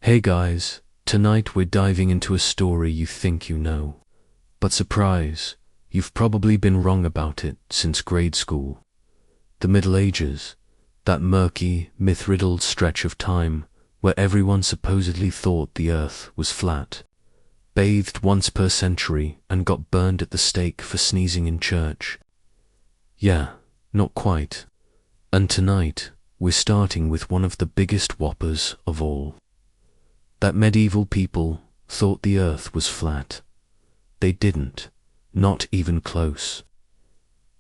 Hey guys, tonight we're diving into a story you think you know. But surprise, you've probably been wrong about it since grade school. The Middle Ages, that murky, myth-riddled stretch of time where everyone supposedly thought the earth was flat, bathed once per century and got burned at the stake for sneezing in church. Yeah, not quite. And tonight, we're starting with one of the biggest whoppers of all. That medieval people thought the earth was flat. They didn't, not even close.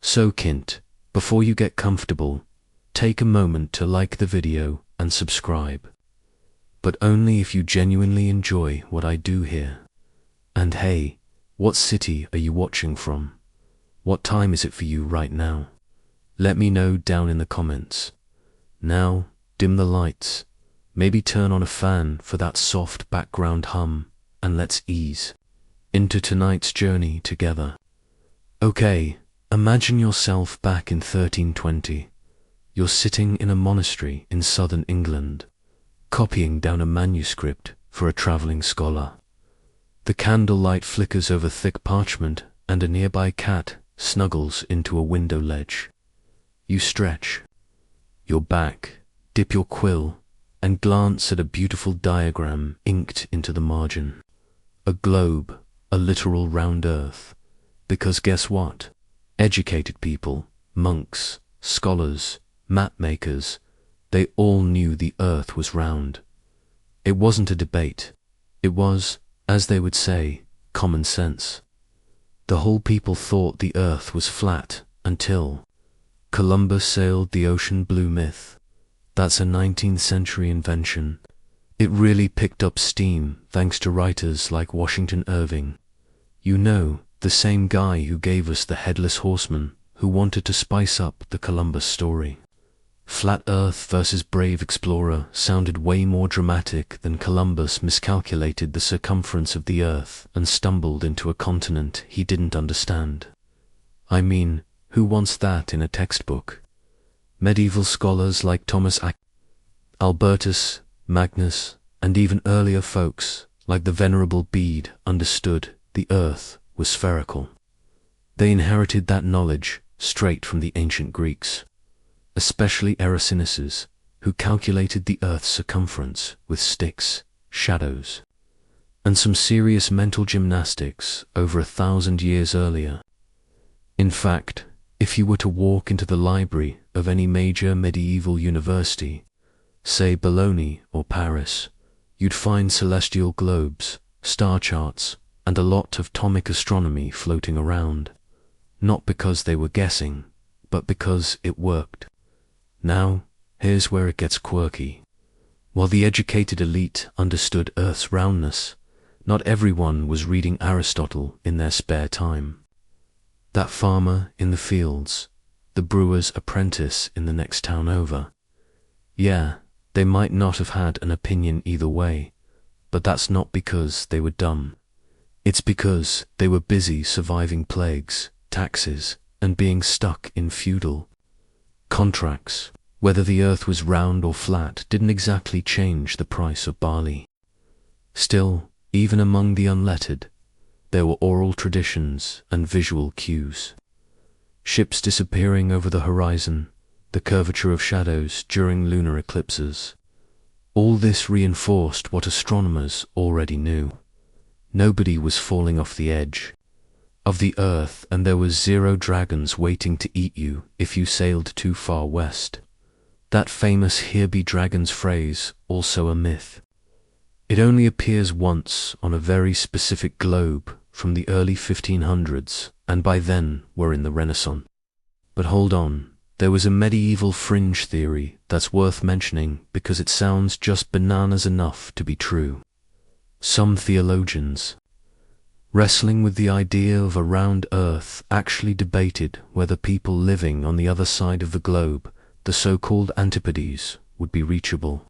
So Kint, before you get comfortable, take a moment to like the video and subscribe. But only if you genuinely enjoy what I do here. And hey, what city are you watching from? What time is it for you right now? Let me know down in the comments. Now, dim the lights. Maybe turn on a fan for that soft background hum, and let's ease into tonight's journey together. Okay, imagine yourself back in 1320. You're sitting in a monastery in southern England, copying down a manuscript for a traveling scholar. The candlelight flickers over thick parchment, and a nearby cat snuggles into a window ledge. You stretch your back, dip your quill, and glance at a beautiful diagram inked into the margin. A globe, a literal round earth. Because guess what? Educated people, monks, scholars, map makers, they all knew the earth was round. It wasn't a debate. It was, as they would say, common sense. The whole people thought the earth was flat until Columbus sailed the ocean blue myth. That's a 19th century invention. It really picked up steam thanks to writers like Washington Irving. You know, the same guy who gave us the Headless Horseman, who wanted to spice up the Columbus story. Flat Earth versus Brave Explorer sounded way more dramatic than Columbus miscalculated the circumference of the Earth and stumbled into a continent he didn't understand. I mean, who wants that in a textbook? Medieval scholars like Thomas Albertus, Magnus, and even earlier folks like the Venerable Bede understood the earth was spherical. They inherited that knowledge straight from the ancient Greeks, especially Eratosthenes, who calculated the earth's circumference with sticks, shadows, and some serious mental gymnastics over 1,000 years earlier. In fact, if you were to walk into the library of any major medieval university, say Bologna or Paris, you'd find celestial globes, star charts, and a lot of atomic astronomy floating around. Not because they were guessing, but because it worked. Now, here's where it gets quirky. While the educated elite understood Earth's roundness, not everyone was reading Aristotle in their spare time. That farmer in the fields, the brewer's apprentice in the next town over. Yeah, they might not have had an opinion either way, but that's not because they were dumb. It's because they were busy surviving plagues, taxes, and being stuck in feudal contracts. Whether the earth was round or flat didn't exactly change the price of barley. Still, even among the unlettered, there were oral traditions and visual cues. Ships disappearing over the horizon, the curvature of shadows during lunar eclipses. All this reinforced what astronomers already knew. Nobody was falling off the edge of the earth, and there was zero dragons waiting to eat you if you sailed too far west. That famous "here be dragons" phrase, also a myth. It only appears once on a very specific globe from the early 1500s, and by then we're in the Renaissance. But hold on, there was a medieval fringe theory that's worth mentioning because it sounds just bananas enough to be true. Some theologians, wrestling with the idea of a round earth, actually debated whether people living on the other side of the globe, the so-called antipodes, would be reachable,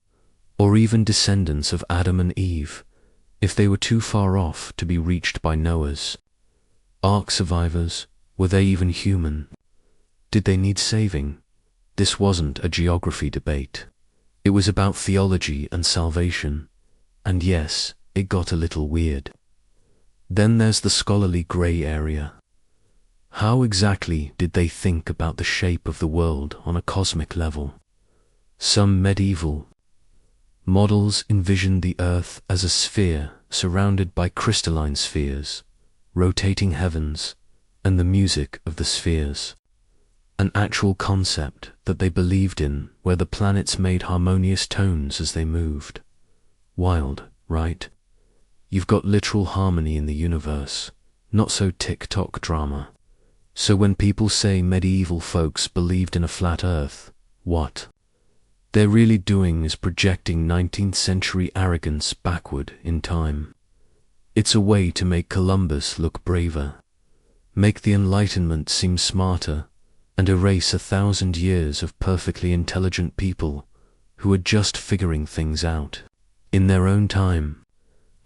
or even descendants of Adam and Eve, if they were too far off to be reached by Noah's Ark survivors. Were they even human? Did they need saving? This wasn't a geography debate. It was about theology and salvation. And yes, it got a little weird. Then there's the scholarly grey area. How exactly did they think about the shape of the world on a cosmic level? Some medieval models envisioned the Earth as a sphere surrounded by crystalline spheres, rotating heavens, and the music of the spheres. An actual concept that they believed in, where the planets made harmonious tones as they moved. Wild, right? You've got literal harmony in the universe, not so tick-tock drama. So when people say medieval folks believed in a flat Earth, what they're really doing is projecting 19th century arrogance backward in time. It's a way to make Columbus look braver, make the Enlightenment seem smarter, and erase 1,000 years of perfectly intelligent people who are just figuring things out in their own time.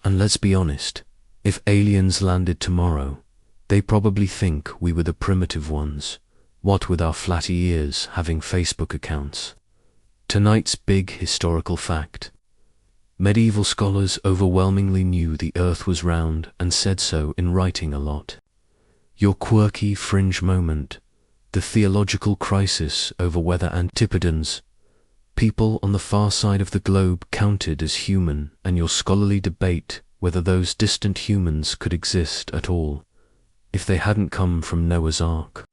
And let's be honest, if aliens landed tomorrow, they probably think we were the primitive ones, what with our flatty ears having Facebook accounts. Tonight's big historical fact. Medieval scholars overwhelmingly knew the Earth was round and said so in writing a lot. Your quirky fringe moment, the theological crisis over whether antipodeans, people on the far side of the globe, counted as human, and your scholarly debate whether those distant humans could exist at all if they hadn't come from Noah's Ark.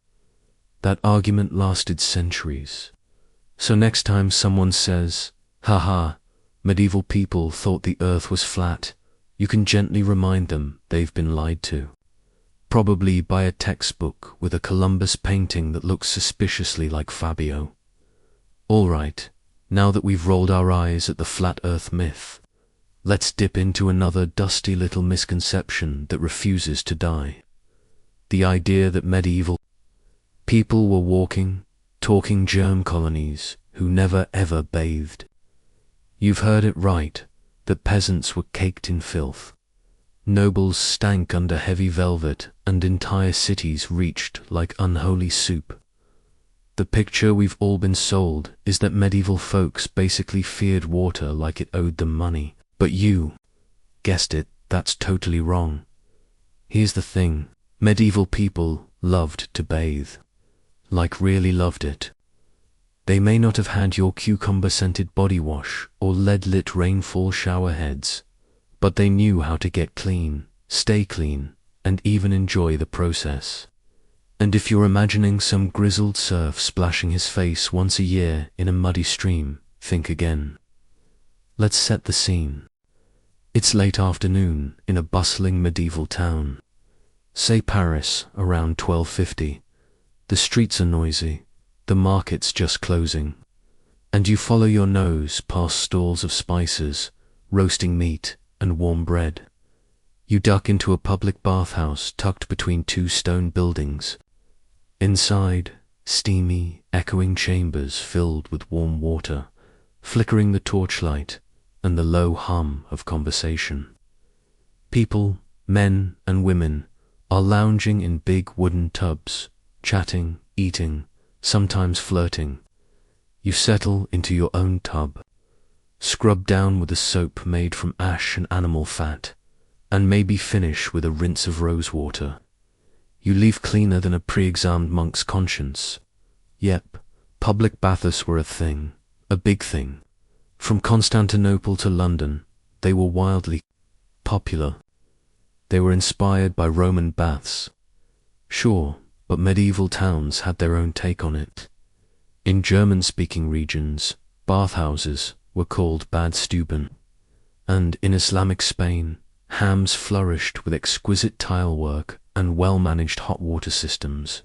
That argument lasted centuries. So next time someone says, haha, medieval people thought the Earth was flat, you can gently remind them they've been lied to. Probably by a textbook with a Columbus painting that looks suspiciously like Fabio. All right, now that we've rolled our eyes at the flat Earth myth, let's dip into another dusty little misconception that refuses to die. The idea that medieval people were walking, talking germ colonies who never ever bathed. You've heard it right, that peasants were caked in filth. Nobles stank under heavy velvet, and entire cities reached like unholy soup. The picture we've all been sold is that medieval folks basically feared water like it owed them money. But you guessed it, that's totally wrong. Here's the thing, medieval people loved to bathe. Like really loved it. They may not have had your cucumber-scented body wash or lead-lit rainfall shower heads, but they knew how to get clean, stay clean, and even enjoy the process. And if you're imagining some grizzled serf splashing his face once a year in a muddy stream, think again. Let's set the scene. It's late afternoon in a bustling medieval town. Say Paris, around 1250. The streets are noisy, the market's just closing, and you follow your nose past stalls of spices, roasting meat, and warm bread. You duck into a public bathhouse tucked between two stone buildings. Inside, steamy, echoing chambers filled with warm water, flickering the torchlight, and the low hum of conversation. People, men and women, are lounging in big wooden tubs, chatting, eating, sometimes flirting. You settle into your own tub, scrub down with a soap made from ash and animal fat, and maybe finish with a rinse of rose water. You leave cleaner than a pre-examined monk's conscience. Yep, public baths were a thing, a big thing. From Constantinople to London, they were wildly popular. They were inspired by Roman baths. Sure, but medieval towns had their own take on it. In German-speaking regions, bathhouses were called Badstuben, and in Islamic Spain, hammams flourished with exquisite tile work and well-managed hot water systems.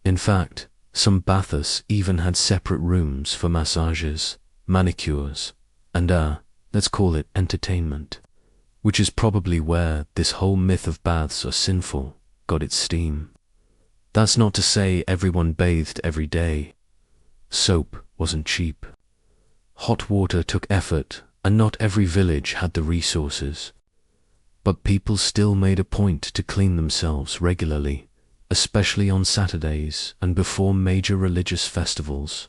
In fact, some baths even had separate rooms for massages, manicures, and let's call it entertainment, which is probably where this whole myth of baths are sinful got its steam. That's not to say everyone bathed every day. Soap wasn't cheap. Hot water took effort, and not every village had the resources. But people still made a point to clean themselves regularly, especially on Saturdays and before major religious festivals.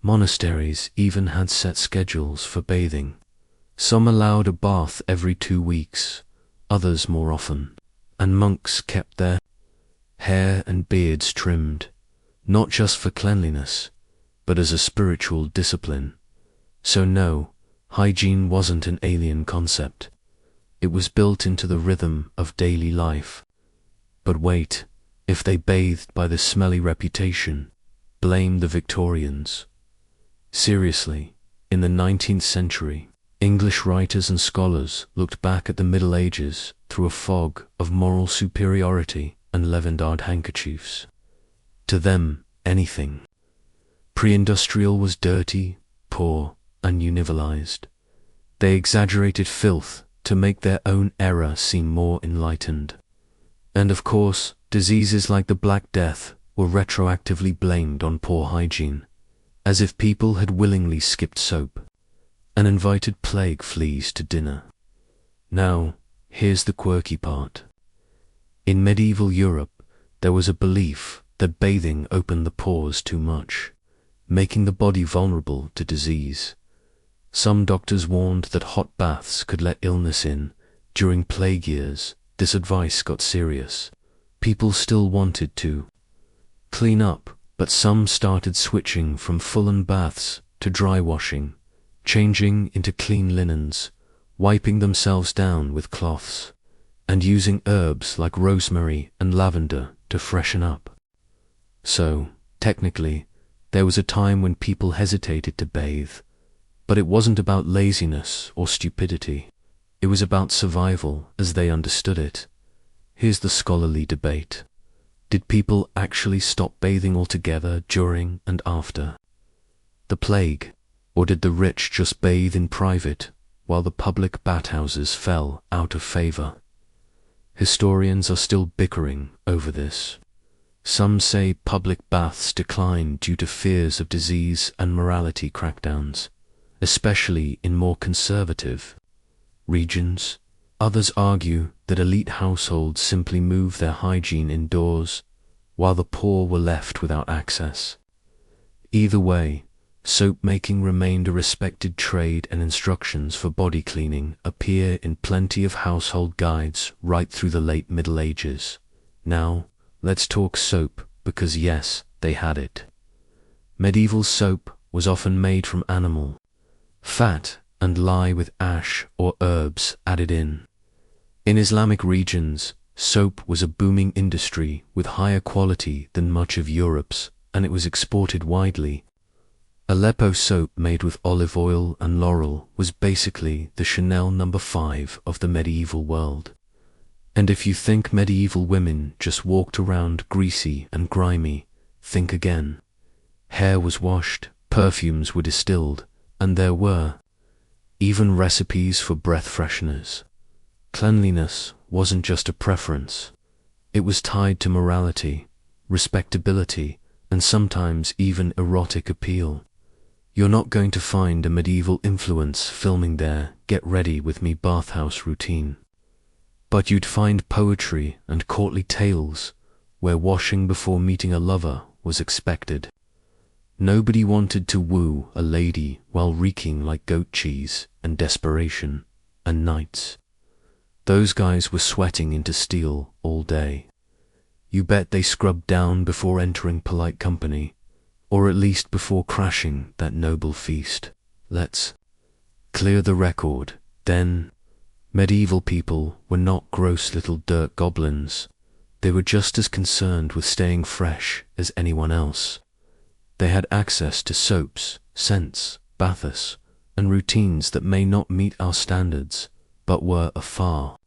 Monasteries even had set schedules for bathing, Some allowed a bath every 2 weeks, others more often, and monks kept their hair and beards trimmed, not just for cleanliness, but as a spiritual discipline. So no, hygiene wasn't an alien concept. It was built into the rhythm of daily life. But wait, if they bathed by the smelly reputation, blame the Victorians. Seriously, in the 19th century, English writers and scholars looked back at the Middle Ages through a fog of moral superiority and lavendard handkerchiefs. To them, anything pre-industrial was dirty, poor, and universalized. They exaggerated filth to make their own era seem more enlightened. And of course, diseases like the Black Death were retroactively blamed on poor hygiene, as if people had willingly skipped soap and invited plague fleas to dinner. Now, here's the quirky part. In medieval Europe, there was a belief that bathing opened the pores too much, making the body vulnerable to disease. Some doctors warned that hot baths could let illness in. During plague years, this advice got serious. People still wanted to clean up, but some started switching from full-on baths to dry washing, changing into clean linens, wiping themselves down with cloths, and using herbs like rosemary and lavender to freshen up. So, technically, there was a time when people hesitated to bathe, but it wasn't about laziness or stupidity. It was about survival as they understood it. Here's the scholarly debate. Did people actually stop bathing altogether during and after the plague, or did the rich just bathe in private while the public bathhouses fell out of favor? Historians are still bickering over this. Some say public baths declined due to fears of disease and morality crackdowns, especially in more conservative regions. Others argue that elite households simply moved their hygiene indoors, while the poor were left without access. Either way, soap making remained a respected trade, and instructions for body cleaning appear in plenty of household guides right through the late Middle Ages. Now, let's talk soap, because yes, they had it. Medieval soap was often made from animal fat and lye with ash or herbs added in. In Islamic regions, soap was a booming industry with higher quality than much of Europe's, and it was exported widely. Aleppo soap made with olive oil and laurel was basically the Chanel No. 5 of the medieval world. And if you think medieval women just walked around greasy and grimy, think again. Hair was washed, perfumes were distilled, and there were even recipes for breath fresheners. Cleanliness wasn't just a preference. It was tied to morality, respectability, and sometimes even erotic appeal. You're not going to find a medieval influence filming their "get ready with me" bathhouse routine. But you'd find poetry and courtly tales where washing before meeting a lover was expected. Nobody wanted to woo a lady while reeking like goat cheese and desperation and nights. Those guys were sweating into steel all day. You bet they scrubbed down before entering polite company, or at least before crashing that noble feast. Let's clear the record, then. Medieval people were not gross little dirt goblins. They were just as concerned with staying fresh as anyone else. They had access to soaps, scents, baths, and routines that may not meet our standards, but were a far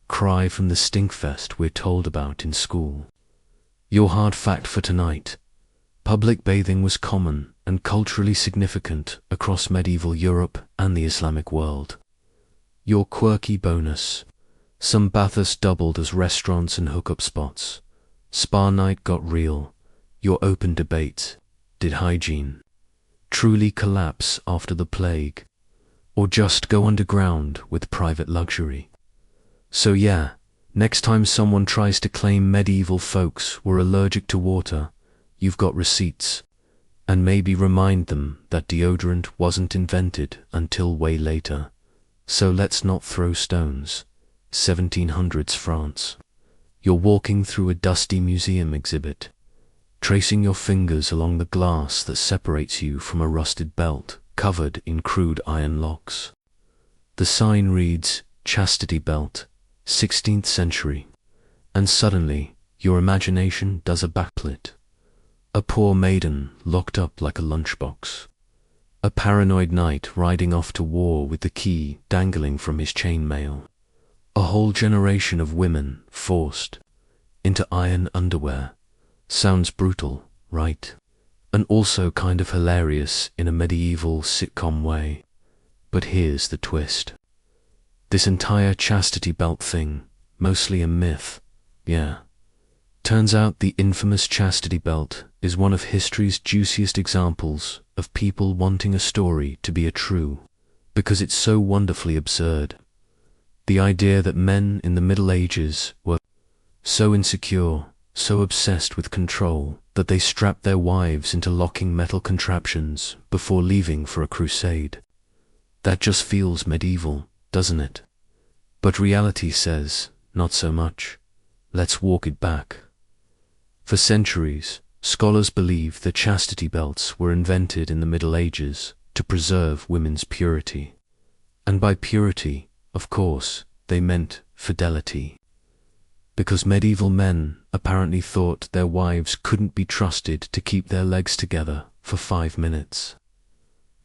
cry from the stinkfest we're told about in school. Your hard fact for tonight: public bathing was common and culturally significant across medieval Europe and the Islamic world. Your quirky bonus: some baths doubled as restaurants and hookup spots. Spa night got real. Your open debate: did hygiene truly collapse after the plague, or just go underground with private luxury? So yeah, next time someone tries to claim medieval folks were allergic to water, you've got receipts. And maybe remind them that deodorant wasn't invented until way later. So let's not throw stones. 1700s France. You're walking through a dusty museum exhibit, tracing your fingers along the glass that separates you from a rusted belt covered in crude iron locks. The sign reads, "Chastity Belt, 16th century," and suddenly your imagination does a backflip. A poor maiden locked up like a lunchbox. A paranoid knight riding off to war with the key dangling from his chainmail. A whole generation of women forced into iron underwear. Sounds brutal, right? And also kind of hilarious in a medieval sitcom way. But here's the twist. This entire chastity belt thing, mostly a myth, yeah. Turns out the infamous chastity belt is one of history's juiciest examples of people wanting a story to be a true, because it's so wonderfully absurd. The idea that men in the Middle Ages were so insecure, so obsessed with control, that they strapped their wives into locking metal contraptions before leaving for a crusade. That just feels medieval, doesn't it? But reality says, not so much. Let's walk it back. For centuries, scholars believe that chastity belts were invented in the Middle Ages to preserve women's purity. And by purity, of course, they meant fidelity. Because medieval men apparently thought their wives couldn't be trusted to keep their legs together for 5 minutes.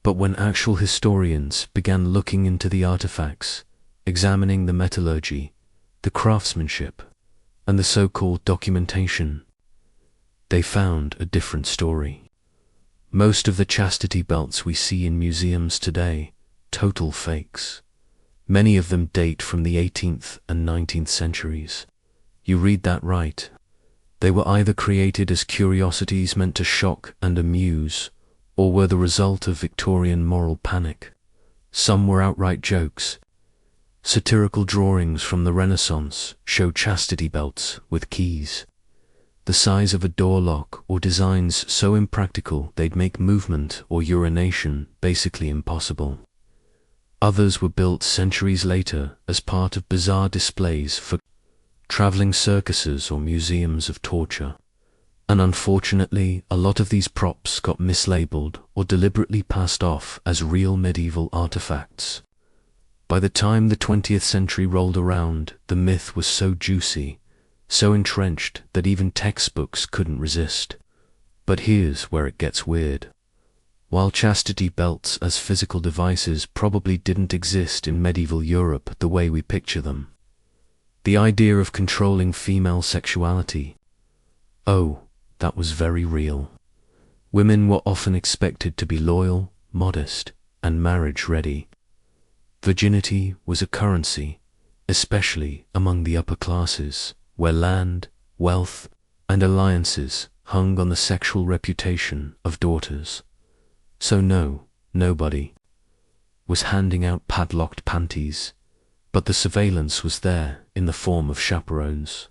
But when actual historians began looking into the artifacts, examining the metallurgy, the craftsmanship, and the so-called documentation, they found a different story. Most of the chastity belts we see in museums today, total fakes. Many of them date from the 18th and 19th centuries. You read that right. They were either created as curiosities meant to shock and amuse, or were the result of Victorian moral panic. Some were outright jokes. Satirical drawings from the Renaissance show chastity belts with keys, the size of a door lock, or designs so impractical they'd make movement or urination basically impossible. Others were built centuries later as part of bizarre displays for traveling circuses or museums of torture. And unfortunately, a lot of these props got mislabeled or deliberately passed off as real medieval artifacts. By the time the 20th century rolled around, the myth was so juicy, so entrenched that even textbooks couldn't resist. But here's where it gets weird. While chastity belts as physical devices probably didn't exist in medieval Europe the way we picture them, the idea of controlling female sexuality, oh, that was very real. Women were often expected to be loyal, modest, and marriage-ready. Virginity was a currency, especially among the upper classes, where land, wealth, and alliances hung on the sexual reputation of daughters. So no, nobody was handing out padlocked panties, but the surveillance was there in the form of chaperones,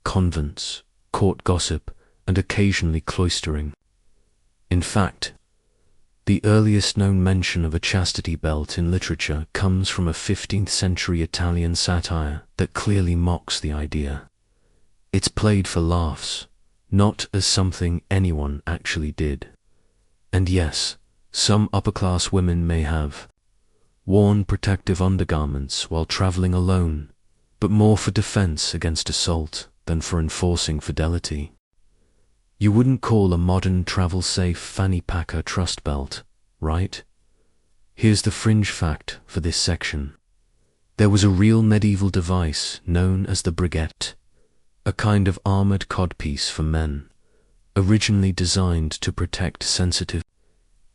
convents, court gossip, and occasionally cloistering. In fact, the earliest known mention of a chastity belt in literature comes from a 15th century Italian satire that clearly mocks the idea. It's played for laughs, not as something anyone actually did. And yes, some upper-class women may have worn protective undergarments while traveling alone, but more for defense against assault than for enforcing fidelity. You wouldn't call a modern travel-safe fanny pack a trust belt, right? Here's the fringe fact for this section. There was a real medieval device known as the brigette, a kind of armored codpiece for men, originally designed to protect sensitive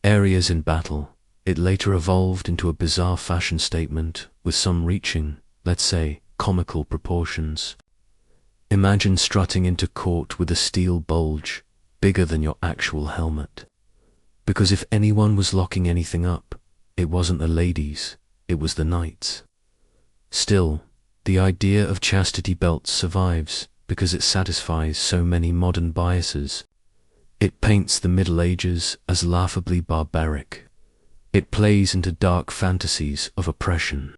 areas in battle. It later evolved into a bizarre fashion statement with some reaching, let's say, comical proportions. Imagine strutting into court with a steel bulge bigger than your actual helmet. Because if anyone was locking anything up, it wasn't the ladies, it was the knights. Still, the idea of chastity belts survives because it satisfies so many modern biases. It paints the Middle Ages as laughably barbaric. It plays into dark fantasies of oppression.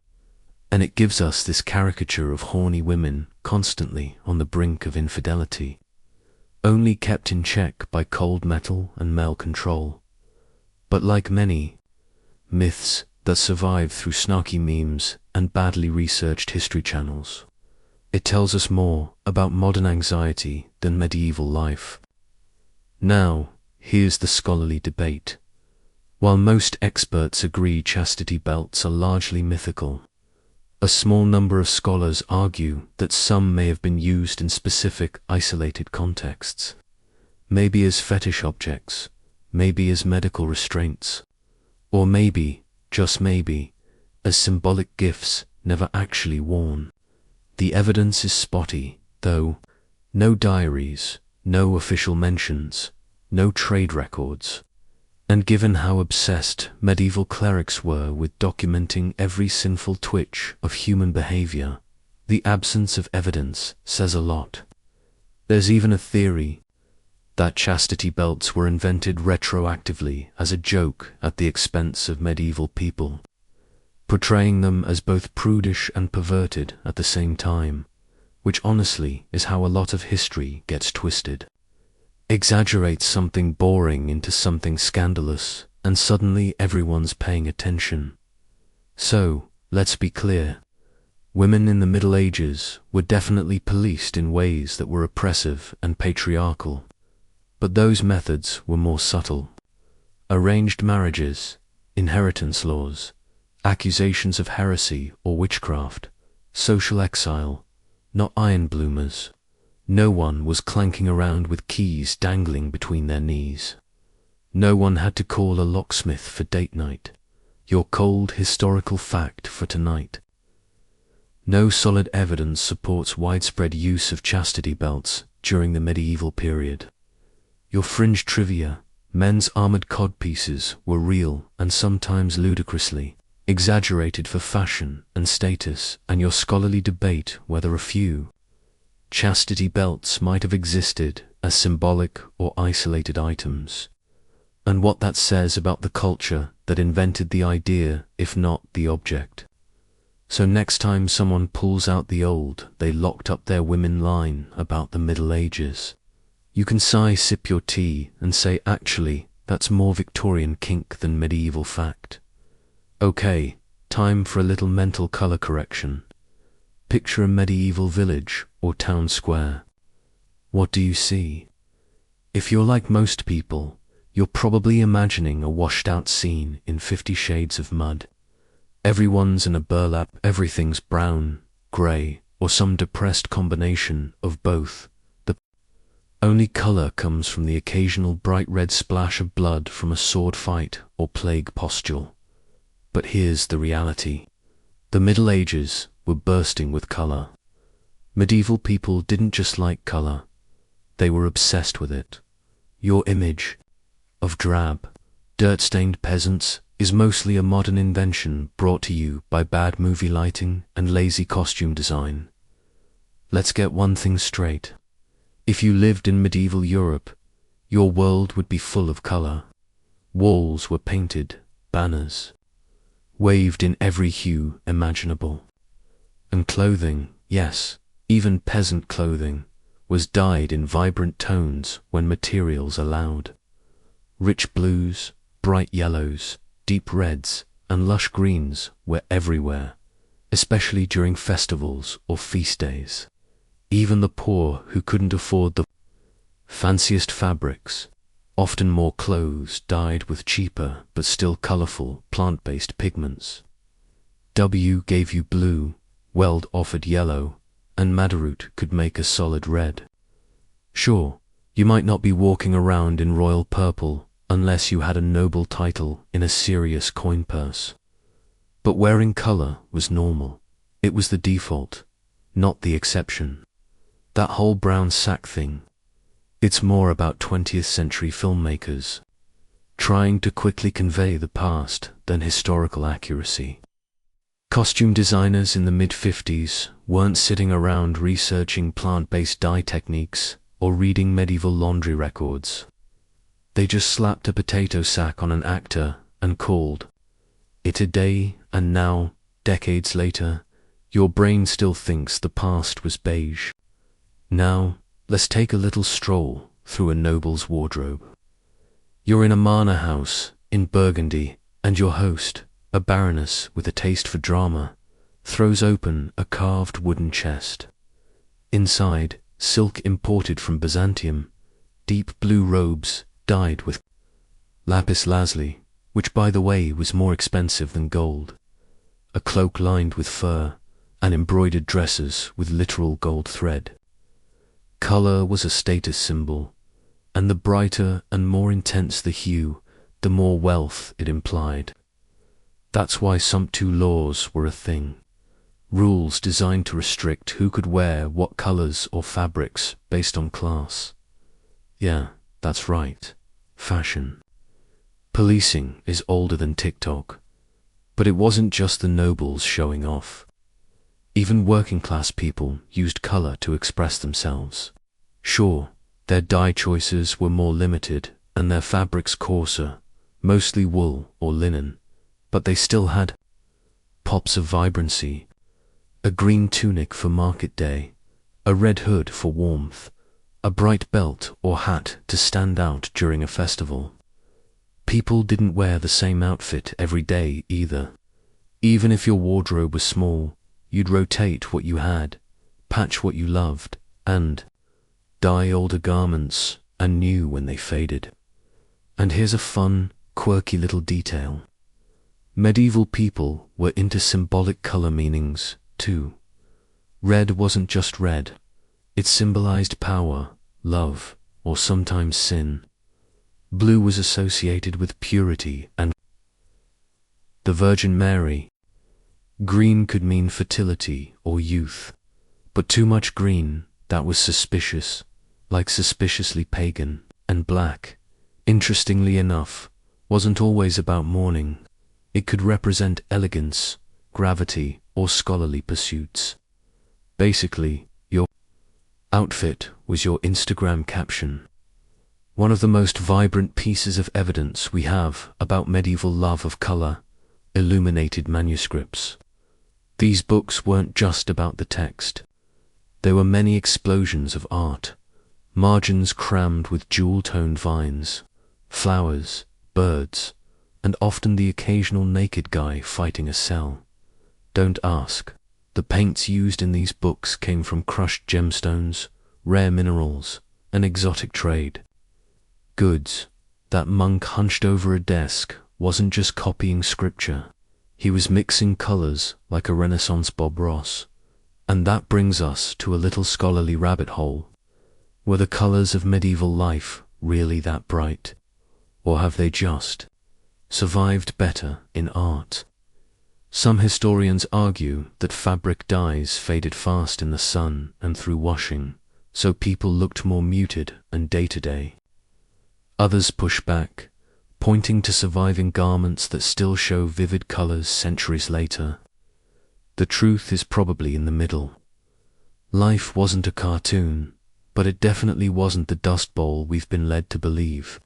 And it gives us this caricature of horny women constantly on the brink of infidelity, only kept in check by cold metal and male control. But like many myths that survive through snarky memes and badly researched history channels, it tells us more about modern anxiety than medieval life. Now, here's the scholarly debate. While most experts agree chastity belts are largely mythical, a small number of scholars argue that some may have been used in specific, isolated contexts, maybe as fetish objects, maybe as medical restraints, or maybe, just maybe, as symbolic gifts never actually worn. The evidence is spotty, though. No diaries, no official mentions, no trade records. And given how obsessed medieval clerics were with documenting every sinful twitch of human behavior, the absence of evidence says a lot. There's even a theory that chastity belts were invented retroactively as a joke at the expense of medieval people, portraying them as both prudish and perverted at the same time, which honestly is how a lot of history gets twisted. Exaggerate something boring into something scandalous, and suddenly everyone's paying attention. So, let's be clear. Women in the Middle Ages were definitely policed in ways that were oppressive and patriarchal. But those methods were more subtle. Arranged marriages, inheritance laws, accusations of heresy or witchcraft, social exile, not iron bloomers. No one was clanking around with keys dangling between their knees. No one had to call a locksmith for date night. Your cold historical fact for tonight. No solid evidence supports widespread use of chastity belts during the medieval period. Your fringe trivia, men's armored codpieces, were real and sometimes ludicrously exaggerated for fashion and status, and your scholarly debate whether a few chastity belts might have existed as symbolic or isolated items, and what that says about the culture that invented the idea, if not the object. So next time someone pulls out the old "they locked up their women" line about the Middle Ages, you can sigh, sip your tea, and say, actually, that's more Victorian kink than medieval fact. Okay, time for a little mental color correction. Picture a medieval village or town square. What do you see? If you're like most people, you're probably imagining a washed-out scene in 50 Shades of Mud. Everyone's in a burlap, everything's brown, grey, or some depressed combination of both. The only color comes from the occasional bright red splash of blood from a sword fight or plague pustule. But here's the reality. The Middle Ages were bursting with color. Medieval people didn't just like color, they were obsessed with it. Your image of drab, dirt-stained peasants is mostly a modern invention brought to you by bad movie lighting and lazy costume design. Let's get one thing straight. If you lived in medieval Europe, your world would be full of color. Walls were painted, banners waved in every hue imaginable. And clothing, yes, even peasant clothing, was dyed in vibrant tones when materials allowed. Rich blues, bright yellows, deep reds, and lush greens were everywhere, especially during festivals or feast days. Even the poor who couldn't afford the fanciest fabrics, often more clothes dyed with cheaper but still colorful plant-based pigments. W gave you blue, Weld offered yellow, and Madderut could make a solid red. Sure, you might not be walking around in royal purple unless you had a noble title in a serious coin purse. But wearing color was normal. It was the default, not the exception. That whole brown sack thing, it's more about 20th century filmmakers trying to quickly convey the past than historical accuracy. Costume designers in the mid-50s weren't sitting around researching plant-based dye techniques or reading medieval laundry records. They just slapped a potato sack on an actor and called it a day, and now, decades later, Your brain still thinks the past was beige. Now, let's take a little stroll through a noble's wardrobe. You're in a manor house in Burgundy, and your host, a baroness with a taste for drama, throws open a carved wooden chest. Inside, silk imported from Byzantium, deep blue robes dyed with lapis lazuli, which by the way was more expensive than gold, a cloak lined with fur, and embroidered dresses with literal gold thread. Color was a status symbol, and the brighter and more intense the hue, the more wealth it implied. That's why sumptu laws were a thing. Rules designed to restrict who could wear what colors or fabrics based on class. Yeah, that's right. Fashion. Policing is older than TikTok. But it wasn't just the nobles showing off. Even working class people used color to express themselves. Sure, their dye choices were more limited and their fabrics coarser, mostly wool or linen, but they still had pops of vibrancy. A green tunic for market day, a red hood for warmth, a bright belt or hat to stand out during a festival. People didn't wear the same outfit every day either. Even if your wardrobe was small, you'd rotate what you had, patch what you loved, and dye older garments anew when they faded. And here's a fun, quirky little detail. Medieval people were into symbolic color meanings too. Red wasn't just red. It symbolized power, love, or sometimes sin. Blue was associated with purity and the Virgin Mary. Green could mean fertility or youth. But too much green, that was suspicious, like suspiciously pagan. And black, interestingly enough, wasn't always about mourning. It could represent elegance, gravity, or scholarly pursuits. Basically, your outfit was your Instagram caption. One of the most vibrant pieces of evidence we have about medieval love of color, illuminated manuscripts. These books weren't just about the text. There were many explosions of art, margins crammed with jewel-toned vines, flowers, birds, and often the occasional naked guy fighting a cell. Don't ask. The paints used in these books came from crushed gemstones, rare minerals, and exotic trade. Goods. That monk hunched over a desk wasn't just copying scripture. He was mixing colors like a Renaissance Bob Ross. And that brings us to a little scholarly rabbit hole. Were the colors of medieval life really that bright? Or have they just survived better in art? Some historians argue that fabric dyes faded fast in the sun and through washing, so people looked more muted and day-to-day. Others push back, pointing to surviving garments that still show vivid colors centuries later. The truth is probably in the middle. Life wasn't a cartoon, but it definitely wasn't the Dust Bowl we've been led to believe.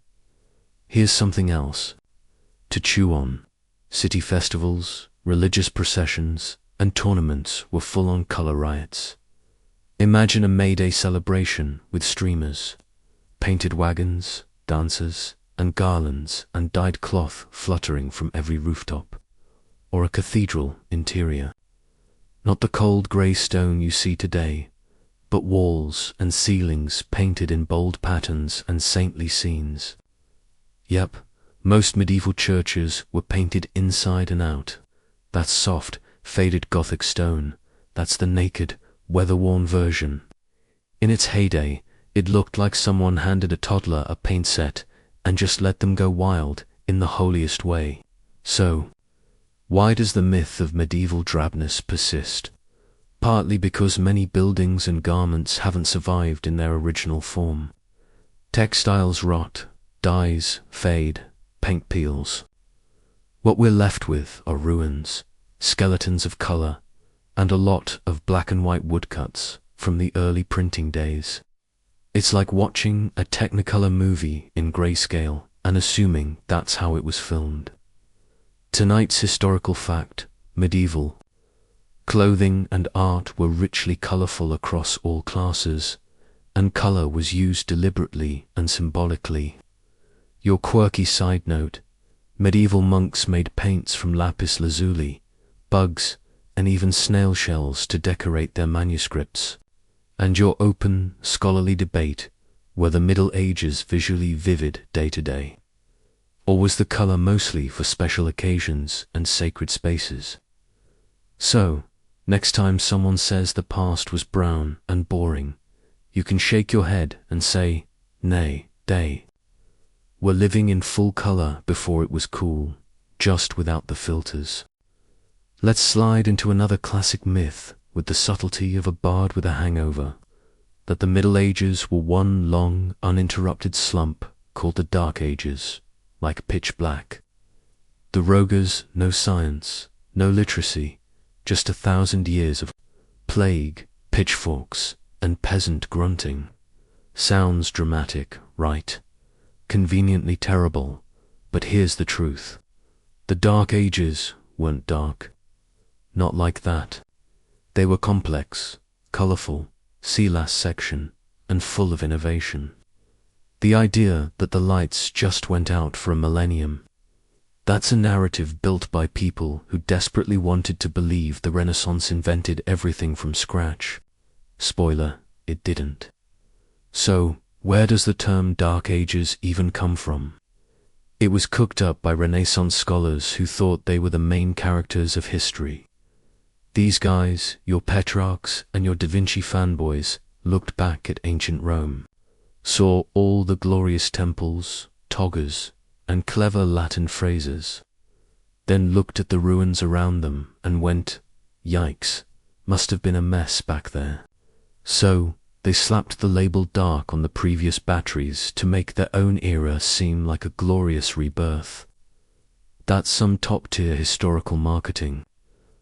Here's something else to chew on. City festivals, religious processions, and tournaments were full-on color riots. Imagine a May Day celebration with streamers, painted wagons, dancers, and garlands and dyed cloth fluttering from every rooftop. Or a cathedral interior. Not the cold grey stone you see today, but walls and ceilings painted in bold patterns and saintly scenes. Yep, most medieval churches were painted inside and out. That's soft, faded Gothic stone. That's the naked, weather-worn version. In its heyday, it looked like someone handed a toddler a paint set and just let them go wild in the holiest way. So, why does the myth of medieval drabness persist? Partly because many buildings and garments haven't survived in their original form. Textiles rot, dyes fade, paint peels. What we're left with are ruins, skeletons of color, and a lot of black and white woodcuts from the early printing days. It's like watching a Technicolor movie in grayscale and assuming that's how it was filmed. Tonight's historical fact, medieval Clothing and art were richly colorful across all classes, and color was used deliberately and symbolically. Your quirky side note: medieval monks made paints from lapis lazuli, bugs, and even snail shells to decorate their manuscripts. And your open, scholarly debate: were the Middle Ages visually vivid day to day? Or was the color mostly for special occasions and sacred spaces? So, next time someone says the past was brown and boring, you can shake your head and say, nay, they were living in full color before it was cool, just without the filters. Let's slide into another classic myth with the subtlety of a bard with a hangover, that the Middle Ages were one long, uninterrupted slump called the Dark Ages, like pitch black. The Rogers, no science, no literacy, just 1,000 years of plague, pitchforks, and peasant grunting. Sounds dramatic, right? Conveniently terrible, but here's the truth. The Dark Ages weren't dark. Not like that. They were complex, colorful, see last section, and full of innovation. The idea that the lights just went out for a millennium, that's a narrative built by people who desperately wanted to believe the Renaissance invented everything from scratch. Spoiler, it didn't. So, where does the term Dark Ages even come from? It was cooked up by Renaissance scholars who thought they were the main characters of history. These guys, your Petrarchs and your Da Vinci fanboys, looked back at ancient Rome, saw all the glorious temples, togas, and clever Latin phrases, then looked at the ruins around them and went, yikes, must have been a mess back there. So, they slapped the label dark on the previous batteries to make their own era seem like a glorious rebirth. That's some top-tier historical marketing.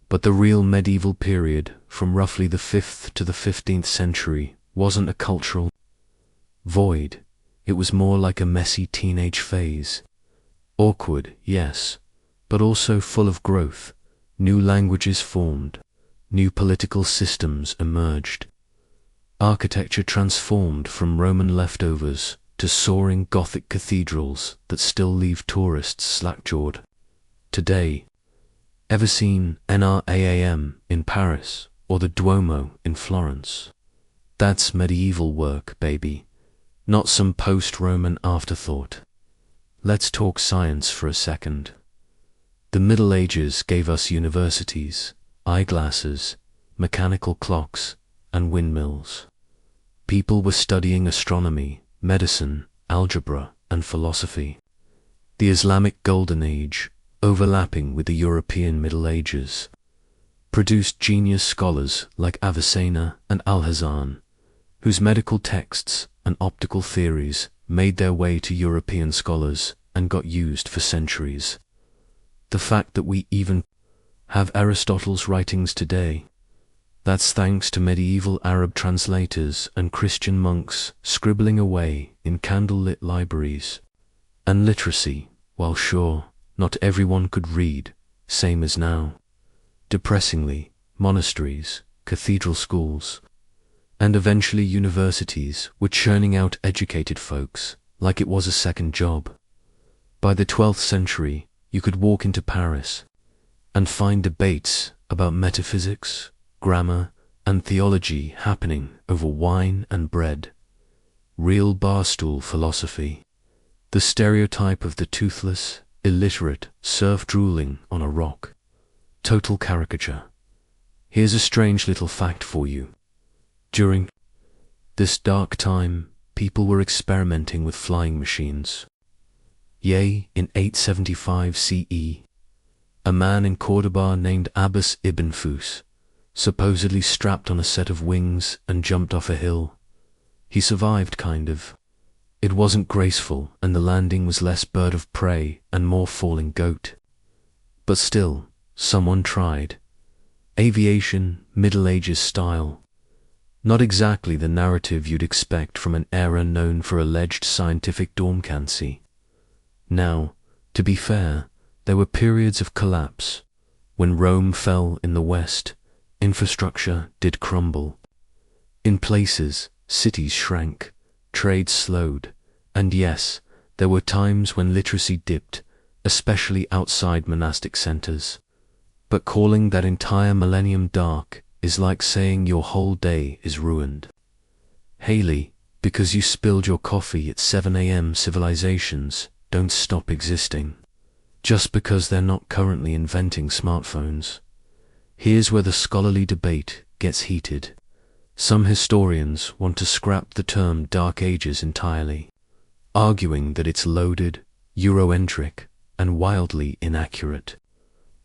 But the real medieval period, from roughly the 5th to the 15th century, wasn't a cultural void. It was more like a messy teenage phase. Awkward, yes, but also full of growth. New languages formed, new political systems emerged. Architecture transformed from Roman leftovers to soaring Gothic cathedrals that still leave tourists slack-jawed. Today, ever seen NRAAM in Paris or the Duomo in Florence? That's medieval work, baby, not some post-Roman afterthought. Let's talk science for a second. The Middle Ages gave us universities, eyeglasses, mechanical clocks, and windmills. People were studying astronomy, medicine, algebra, and philosophy. The Islamic Golden Age, overlapping with the European Middle Ages, produced genius scholars like Avicenna and Alhazen, whose medical texts and optical theories made their way to European scholars and got used for centuries. The fact that we even have Aristotle's writings today, that's thanks to medieval Arab translators and Christian monks scribbling away in candlelit libraries. And literacy, while sure, not everyone could read, same as now. Depressingly, monasteries, cathedral schools, and eventually universities were churning out educated folks like it was a second job. By the 12th century, you could walk into Paris and find debates about metaphysics, grammar, and theology happening over wine and bread. Real barstool philosophy. The stereotype of the toothless, illiterate serf drooling on a rock. Total caricature. Here's a strange little fact for you. During this dark time, people were experimenting with flying machines. Yea, in 875 CE, a man in Cordoba named Abbas ibn Fus supposedly strapped on a set of wings and jumped off a hill. He survived, kind of. It wasn't graceful, and the landing was less bird of prey and more falling goat. But still, someone tried. Aviation, Middle Ages style. Not exactly the narrative you'd expect from an era known for alleged scientific dormancy. Now, to be fair, there were periods of collapse, when Rome fell in the west, Infrastructure did crumble. In places, cities shrank, trade slowed, and yes, there were times when literacy dipped, especially outside monastic centers. But calling that entire millennium dark is like saying your whole day is ruined. Haley, because you spilled your coffee at 7 a.m. civilizations don't stop existing. Just because they're not currently inventing smartphones. Here's where the scholarly debate gets heated. Some historians want to scrap the term Dark Ages entirely, arguing that it's loaded, Eurocentric, and wildly inaccurate.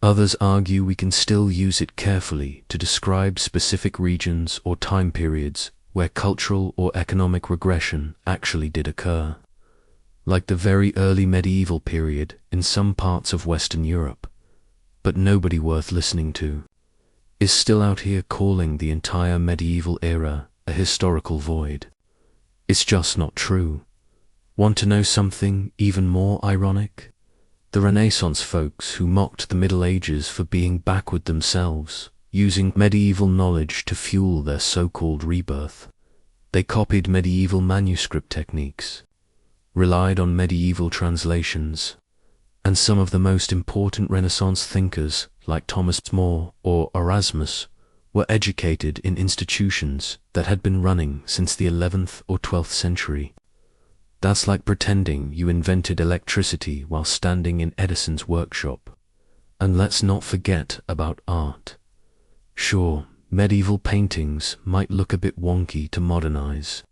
Others argue we can still use it carefully to describe specific regions or time periods where cultural or economic regression actually did occur, like the very early medieval period in some parts of Western Europe. But nobody worth listening to is still out here calling the entire medieval era a historical void. It's just not true. Want to know something even more ironic? The Renaissance folks who mocked the Middle Ages for being backward themselves, using medieval knowledge to fuel their so-called rebirth. They copied medieval manuscript techniques, relied on medieval translations, and some of the most important Renaissance thinkers, like Thomas More or Erasmus, were educated in institutions that had been running since the 11th or 12th century. That's like pretending you invented electricity while standing in Edison's workshop. And let's not forget about art. Sure, medieval paintings might look a bit wonky to modernize.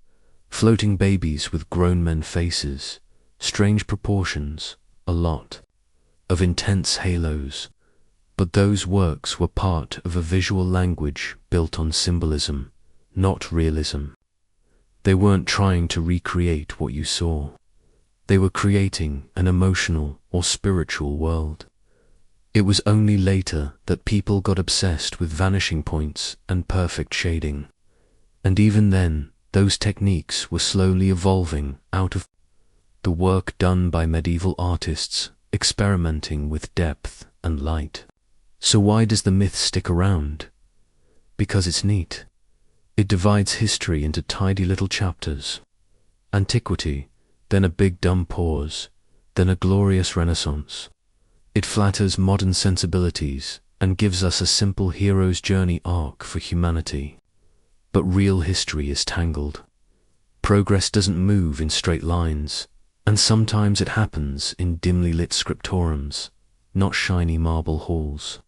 Floating babies with grown men faces, strange proportions, a lot of intense halos. But those works were part of a visual language built on symbolism, not realism. They weren't trying to recreate what you saw. They were creating an emotional or spiritual world. It was only later that people got obsessed with vanishing points and perfect shading. And even then, those techniques were slowly evolving out of the work done by medieval artists experimenting with depth and light. So why does the myth stick around? Because it's neat. It divides history into tidy little chapters. Antiquity, then a big dumb pause, then a glorious renaissance. It flatters modern sensibilities and gives us a simple hero's journey arc for humanity. But real history is tangled. Progress doesn't move in straight lines, and sometimes it happens in dimly lit scriptoriums, not shiny marble halls.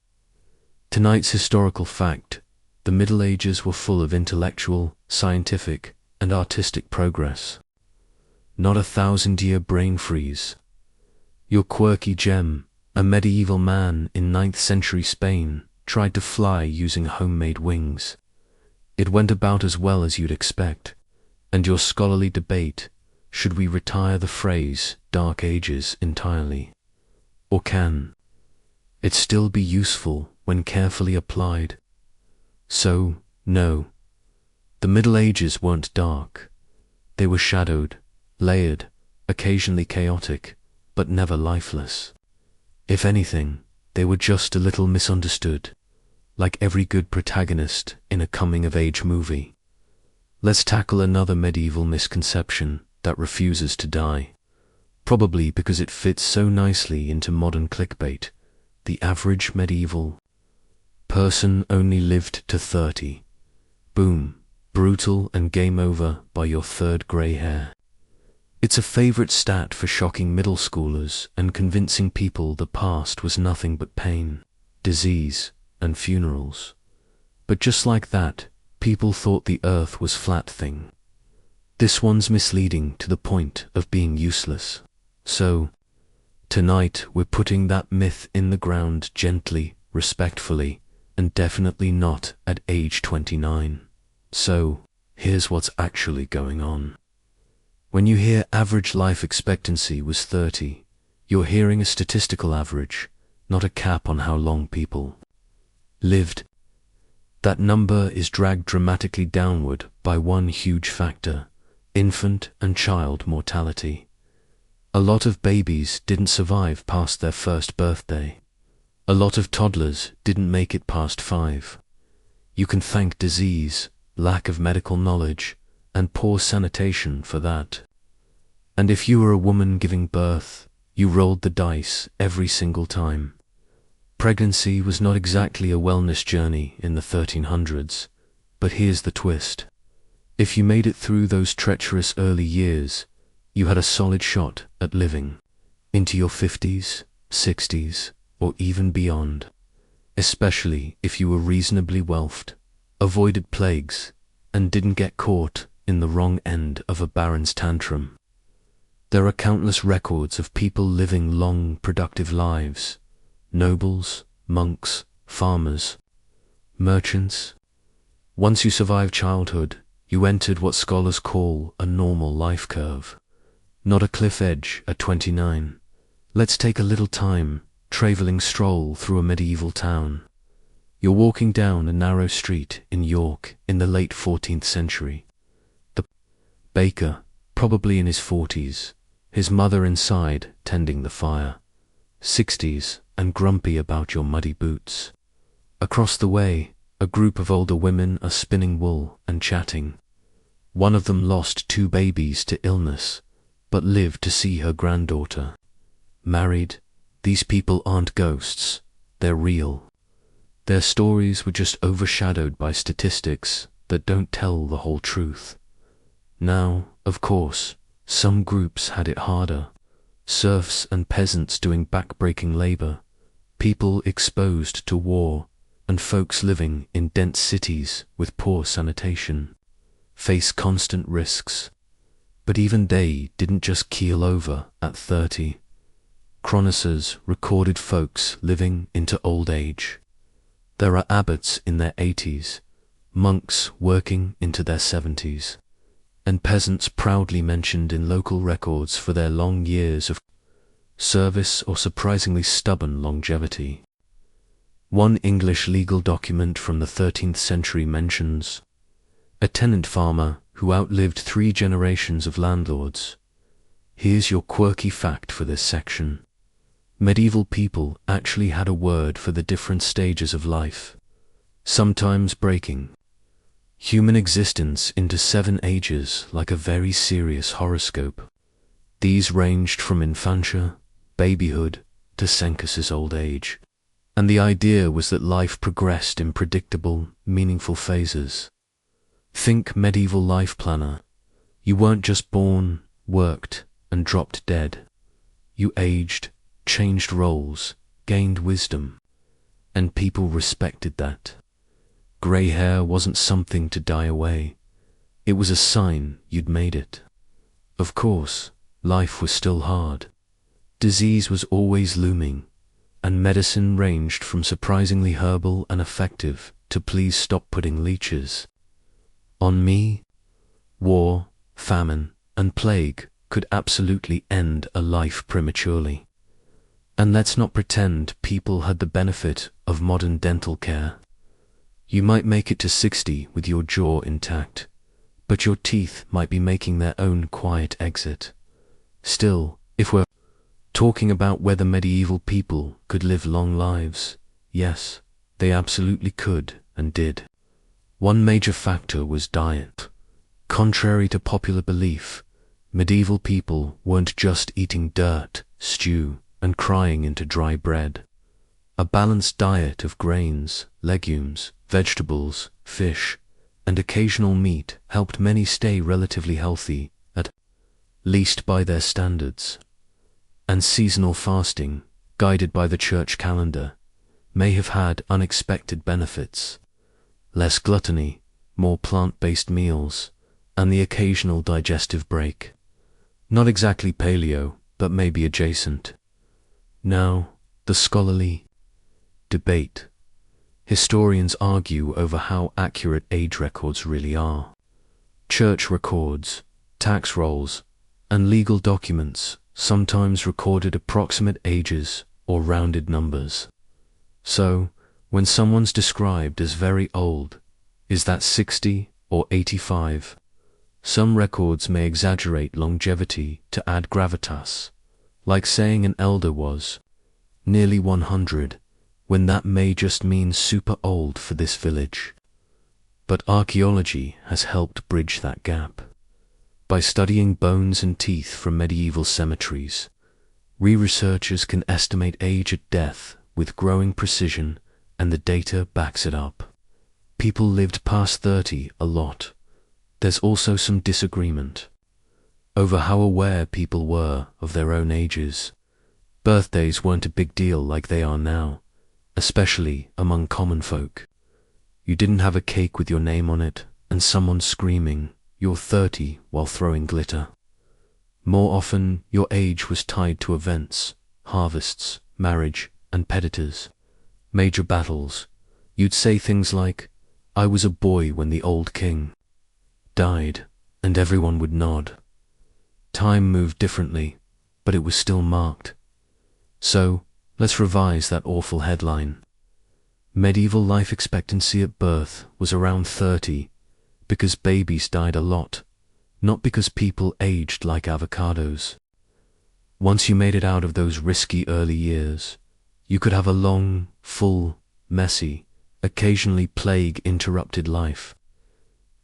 Tonight's historical fact: the Middle Ages were full of intellectual, scientific, and artistic progress. Not a 1,000-year brain freeze. Your quirky gem, a medieval man in 9th century Spain, tried to fly using homemade wings. It went about as well as you'd expect. And your scholarly debate, should we retire the phrase Dark Ages entirely? Or can it still be useful when carefully applied? So, no. The Middle Ages weren't dark. They were shadowed, layered, occasionally chaotic, but never lifeless. If anything, they were just a little misunderstood, like every good protagonist in a coming-of-age movie. Let's tackle another medieval misconception that refuses to die, probably because it fits so nicely into modern clickbait. The average medieval person only lived to 30. Boom, brutal and game over by your third grey hair. It's a favorite stat for shocking middle schoolers and convincing people the past was nothing but pain, disease, and funerals. But just like that, people thought the earth was flat thing. This one's misleading to the point of being useless. So, tonight we're putting that myth in the ground gently, respectfully, and definitely not at age 29. So, here's what's actually going on. When you hear average life expectancy was 30, you're hearing a statistical average, not a cap on how long people lived. That number is dragged dramatically downward by one huge factor: infant and child mortality. A lot of babies didn't survive past their first birthday. A lot of toddlers didn't make it past 5. You can thank disease, lack of medical knowledge, and poor sanitation for that. And if you were a woman giving birth, you rolled the dice every single time. Pregnancy was not exactly a wellness journey in the 1300s, but here's the twist. If you made it through those treacherous early years, you had a solid shot at living into your 50s, 60s, or even beyond, especially if you were reasonably wealthed, avoided plagues, and didn't get caught in the wrong end of a baron's tantrum. There are countless records of people living long, productive lives. Nobles, monks, farmers, merchants. Once you survived childhood, you entered what scholars call a normal life curve. Not a cliff edge at 29. Let's take a little time, travelling stroll through a medieval town. You're walking down a narrow street in York in the late 14th century. The baker, probably in his 40s, his mother inside tending the fire, 60s, and grumpy about your muddy boots. Across the way, a group of older women are spinning wool and chatting. One of them lost 2 babies to illness, but lived to see her granddaughter. Married, these people aren't ghosts, they're real. Their stories were just overshadowed by statistics that don't tell the whole truth. Now, of course, some groups had it harder. Serfs and peasants doing back-breaking labor, people exposed to war, and folks living in dense cities with poor sanitation face constant risks. But even they didn't just keel over at 30. Chroniclers recorded folks living into old age. There are abbots in their 80s, monks working into their 70s, and peasants proudly mentioned in local records for their long years of service or surprisingly stubborn longevity. One English legal document from the 13th century mentions a tenant farmer who outlived 3 generations of landlords. Here's your quirky fact for this section. Medieval people actually had a word for the different stages of life, sometimes breaking human existence into 7 ages like a very serious horoscope. These ranged from infantia, babyhood, to Sencus's old age, and the idea was that life progressed in predictable, meaningful phases. Think medieval life planner. You weren't just born, worked, and dropped dead. You aged, changed roles, gained wisdom, and people respected that. Grey hair wasn't something to die away. It was a sign you'd made it. Of course, life was still hard. Disease was always looming, and medicine ranged from surprisingly herbal and effective to please stop putting leeches on me. War, famine, and plague could absolutely end a life prematurely. And let's not pretend people had the benefit of modern dental care. You might make it to 60 with your jaw intact, but your teeth might be making their own quiet exit. Still, if we're talking about whether medieval people could live long lives, yes, they absolutely could and did. One major factor was diet. Contrary to popular belief, medieval people weren't just eating dirt, stew, and crying into dry bread. A balanced diet of grains, legumes, vegetables, fish, and occasional meat helped many stay relatively healthy, at least by their standards. And seasonal fasting, guided by the church calendar, may have had unexpected benefits. Less gluttony, more plant-based meals, and the occasional digestive break. Not exactly paleo, but maybe adjacent. Now, the scholarly debate. Historians argue over how accurate age records really are. Church records, tax rolls, and legal documents sometimes recorded approximate ages or rounded numbers. So, when someone's described as very old, is that 60 or 85? Some records may exaggerate longevity to add gravitas, like saying an elder was nearly 100, when that may just mean super old for this village. But archaeology has helped bridge that gap. By studying bones and teeth from medieval cemeteries, researchers can estimate age at death with growing precision, and the data backs it up. People lived past 30 a lot. There's also some disagreement over how aware people were of their own ages. Birthdays weren't a big deal like they are now, especially among common folk. You didn't have a cake with your name on it and someone screaming, "You're 30," while throwing glitter. More often, your age was tied to events, harvests, marriage, and predators. Major battles. You'd say things like, "I was a boy when the old king died," and everyone would nod. Time moved differently, but it was still marked. So, let's revise that awful headline. Medieval life expectancy at birth was around 30 because babies died a lot, not because people aged like avocados. Once you made it out of those risky early years, you could have a long, full, messy, occasionally plague-interrupted life.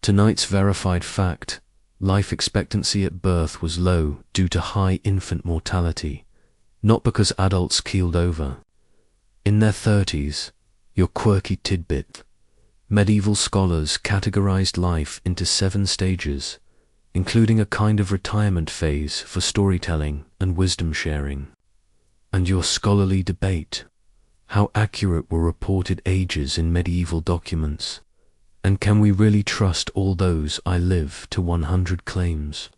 Tonight's verified fact: life expectancy at birth was low due to high infant mortality, not because adults keeled over. In their 30s, your quirky tidbit. Medieval scholars categorized life into 7 stages, including a kind of retirement phase for storytelling and wisdom sharing. And your scholarly debate. How accurate were reported ages in medieval documents? And can we really trust all those "I live to 100" claims?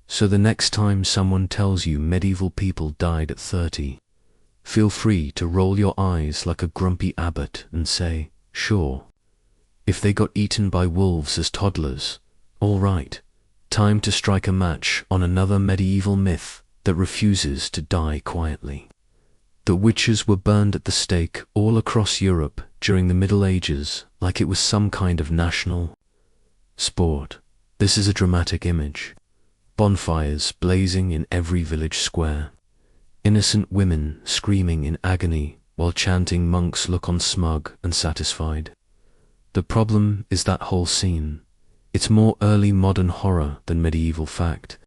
So the next time someone tells you medieval people died at 30, feel free to roll your eyes like a grumpy abbot and say, "Sure. If they got eaten by wolves as toddlers, all right. Time to strike a match on another medieval myth that refuses to die quietly." The witches were burned at the stake all across Europe during the Middle Ages like it was some kind of national sport. This is a dramatic image. Bonfires blazing in every village square. Innocent women screaming in agony while chanting monks look on smug and satisfied. The problem is that whole scene. It's more early modern horror than medieval fact.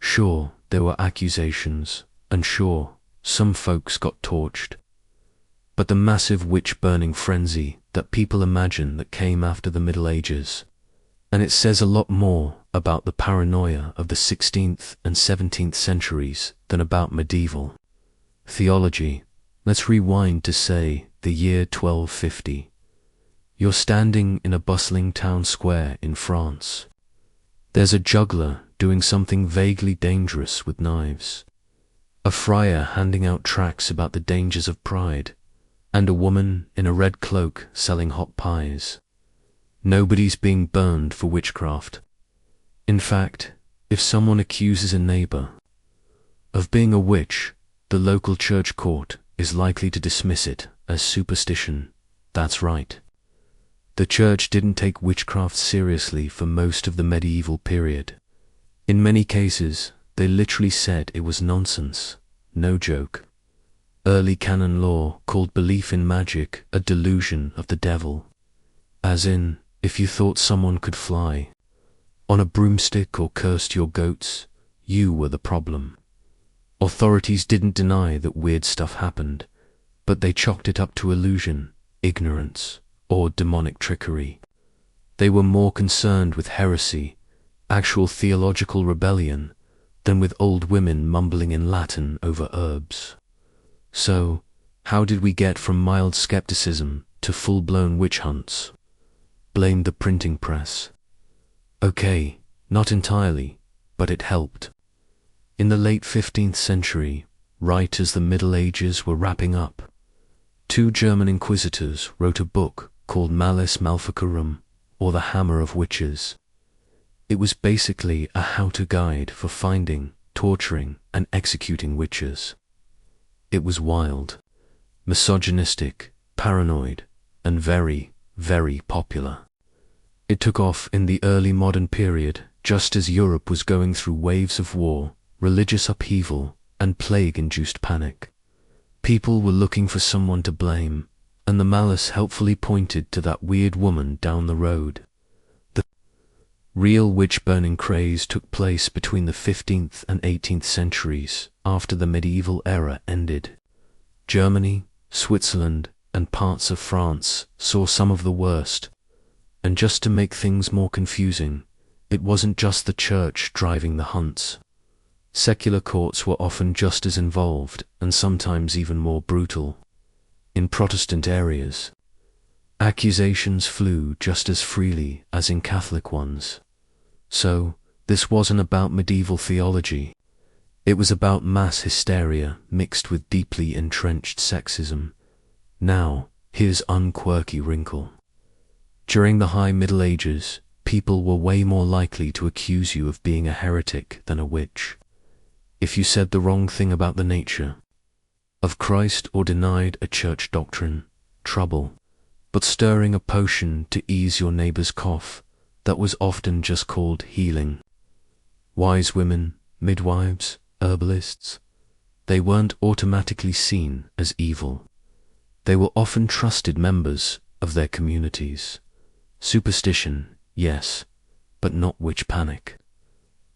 Sure, there were accusations, and sure, some folks got torched. But the massive witch-burning frenzy that people imagine that came after the Middle Ages, and it says a lot more about the paranoia of the 16th and 17th centuries than about medieval theology. Let's rewind to, say, the year 1250. You're standing in a bustling town square in France. There's a juggler doing something vaguely dangerous with knives, a friar handing out tracts about the dangers of pride, and a woman in a red cloak selling hot pies. Nobody's being burned for witchcraft. In fact, if someone accuses a neighbor of being a witch, the local church court is likely to dismiss it as superstition. That's right. The church didn't take witchcraft seriously for most of the medieval period. In many cases, they literally said it was nonsense, no joke. Early canon law called belief in magic a delusion of the devil. As in, if you thought someone could fly on a broomstick or cursed your goats, you were the problem. Authorities didn't deny that weird stuff happened, but they chalked it up to illusion, ignorance, or demonic trickery. They were more concerned with heresy, actual theological rebellion, than with old women mumbling in Latin over herbs. So, how did we get from mild skepticism to full-blown witch hunts? Blame the printing press. Okay, not entirely, but it helped. In the late 15th century, right as the Middle Ages were wrapping up, 2 German inquisitors wrote a book called Malleus Maleficarum, or The Hammer of Witches. It was basically a how-to guide for finding, torturing, and executing witches. It was wild, misogynistic, paranoid, and very, very popular. It took off in the early modern period, just as Europe was going through waves of war, religious upheaval, and plague-induced panic. People were looking for someone to blame, and the malice helpfully pointed to that weird woman down the road. The real witch-burning craze took place between the 15th and 18th centuries, after the medieval era ended. Germany, Switzerland, and parts of France saw some of the worst. And just to make things more confusing, it wasn't just the church driving the hunts. Secular courts were often just as involved, and sometimes even more brutal. In Protestant areas, accusations flew just as freely as in Catholic ones. So, this wasn't about medieval theology. It was about mass hysteria mixed with deeply entrenched sexism. Now, here's an unquirky wrinkle. During the High Middle Ages, people were way more likely to accuse you of being a heretic than a witch. If you said the wrong thing about the nature of Christ or denied a church doctrine, trouble. But stirring a potion to ease your neighbor's cough, that was often just called healing. Wise women, midwives, herbalists, they weren't automatically seen as evil. They were often trusted members of their communities. Superstition, yes, but not witch panic.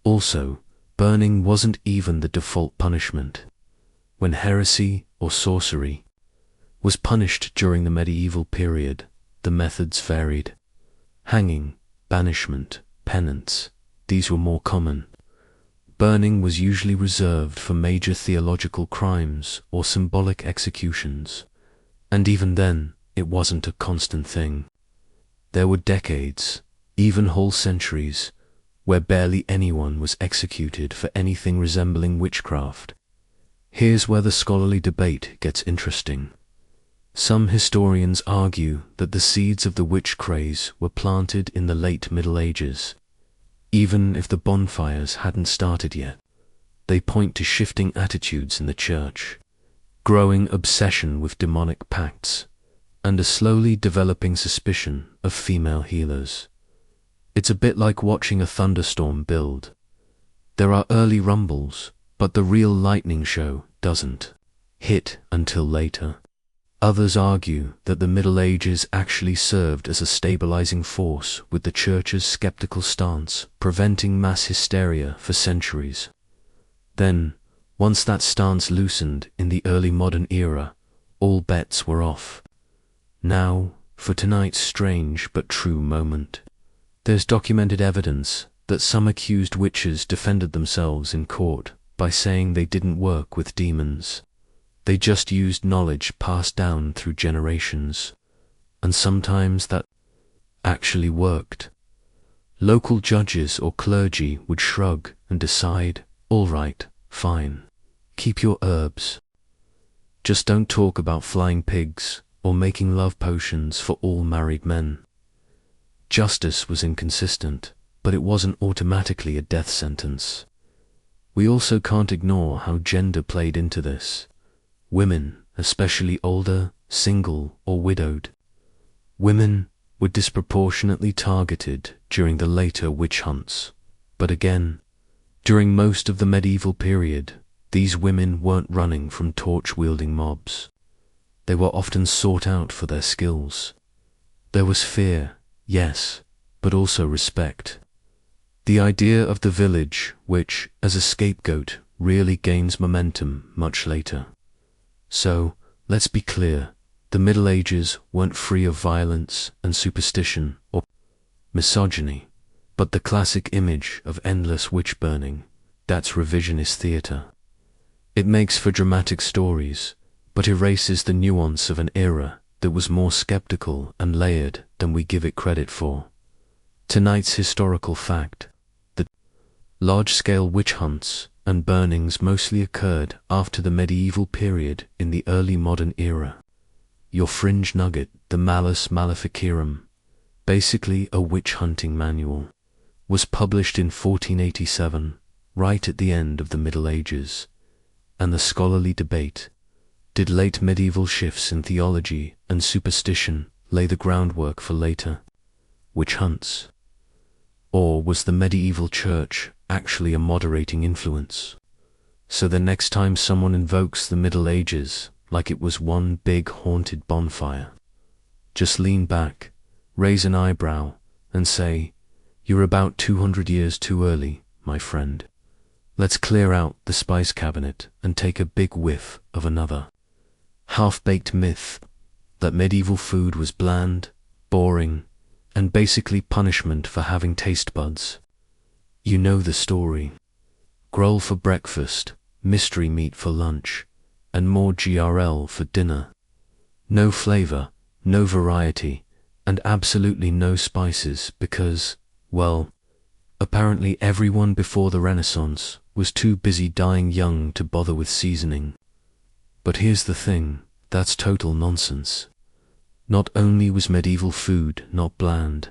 Also, burning wasn't even the default punishment. When heresy or sorcery was punished during the medieval period, the methods varied. Hanging, banishment, penance, these were more common. Burning was usually reserved for major theological crimes or symbolic executions, and even then, it wasn't a constant thing. There were decades, even whole centuries, where barely anyone was executed for anything resembling witchcraft. Here's where the scholarly debate gets interesting. Some historians argue that the seeds of the witch craze were planted in the late Middle Ages. Even if the bonfires hadn't started yet, they point to shifting attitudes in the church, growing obsession with demonic pacts, and a slowly developing suspicion of female healers. It's a bit like watching a thunderstorm build. There are early rumbles, but the real lightning show doesn't hit until later. Others argue that the Middle Ages actually served as a stabilizing force with the Church's skeptical stance, preventing mass hysteria for centuries. Then, once that stance loosened in the early modern era, all bets were off. Now, for tonight's strange but true moment. There's documented evidence that some accused witches defended themselves in court by saying they didn't work with demons. They just used knowledge passed down through generations, and sometimes that actually worked. Local judges or clergy would shrug and decide, all right, fine, keep your herbs. Just don't talk about flying pigs or making love potions for all married men. Justice was inconsistent, but it wasn't automatically a death sentence. We also can't ignore how gender played into this. Women, especially older, single, or widowed. Women were disproportionately targeted during the later witch hunts. But again, during most of the medieval period, these women weren't running from torch-wielding mobs. They were often sought out for their skills. There was fear, yes, but also respect. The idea of the village witch as a scapegoat really gains momentum much later. So, let's be clear, the Middle Ages weren't free of violence and superstition or misogyny, but the classic image of endless witch burning, that's revisionist theatre. It makes for dramatic stories, but erases the nuance of an era that was more skeptical and layered than we give it credit for. Tonight's historical fact: the large-scale witch hunts and burnings mostly occurred after the medieval period in the early modern era. Your fringe nugget, the Malus Maleficarum, basically a witch-hunting manual, was published in 1487, right at the end of the Middle Ages, and the scholarly debate: did late medieval shifts in theology and superstition lay the groundwork for later witch hunts? Or was the medieval church actually a moderating influence? So the next time someone invokes the Middle Ages like it was one big haunted bonfire, Just lean back, raise an eyebrow, and say, "You're about 200 years too early, my friend." Let's clear out the spice cabinet and take a big whiff of another half-baked myth that medieval food was bland, boring, and basically punishment for having taste buds. You know the story. Groll for breakfast, mystery meat for lunch, and more GRL for dinner. No flavor, no variety, and absolutely no spices because, well, apparently everyone before the Renaissance was too busy dying young to bother with seasoning. But here's the thing, that's total nonsense. Not only was medieval food not bland,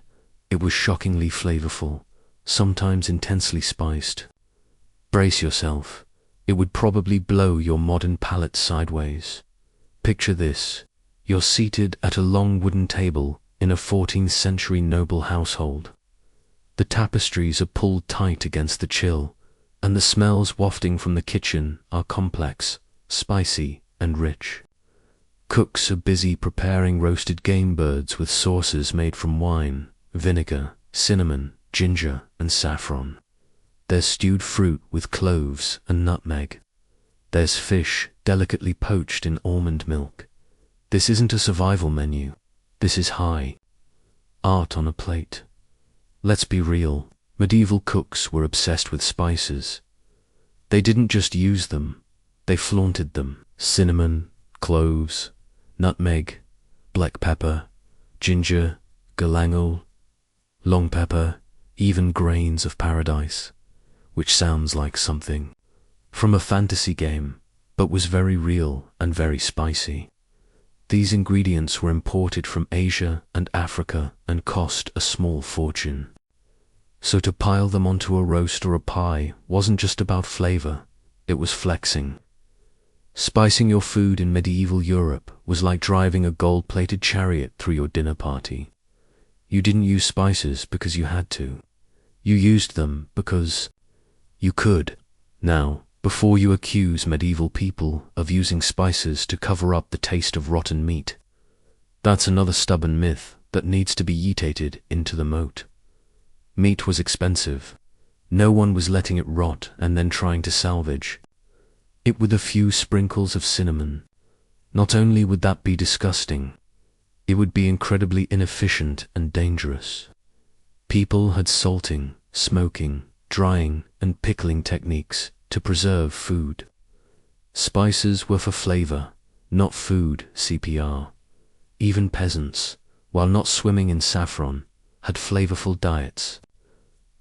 it was shockingly flavorful, sometimes intensely spiced. Brace yourself, it would probably blow your modern palate sideways. Picture this, you're seated at a long wooden table in a 14th century noble household. The tapestries are pulled tight against the chill, and the smells wafting from the kitchen are complex, spicy, and rich. Cooks are busy preparing roasted game birds with sauces made from wine, vinegar, cinnamon, ginger, and saffron. There's stewed fruit with cloves and nutmeg. There's fish delicately poached in almond milk. This isn't a survival menu. This is high art on a plate. Let's be real, medieval cooks were obsessed with spices. They didn't just use them, they flaunted them. Cinnamon, cloves, nutmeg, black pepper, ginger, galangal, long pepper, even grains of paradise, which sounds like something from a fantasy game, but was very real and very spicy. These ingredients were imported from Asia and Africa and cost a small fortune. So to pile them onto a roast or a pie wasn't just about flavor, it was flexing. Spicing your food in medieval Europe was like driving a gold-plated chariot through your dinner party. You didn't use spices because you had to. You used them because you could. Now, before you accuse medieval people of using spices to cover up the taste of rotten meat, that's another stubborn myth that needs to be yeeted into the moat. Meat was expensive. No one was letting it rot and then trying to salvage it with a few sprinkles of cinnamon. Not only would that be disgusting, it would be incredibly inefficient and dangerous. People had salting, smoking, drying, and pickling techniques to preserve food. Spices were for flavor, not food, CPR. Even peasants, while not swimming in saffron, had flavorful diets.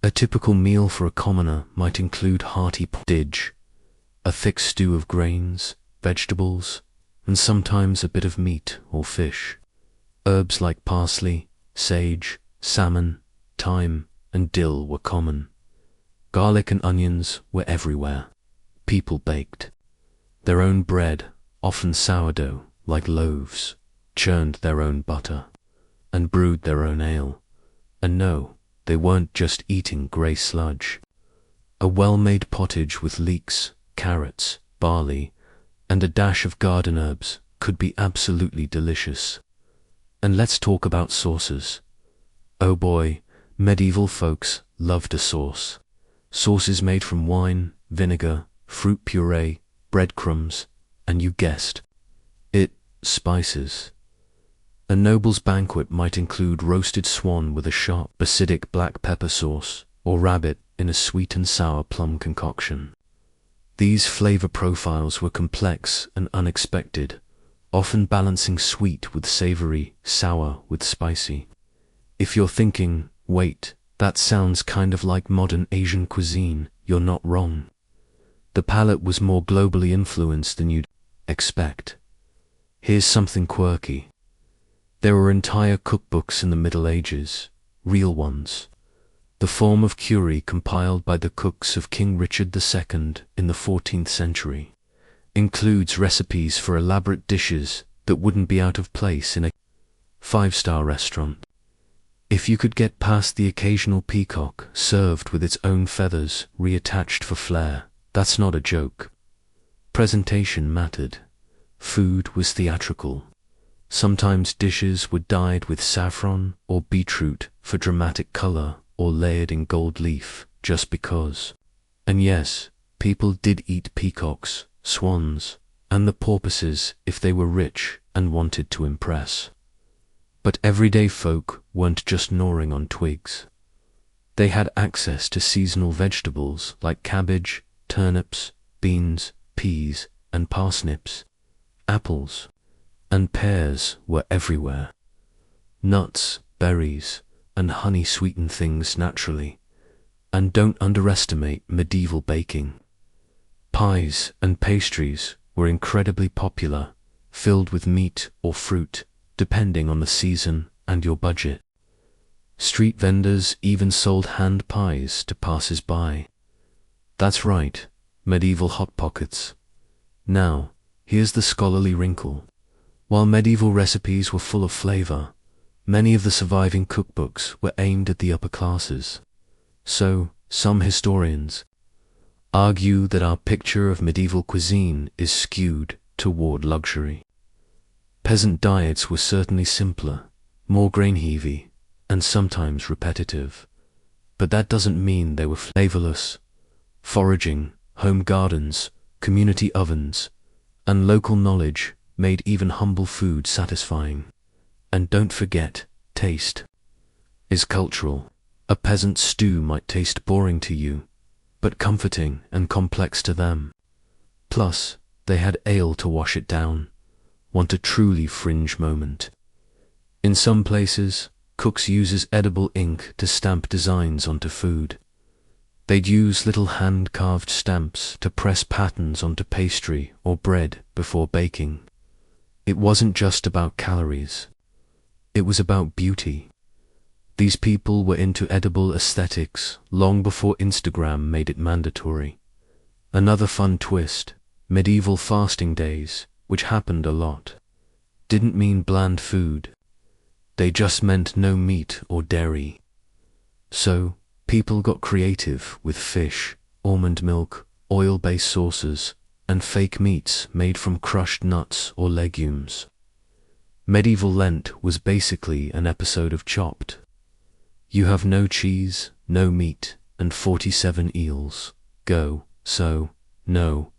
A typical meal for a commoner might include hearty pottage, a thick stew of grains, vegetables, and sometimes a bit of meat or fish. Herbs like parsley, sage, salmon, thyme, and dill were common. Garlic and onions were everywhere. People baked their own bread, often sourdough, like loaves, churned their own butter, and brewed their own ale. And no, they weren't just eating grey sludge. A well-made pottage with leeks, carrots, barley, and a dash of garden herbs could be absolutely delicious. And let's talk about sauces. Oh boy, medieval folks loved a sauce. Sauces made from wine, vinegar, fruit puree, breadcrumbs, and you guessed it, spices. A noble's banquet might include roasted swan with a sharp, acidic black pepper sauce, or rabbit in a sweet and sour plum concoction. These flavor profiles were complex and unexpected, often balancing sweet with savory, sour with spicy. If you're thinking, wait, that sounds kind of like modern Asian cuisine, you're not wrong. The palate was more globally influenced than you'd expect. Here's something quirky. There were entire cookbooks in the Middle Ages, real ones. The form of curry compiled by the cooks of King Richard II in the 14th century includes recipes for elaborate dishes that wouldn't be out of place in a five-star restaurant. If you could get past the occasional peacock served with its own feathers reattached for flair, that's not a joke. Presentation mattered. Food was theatrical. Sometimes dishes were dyed with saffron or beetroot for dramatic color, or layered in gold leaf just because. And yes, people did eat peacocks, swans, and the porpoises if they were rich and wanted to impress. But everyday folk weren't just gnawing on twigs. They had access to seasonal vegetables like cabbage, turnips, beans, peas, and parsnips. Apples and pears were everywhere. Nuts, berries, and honey sweetened things naturally. And don't underestimate medieval baking. Pies and pastries were incredibly popular, filled with meat or fruit, depending on the season and your budget. Street vendors even sold hand pies to passers-by. That's right, medieval hot pockets. Now, here's the scholarly wrinkle. While medieval recipes were full of flavor, many of the surviving cookbooks were aimed at the upper classes. So, some historians argue that our picture of medieval cuisine is skewed toward luxury. Peasant diets were certainly simpler, more grain-heavy, and sometimes repetitive. But that doesn't mean they were flavorless. Foraging, home gardens, community ovens, and local knowledge made even humble food satisfying. And don't forget, taste is cultural. A peasant stew might taste boring to you, but comforting and complex to them. Plus, they had ale to wash it down. Want a truly fringe moment. In some places, cooks use edible ink to stamp designs onto food. They'd use little hand-carved stamps to press patterns onto pastry or bread before baking. It wasn't just about calories. It was about beauty. These people were into edible aesthetics long before Instagram made it mandatory. Another fun twist, medieval fasting days, which happened a lot, didn't mean bland food. They just meant no meat or dairy. So, people got creative with fish, almond milk, oil-based sauces, and fake meats made from crushed nuts or legumes. Medieval Lent was basically an episode of Chopped. You have no cheese, no meat, and 47 eels. Go. So, no,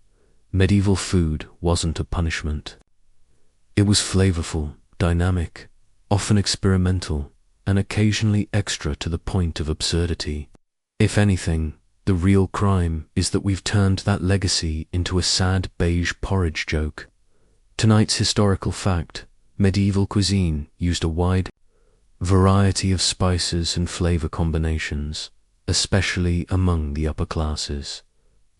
medieval food wasn't a punishment. It was flavorful, dynamic, often experimental, and occasionally extra to the point of absurdity. If anything, the real crime is that we've turned that legacy into a sad beige porridge joke. Tonight's historical fact: medieval cuisine used a wide variety of spices and flavor combinations, especially among the upper classes.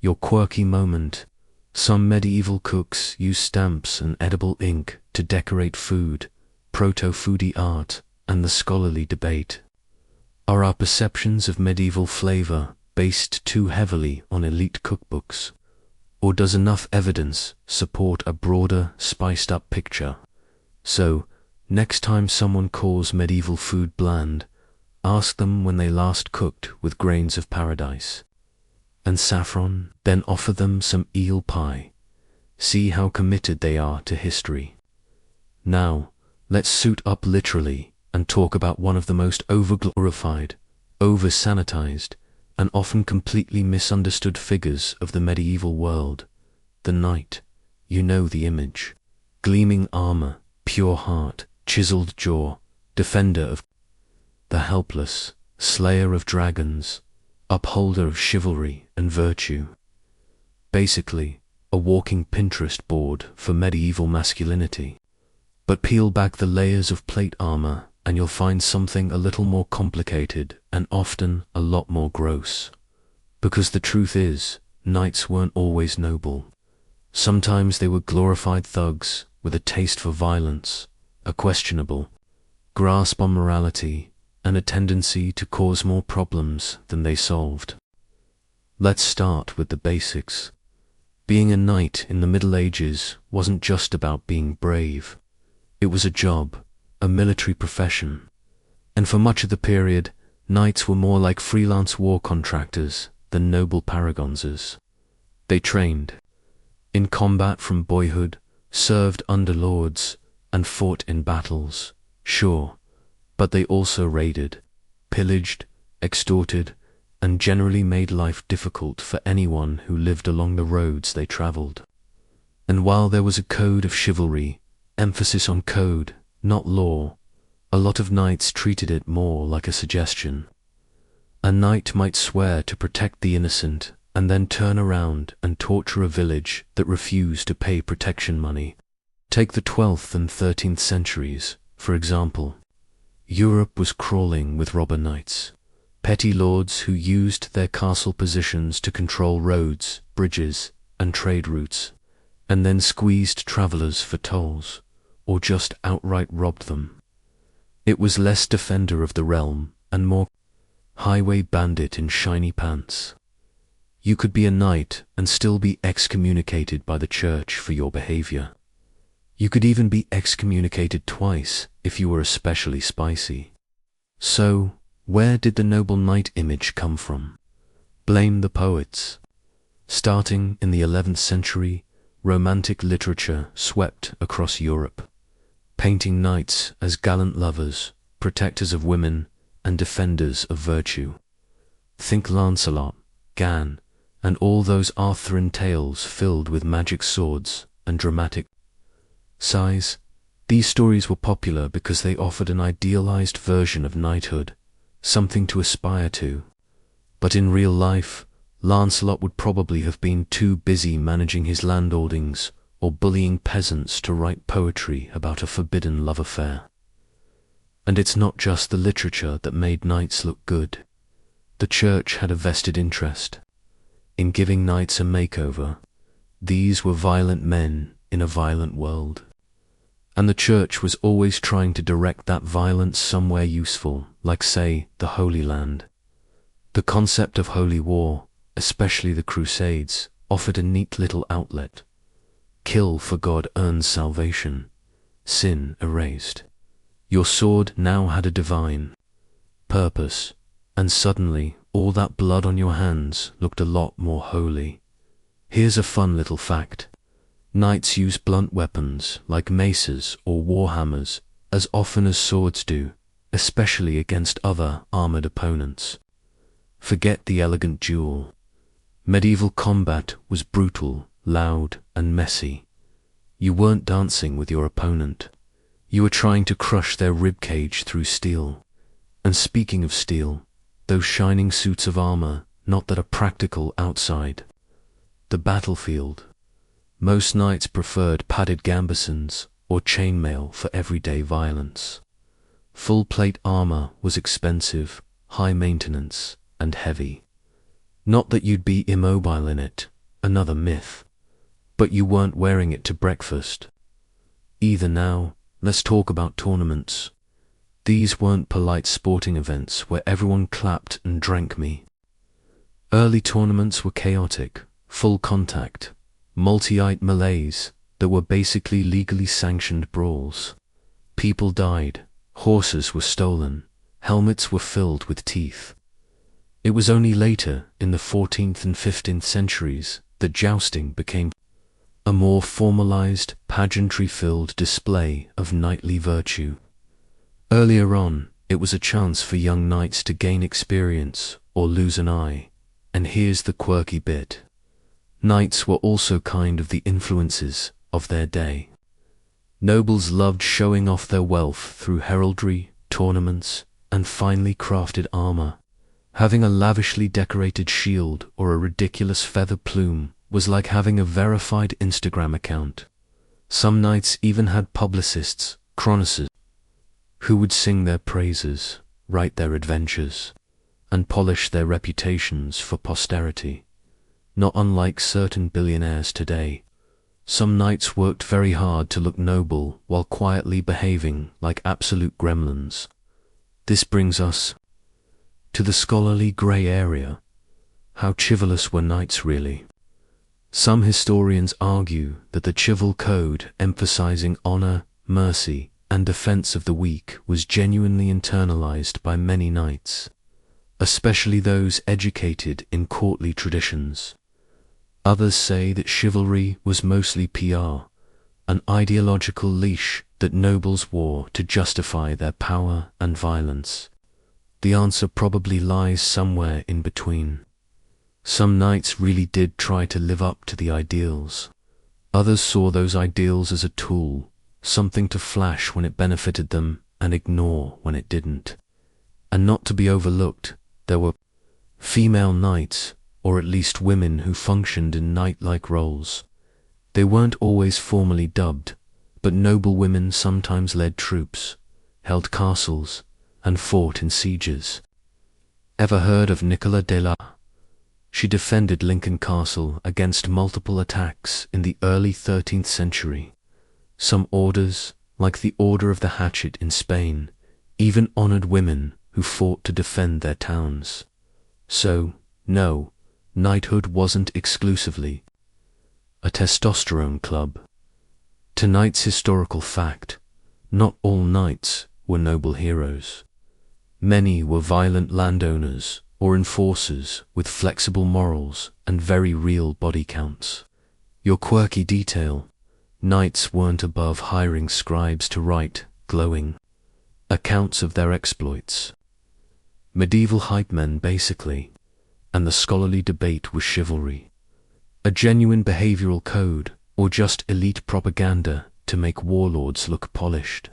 Your quirky moment: some medieval cooks used stamps and edible ink to decorate food, proto-foodie art, and the scholarly debate. Are our perceptions of medieval flavor based too heavily on elite cookbooks? Or does enough evidence support a broader, spiced-up picture? So, next time someone calls medieval food bland, ask them when they last cooked with grains of paradise and saffron, then offer them some eel pie. See how committed they are to history. Now, let's suit up literally and talk about one of the most over-glorified, over-sanitized, and often completely misunderstood figures of the medieval world: the knight. You know the image. Gleaming armor, pure heart, chiseled jaw, defender of the helpless, slayer of dragons, upholder of chivalry and virtue. Basically, a walking Pinterest board for medieval masculinity. But peel back the layers of plate armor and you'll find something a little more complicated and often a lot more gross. Because the truth is, knights weren't always noble. Sometimes they were glorified thugs with a taste for violence, a questionable grasp on morality, and a tendency to cause more problems than they solved. Let's start with the basics. Being a knight in the Middle Ages wasn't just about being brave. It was a job, a military profession. And for much of the period, knights were more like freelance war contractors than noble paragonsers. They trained in combat from boyhood, served under lords, and fought in battles, sure, but they also raided, pillaged, extorted, and generally made life difficult for anyone who lived along the roads they traveled. And while there was a code of chivalry, emphasis on code, not law, a lot of knights treated it more like a suggestion. A knight might swear to protect the innocent and then turn around and torture a village that refused to pay protection money. Take the 12th and 13th centuries, for example. Europe was crawling with robber knights, petty lords who used their castle positions to control roads, bridges, and trade routes, and then squeezed travelers for tolls, or just outright robbed them. It was less defender of the realm and more highway bandit in shiny pants. You could be a knight and still be excommunicated by the church for your behavior. You could even be excommunicated twice if you were especially spicy. So, where did the noble knight image come from? Blame the poets. Starting in the 11th century, Romantic literature swept across Europe, painting knights as gallant lovers, protectors of women, and defenders of virtue. Think Lancelot, Gan, and all those Arthurian tales filled with magic swords and dramatic size. These stories were popular because they offered an idealized version of knighthood, something to aspire to. But in real life, Lancelot would probably have been too busy managing his landholdings or bullying peasants to write poetry about a forbidden love affair. And it's not just the literature that made knights look good. The church had a vested interest in giving knights a makeover. These were violent men in a violent world. And the church was always trying to direct that violence somewhere useful, like, say, the Holy Land. The concept of holy war, especially the Crusades, offered a neat little outlet. Kill for God earns salvation, sin erased. Your sword now had a divine purpose, and suddenly all that blood on your hands looked a lot more holy. Here's a fun little fact. Knights use blunt weapons like maces or warhammers as often as swords do, especially against other armored opponents. Forget the elegant duel. Medieval combat was brutal, loud, and messy. You weren't dancing with your opponent. You were trying to crush their ribcage through steel. And speaking of steel, those shining suits of armor, not that are practical outside. The battlefield. Most knights preferred padded gambesons or chainmail for everyday violence. Full plate armor was expensive, high maintenance, and heavy. Not that you'd be immobile in it, another myth, but you weren't wearing it to breakfast. Either. Now, let's talk about tournaments. These weren't polite sporting events where everyone clapped and drank me. Early tournaments were chaotic, full contact, multi-eyed melees that were basically legally sanctioned brawls. People died, horses were stolen, helmets were filled with teeth. It was only later, in the 14th and 15th centuries, that jousting became a more formalized, pageantry-filled display of knightly virtue. Earlier on, it was a chance for young knights to gain experience or lose an eye. And here's the quirky bit. Knights were also kind of the influences of their day. Nobles loved showing off their wealth through heraldry, tournaments, and finely crafted armor. Having a lavishly decorated shield or a ridiculous feather plume was like having a verified Instagram account. Some knights even had publicists, chronisters, who would sing their praises, write their adventures, and polish their reputations for posterity. Not unlike certain billionaires today, some knights worked very hard to look noble while quietly behaving like absolute gremlins. This brings us to the scholarly grey area. How chivalrous were knights really? Some historians argue that the chival code emphasizing honor, mercy, and defense of the weak was genuinely internalized by many knights, especially those educated in courtly traditions. Others say that chivalry was mostly PR, an ideological leash that nobles wore to justify their power and violence? The answer probably lies somewhere in between. Some knights really did try to live up to the ideals. Others saw those ideals as a tool, something to flash when it benefited them and ignore when it didn't. And not to be overlooked, there were female knights, or at least women who functioned in knight-like roles. They weren't always formally dubbed, but noble women sometimes led troops, held castles, and fought in sieges. Ever heard of Nicola de la? She defended Lincoln Castle against multiple attacks in the early 13th century. Some orders, like the Order of the Hatchet in Spain, even honored women who fought to defend their towns. So, no, knighthood wasn't exclusively a testosterone club. Tonight's historical fact: not all knights were noble heroes. Many were violent landowners or enforcers with flexible morals and very real body counts. Your quirky detail: knights weren't above hiring scribes to write glowing accounts of their exploits. Medieval hype men, basically, and the scholarly debate was chivalry. A genuine behavioral code, or just elite propaganda to make warlords look polished.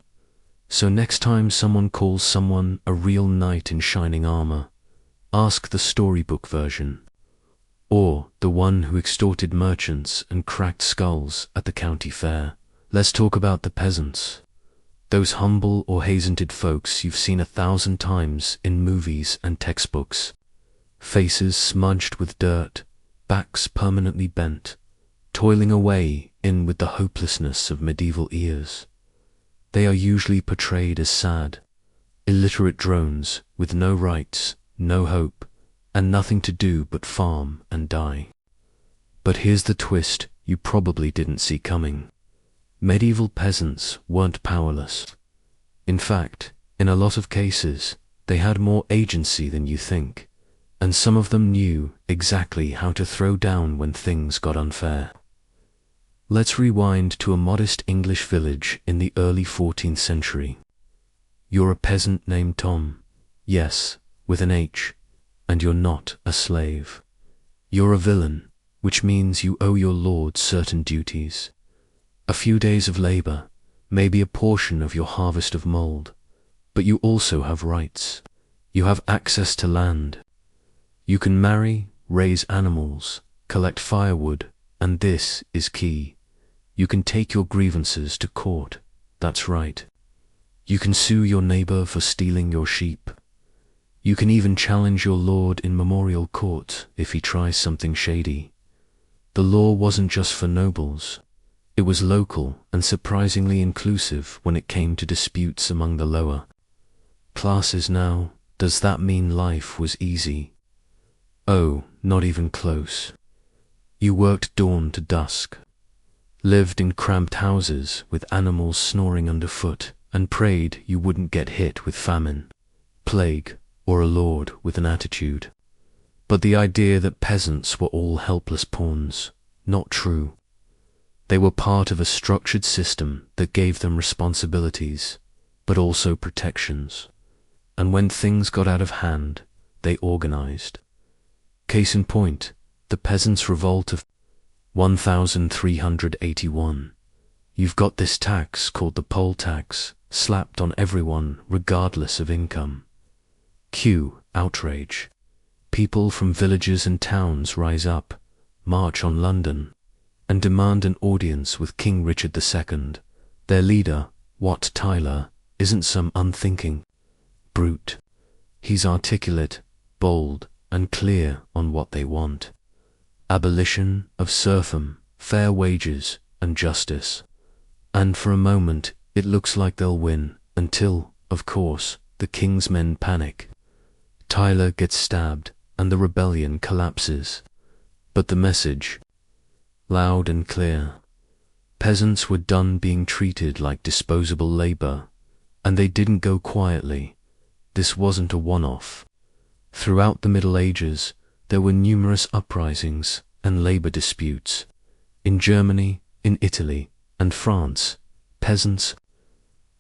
So next time someone calls someone a real knight in shining armor, ask the storybook version, or the one who extorted merchants and cracked skulls at the county fair. Let's talk about the peasants. Those humble or hazented folks you've seen 1,000 times in movies and textbooks. Faces smudged with dirt, backs permanently bent, toiling away in with the hopelessness of medieval ears. They are usually portrayed as sad, illiterate drones with no rights, no hope, and nothing to do but farm and die. But here's the twist you probably didn't see coming. Medieval peasants weren't powerless. In fact, in a lot of cases, they had more agency than you think, and some of them knew exactly how to throw down when things got unfair. Let's rewind to a modest English village in the early 14th century. You're a peasant named Tom, yes, with an H, and you're not a slave. You're a villain, which means you owe your lord certain duties. A few days of labor, maybe a portion of your harvest of mold, but you also have rights. You have access to land. You can marry, raise animals, collect firewood, and this is key: you can take your grievances to court. That's right. You can sue your neighbor for stealing your sheep. You can even challenge your lord in memorial court if he tries something shady. The law wasn't just for nobles. It was local and surprisingly inclusive when it came to disputes among the lower classes. Now, does that mean life was easy? Oh, not even close. You worked dawn to dusk, lived in cramped houses with animals snoring underfoot, and prayed you wouldn't get hit with famine, plague, or a lord with an attitude. But the idea that peasants were all helpless pawns, not true. They were part of a structured system that gave them responsibilities, but also protections. And when things got out of hand, they organized. Case in point, the Peasants' Revolt of 1381. You've got this tax called the poll tax, slapped on everyone regardless of income. Cue outrage. People from villages and towns rise up, march on London, and demand an audience with King Richard II. Their leader, Wat Tyler, isn't some unthinking brute. He's articulate, bold, and clear on what they want: abolition of serfdom, fair wages, and justice. And for a moment, it looks like they'll win, until, of course, the king's men panic. Tyler gets stabbed, and the rebellion collapses. But the message, loud and clear: peasants were done being treated like disposable labor, and they didn't go quietly. This wasn't a one-off. Throughout the Middle Ages, there were numerous uprisings and labor disputes. In Germany, in Italy, and France, peasants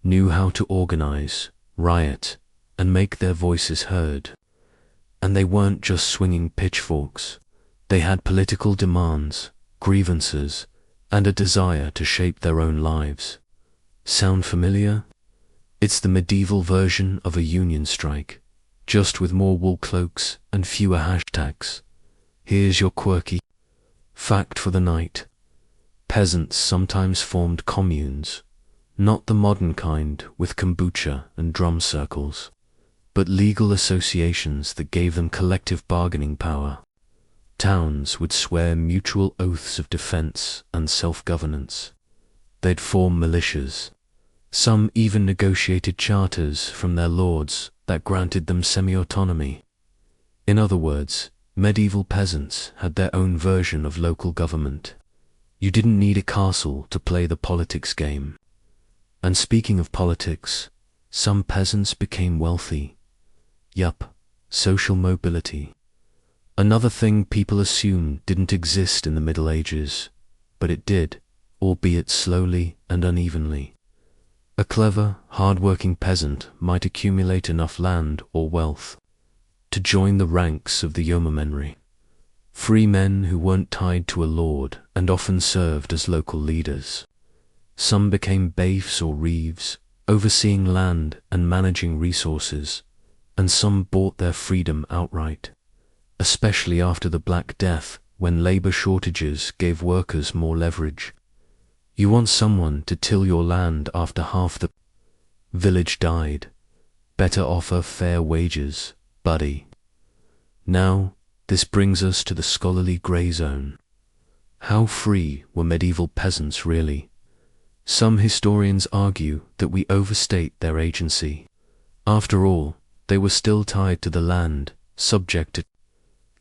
knew how to organize, riot, and make their voices heard. And they weren't just swinging pitchforks. They had political demands, grievances, and a desire to shape their own lives. Sound familiar? It's the medieval version of a union strike, just with more wool cloaks and fewer hashtags. Here's your quirky fact for the night. Peasants sometimes formed communes, not the modern kind with kombucha and drum circles, but legal associations that gave them collective bargaining power. Towns would swear mutual oaths of defense and self-governance. They'd form militias. Some even negotiated charters from their lords that granted them semi-autonomy. In other words, medieval peasants had their own version of local government. You didn't need a castle to play the politics game. And speaking of politics, some peasants became wealthy. Yup, social mobility. Another thing people assume didn't exist in the Middle Ages, but it did, albeit slowly and unevenly. A clever, hard-working peasant might accumulate enough land or wealth to join the ranks of the yeomanry, free men who weren't tied to a lord and often served as local leaders. Some became baths or reeves, overseeing land and managing resources, and some bought their freedom outright, especially after the Black Death, when labor shortages gave workers more leverage. You want someone to till your land after half the village died. Better offer fair wages, buddy. Now, this brings us to the scholarly grey zone. How free were medieval peasants really? Some historians argue that we overstate their agency. After all, they were still tied to the land, subject to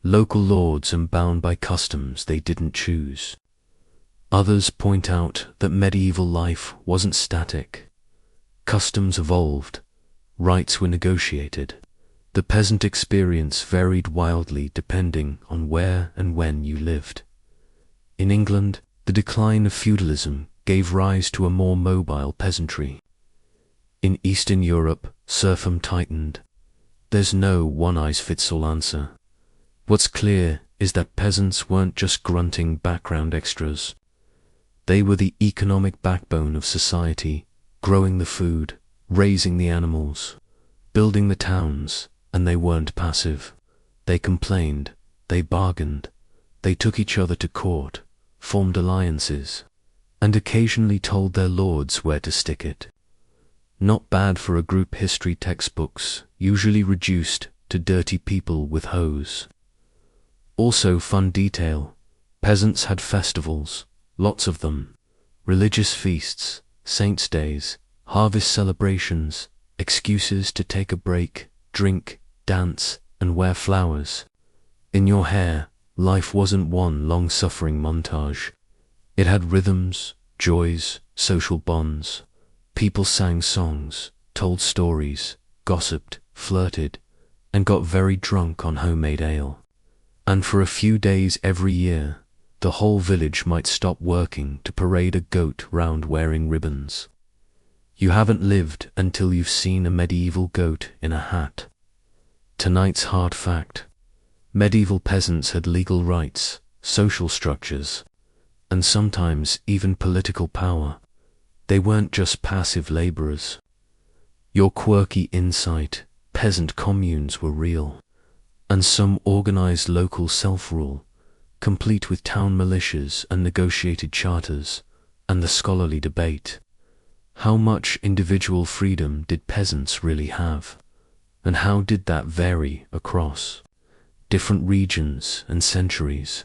local lords and bound by customs they didn't choose. Others point out that medieval life wasn't static. Customs evolved, rights were negotiated. The peasant experience varied wildly depending on where and when you lived. In England, the decline of feudalism gave rise to a more mobile peasantry. In Eastern Europe, serfdom tightened. There's no one-size-fits-all answer. What's clear is that peasants weren't just grunting background extras. They were the economic backbone of society, growing the food, raising the animals, building the towns, and they weren't passive. They complained, they bargained, they took each other to court, formed alliances, and occasionally told their lords where to stick it. Not bad for a group history textbooks, usually reduced to dirty people with hoes. Also, fun detail, peasants had festivals, lots of them, religious feasts, saints' days, harvest celebrations, excuses to take a break, drink, dance, and wear flowers. In your hair, life wasn't one long-suffering montage. It had rhythms, joys, social bonds. People sang songs, told stories, gossiped, flirted, and got very drunk on homemade ale. And for a few days every year, the whole village might stop working to parade a goat round wearing ribbons. You haven't lived until you've seen a medieval goat in a hat. Tonight's hard fact. Medieval peasants had legal rights, social structures, and sometimes even political power. They weren't just passive laborers. Your quirky insight, peasant communes were real, and some organized local self-rule, complete with town militias and negotiated charters, and the scholarly debate. How much individual freedom did peasants really have? And how did that vary across different regions and centuries?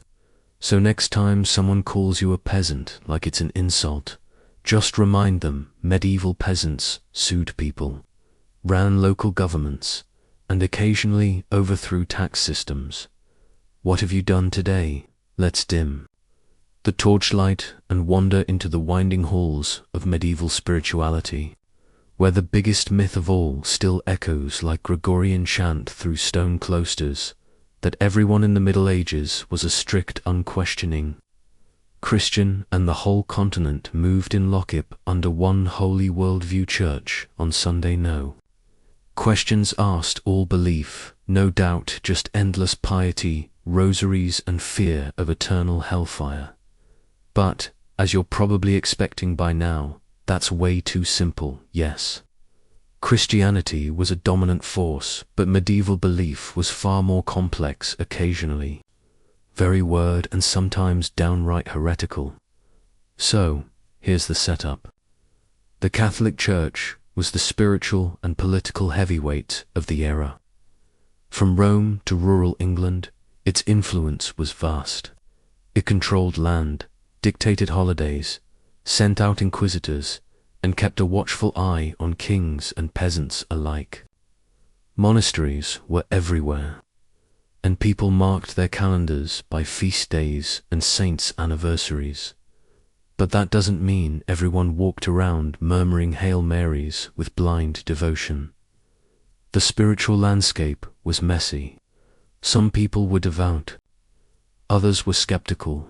So next time someone calls you a peasant like it's an insult, just remind them medieval peasants sued people, ran local governments, and occasionally overthrew tax systems. What have you done today? Let's dim the torchlight and wander into the winding halls of medieval spirituality, where the biggest myth of all still echoes like Gregorian chant through stone cloisters, that everyone in the Middle Ages was a strict, unquestioning Christian and the whole continent moved in lockstep under one holy worldview. Church on Sunday, no questions asked, all belief, no doubt, just endless piety, rosaries and fear of eternal hellfire. But, as you're probably expecting by now, that's way too simple. Yes, Christianity was a dominant force, but medieval belief was far more complex, occasionally very weird and sometimes downright heretical. So, here's the setup. The Catholic Church was the spiritual and political heavyweight of the era. From Rome to rural England, its influence was vast. It controlled land, dictated holidays, sent out inquisitors, and kept a watchful eye on kings and peasants alike. Monasteries were everywhere, and people marked their calendars by feast days and saints' anniversaries. But that doesn't mean everyone walked around murmuring Hail Marys with blind devotion. The spiritual landscape was messy. Some people were devout, others were skeptical.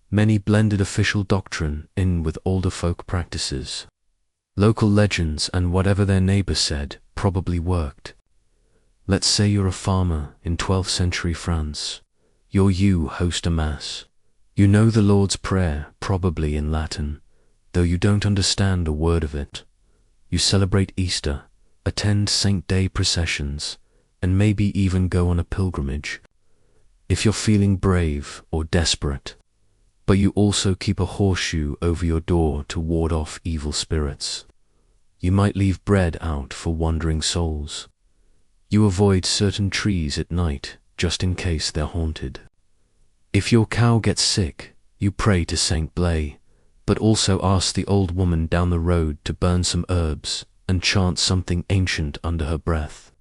Many blended official doctrine in with older folk practices. Local legends and whatever their neighbor said probably worked. Let's say you're a farmer in 12th century France. You host a mass. You know the Lord's Prayer, probably in Latin, though you don't understand a word of it. You celebrate Easter, attend Saint Day processions, and maybe even go on a pilgrimage, if you're feeling brave or desperate. But you also keep a horseshoe over your door to ward off evil spirits. You might leave bread out for wandering souls. You avoid certain trees at night, just in case they're haunted. If your cow gets sick, you pray to Saint Blay, but also ask the old woman down the road to burn some herbs and chant something ancient under her breath.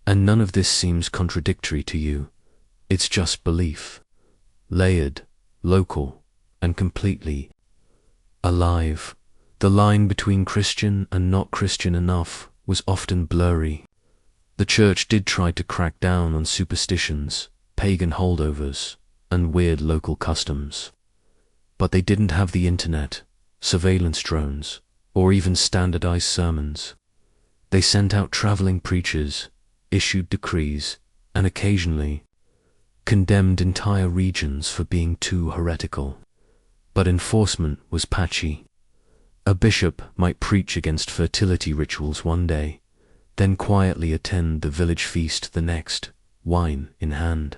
And none of this seems contradictory to you. It's just belief. Layered, local, and completely alive. The line between Christian and not Christian enough was often blurry. The church did try to crack down on superstitions, pagan holdovers, and weird local customs. But they didn't have the internet, surveillance drones, or even standardized sermons. They sent out traveling preachers, issued decrees, and occasionally condemned entire regions for being too heretical. But enforcement was patchy. A bishop might preach against fertility rituals one day, then quietly attend the village feast the next, wine in hand,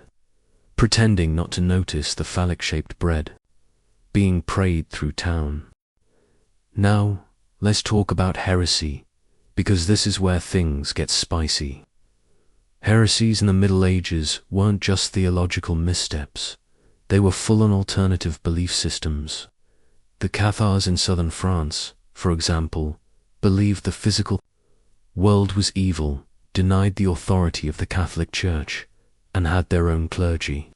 pretending not to notice the phallic-shaped bread being prayed through town. Now, let's talk about heresy, because this is where things get spicy. Heresies in the Middle Ages weren't just theological missteps, they were full-on alternative belief systems. The Cathars in southern France, for example, believed the physical world was evil, denied the authority of the Catholic Church, and had their own clergy.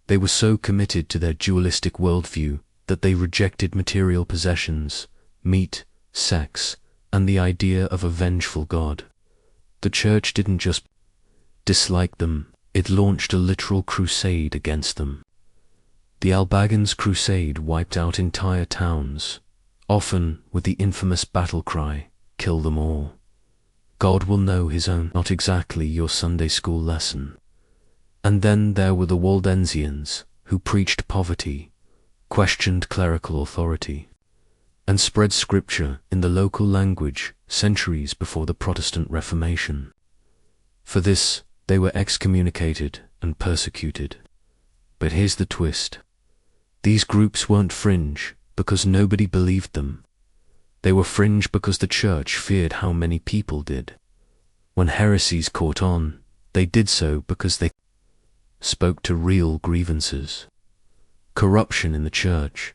They were so committed to their dualistic worldview that they rejected material possessions, meat, sex, and the idea of a vengeful God. The Church didn't just dislike them, it launched a literal crusade against them. The Albagans' crusade wiped out entire towns, often with the infamous battle cry, "Kill them all." God will know his own, not exactly your Sunday school lesson. And then there were the Waldensians, who preached poverty, questioned clerical authority, and spread scripture in the local language centuries before the Protestant Reformation. For this, they were excommunicated and persecuted. But here's the twist. These groups weren't fringe because nobody believed them. They were fringe because the church feared how many people did. When heresies caught on, they did so because they spoke to real grievances. Corruption in the church,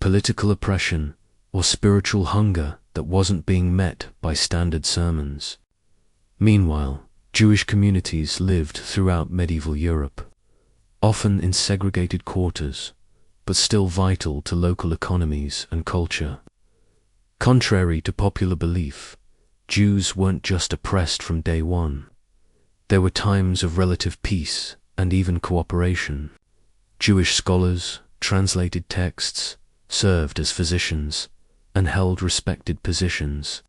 political oppression, or spiritual hunger that wasn't being met by standard sermons. Meanwhile, Jewish communities lived throughout medieval Europe, often in segregated quarters, but still vital to local economies and culture. Contrary to popular belief, Jews weren't just oppressed from day one. There were times of relative peace and even cooperation. Jewish scholars, translated texts, served as physicians, and held respected positions.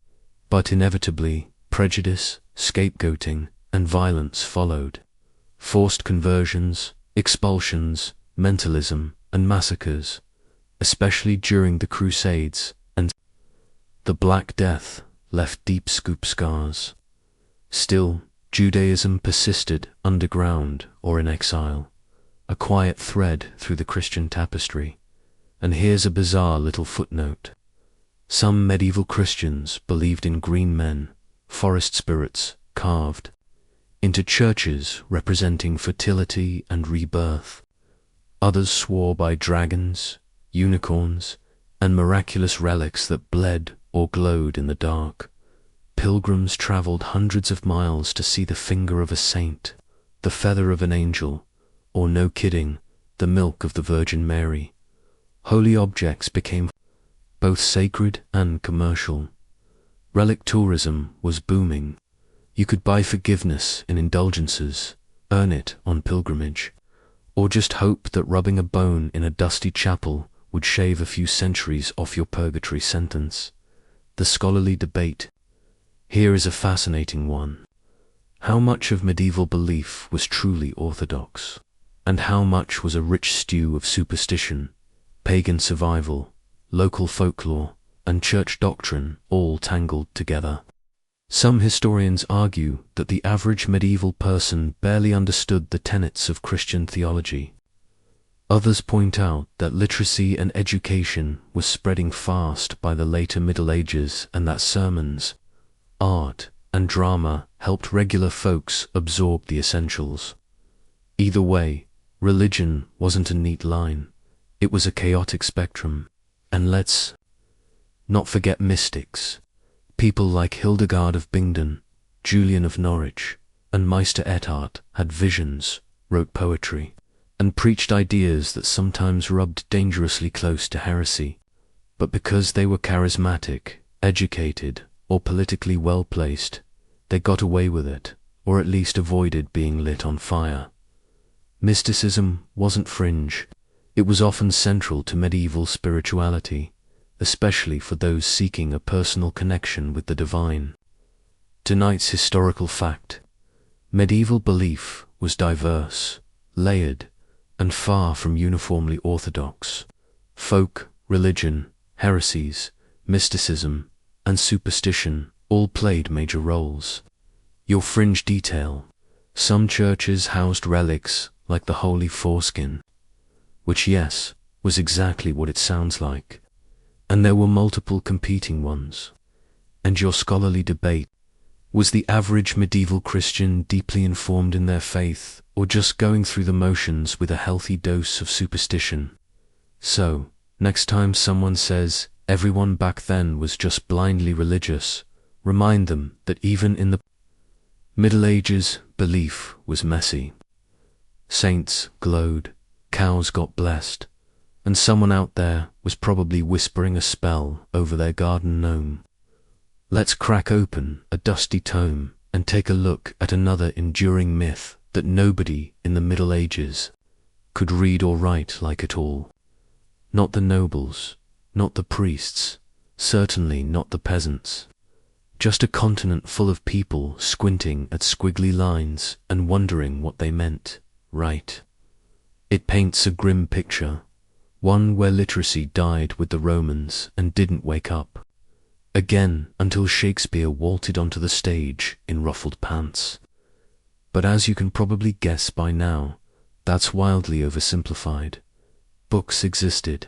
But inevitably, prejudice, scapegoating, and violence followed. Forced conversions, expulsions, mentalism, and massacres, especially during the Crusades, and the Black Death left deep scoop scars. Still, Judaism persisted underground or in exile, a quiet thread through the Christian tapestry. And here's a bizarre little footnote. Some medieval Christians believed in green men, forest spirits, carved into churches representing fertility and rebirth. Others swore by dragons, unicorns, and miraculous relics that bled or glowed in the dark. Pilgrims traveled hundreds of miles to see the finger of a saint, the feather of an angel, or, no kidding, the milk of the Virgin Mary. Holy objects became both sacred and commercial. Relic tourism was booming. You could buy forgiveness in indulgences, earn it on pilgrimage, or just hope that rubbing a bone in a dusty chapel would shave a few centuries off your purgatory sentence. The scholarly debate here is a fascinating one. How much of medieval belief was truly orthodox, and how much was a rich stew of superstition, pagan survival, local folklore, and church doctrine all tangled together? Some historians argue that the average medieval person barely understood the tenets of Christian theology. Others point out that literacy and education was spreading fast by the later Middle Ages, and that sermons, art, and drama helped regular folks absorb the essentials. Either way, religion wasn't a neat line. It was a chaotic spectrum. And let's not forget mystics. People like Hildegard of Bingen, Julian of Norwich, and Meister Eckhart had visions, wrote poetry, and preached ideas that sometimes rubbed dangerously close to heresy. But because they were charismatic, educated, or politically well-placed, they got away with it, or at least avoided being lit on fire. Mysticism wasn't fringe. It was often central to medieval spirituality, especially for those seeking a personal connection with the divine. Tonight's historical fact: medieval belief was diverse, layered, and far from uniformly orthodox. Folk, religion, heresies, mysticism, and superstition all played major roles. Your fringe detail: some churches housed relics like the holy foreskin, which, yes, was exactly what it sounds like. And there were multiple competing ones. And your scholarly debate: was the average medieval Christian deeply informed in their faith, or just going through the motions with a healthy dose of superstition? So, next time someone says everyone back then was just blindly religious, remind them that even in the Middle Ages, belief was messy. Saints glowed, cows got blessed, and someone out there was probably whispering a spell over their garden gnome. Let's crack open a dusty tome and take a look at another enduring myth that nobody in the Middle Ages could read or write like at all. Not the nobles, not the priests, certainly not the peasants. Just a continent full of people squinting at squiggly lines and wondering what they meant, right? It paints a grim picture, one where literacy died with the Romans and didn't wake up again until Shakespeare vaulted onto the stage in ruffled pants. But as you can probably guess by now, that's wildly oversimplified. Books existed.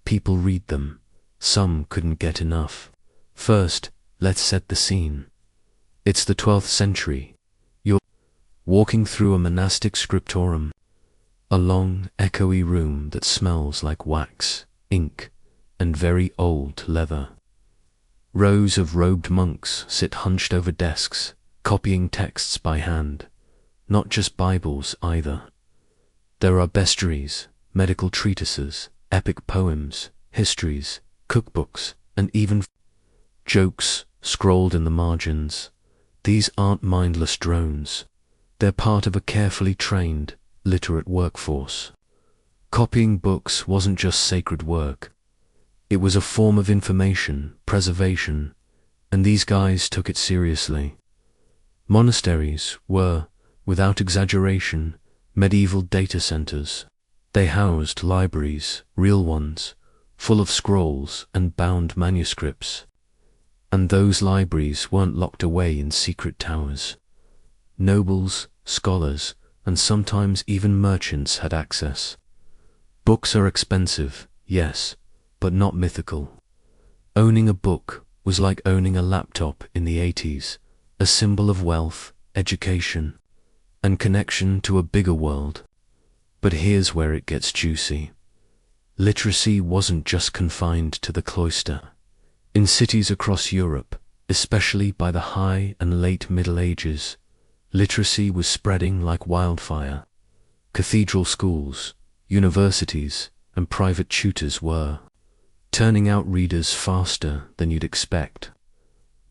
People read them. Some couldn't get enough. First, let's set the scene. It's the 12th century. You're walking through a monastic scriptorium, a long, echoey room that smells like wax, ink, and very old leather. Rows of robed monks sit hunched over desks, copying texts by hand. Not just Bibles either. There are bestiaries, medical treatises, epic poems, histories, cookbooks, and even jokes scrolled in the margins. These aren't mindless drones. They're part of a carefully trained, literate workforce. Copying books wasn't just sacred work. It was a form of information preservation, and these guys took it seriously. Monasteries were, without exaggeration, medieval data centers. They housed libraries, real ones, full of scrolls and bound manuscripts. And those libraries weren't locked away in secret towers. Nobles, scholars, and sometimes even merchants had access. Books are expensive, yes, but not mythical. Owning a book was like owning a laptop in the 80s, a symbol of wealth, education, and connection to a bigger world. But here's where it gets juicy. Literacy wasn't just confined to the cloister. In cities across Europe, especially by the high and late Middle Ages, literacy was spreading like wildfire. Cathedral schools, universities, and private tutors were turning out readers faster than you'd expect.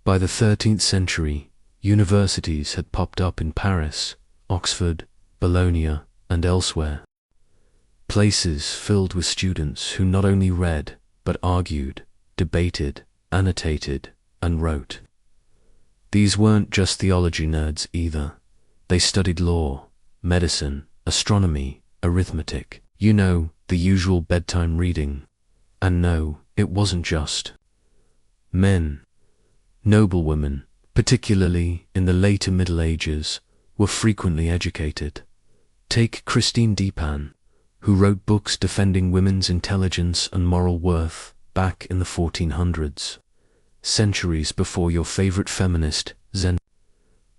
By the 13th century, universities had popped up in Paris, Oxford, Bologna, and elsewhere. Places filled with students who not only read, but argued, debated, annotated, and wrote. These weren't just theology nerds either. They studied law, medicine, astronomy, arithmetic. You know, the usual bedtime reading. And no, it wasn't just men. Noblewomen, particularly in the later Middle Ages, were frequently educated. Take Christine Diepan, who wrote books defending women's intelligence and moral worth back in the 1400s, centuries before your favorite feminist, Zen,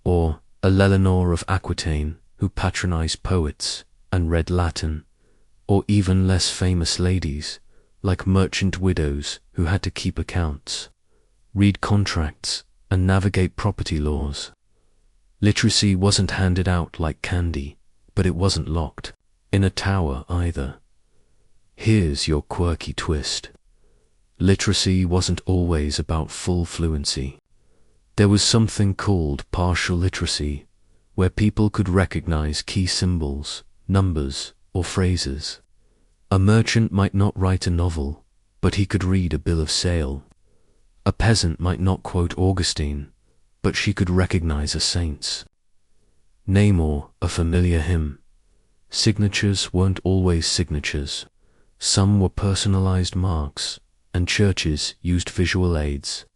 or a Eleanor of Aquitaine, who patronized poets and read Latin, or even less famous ladies, like merchant widows who had to keep accounts, read contracts, and navigate property laws. Literacy wasn't handed out like candy, but it wasn't locked in a tower either. Here's your quirky twist. Literacy wasn't always about full fluency. There was something called partial literacy, where people could recognize key symbols, numbers, or phrases. A merchant might not write a novel, but he could read a bill of sale. A peasant might not quote Augustine, but she could recognize a saint's name or a familiar hymn. Signatures weren't always signatures. Some were personalized marks, and churches used visual aids,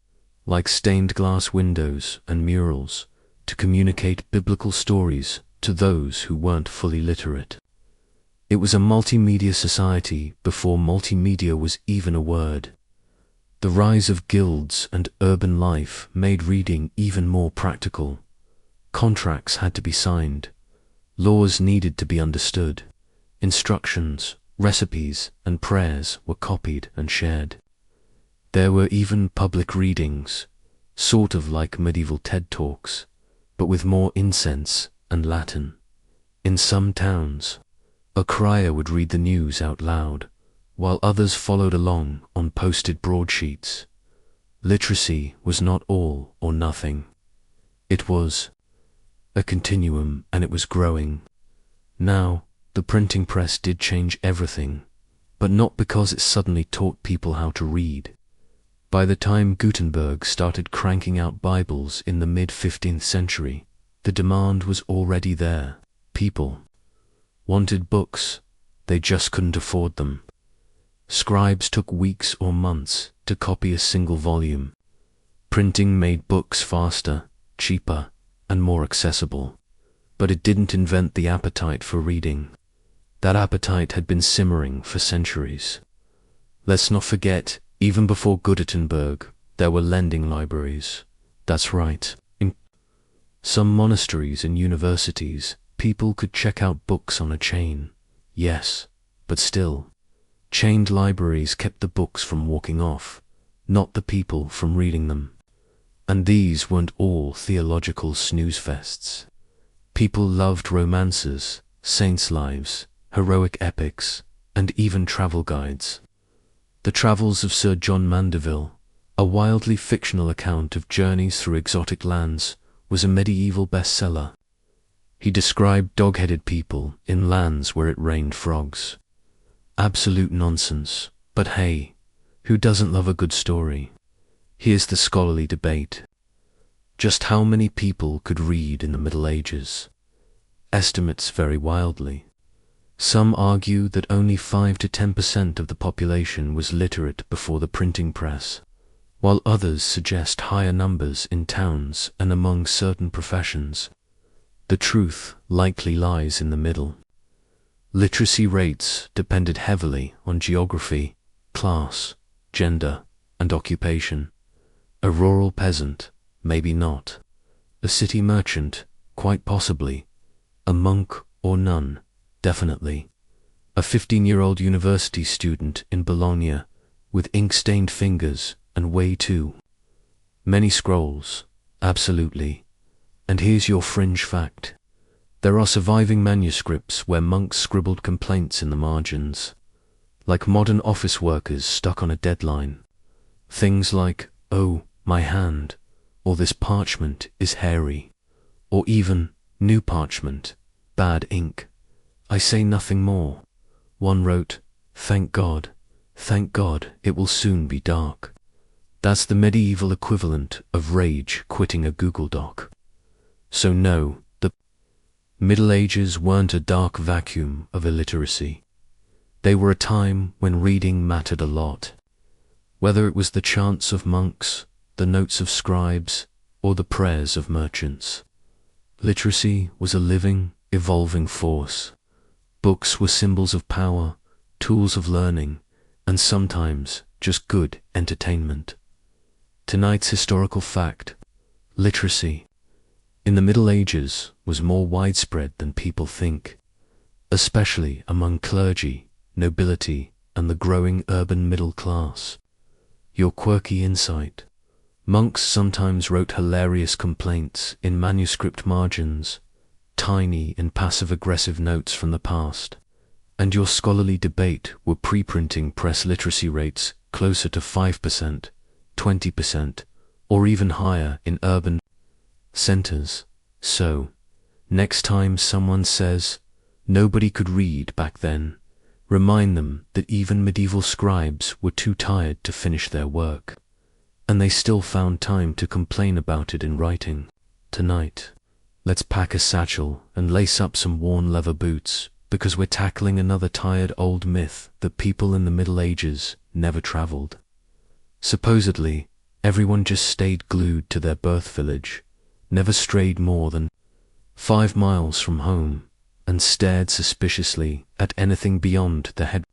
like stained glass windows and murals, to communicate biblical stories to those who weren't fully literate. It was a multimedia society before multimedia was even a word. The rise of guilds and urban life made reading even more practical. Contracts had to be signed. Laws needed to be understood. Instructions, recipes, and prayers were copied and shared. There were even public readings, sort of like medieval TED Talks, but with more incense and Latin. In some towns, a crier would read the news out loud, while others followed along on posted broadsheets. Literacy was not all or nothing. It was a continuum, and it was growing. Now, the printing press did change everything, but not because it suddenly taught people how to read. By the time Gutenberg started cranking out Bibles in the mid-15th century, the demand was already there. People wanted books, they just couldn't afford them. Scribes took weeks or months to copy a single volume. Printing made books faster, cheaper, and more accessible. But it didn't invent the appetite for reading. That appetite had been simmering for centuries. Let's not forget, even before Gutenberg, there were lending libraries. That's right. In some monasteries and universities, people could check out books on a chain. Yes, but still, chained libraries kept the books from walking off, not the people from reading them. And these weren't all theological snooze fests. People loved romances, saints' lives, heroic epics, and even travel guides. The Travels of Sir John Mandeville, a wildly fictional account of journeys through exotic lands, was a medieval bestseller. He described dog-headed people in lands where it rained frogs. Absolute nonsense, but hey, who doesn't love a good story? Here's the scholarly debate. Just how many people could read in the Middle Ages? Estimates vary wildly. Some argue that only 5 to 10% of the population was literate before the printing press, while others suggest higher numbers in towns and among certain professions. The truth likely lies in the middle. Literacy rates depended heavily on geography, class, gender, and occupation. A rural peasant, maybe not. A city merchant, quite possibly. A monk or nun, definitely. A 15-year-old university student in Bologna with ink-stained fingers and way too many scrolls, absolutely. And here's your fringe fact. There are surviving manuscripts where monks scribbled complaints in the margins, like modern office workers stuck on a deadline. Things like, "Oh, my hand," or "this parchment is hairy," or even, "new parchment, bad ink. I say nothing more." One wrote, thank God, it will soon be dark." That's the medieval equivalent of rage quitting a Google Doc. So no, the Middle Ages weren't a dark vacuum of illiteracy. They were a time when reading mattered a lot. Whether it was the chants of monks, the notes of scribes, or the prayers of merchants. Literacy was a living, evolving force. Books were symbols of power, tools of learning, and sometimes just good entertainment. Tonight's historical fact: literacy in the Middle Ages was more widespread than people think, especially among clergy, nobility, and the growing urban middle class. Your quirky insight. Monks sometimes wrote hilarious complaints in manuscript margins, tiny and passive-aggressive notes from the past. And your scholarly debate were pre-printing press literacy rates closer to 5%, 20%, or even higher in urban centers. So, next time someone says, nobody could read back then, remind them that even medieval scribes were too tired to finish their work. And they still found time to complain about it in writing. Tonight, let's pack a satchel and lace up some worn leather boots, because we're tackling another tired old myth that people in the Middle Ages never traveled. Supposedly, everyone just stayed glued to their birth village, never strayed more than 5 miles from home, and stared suspiciously at anything beyond the head.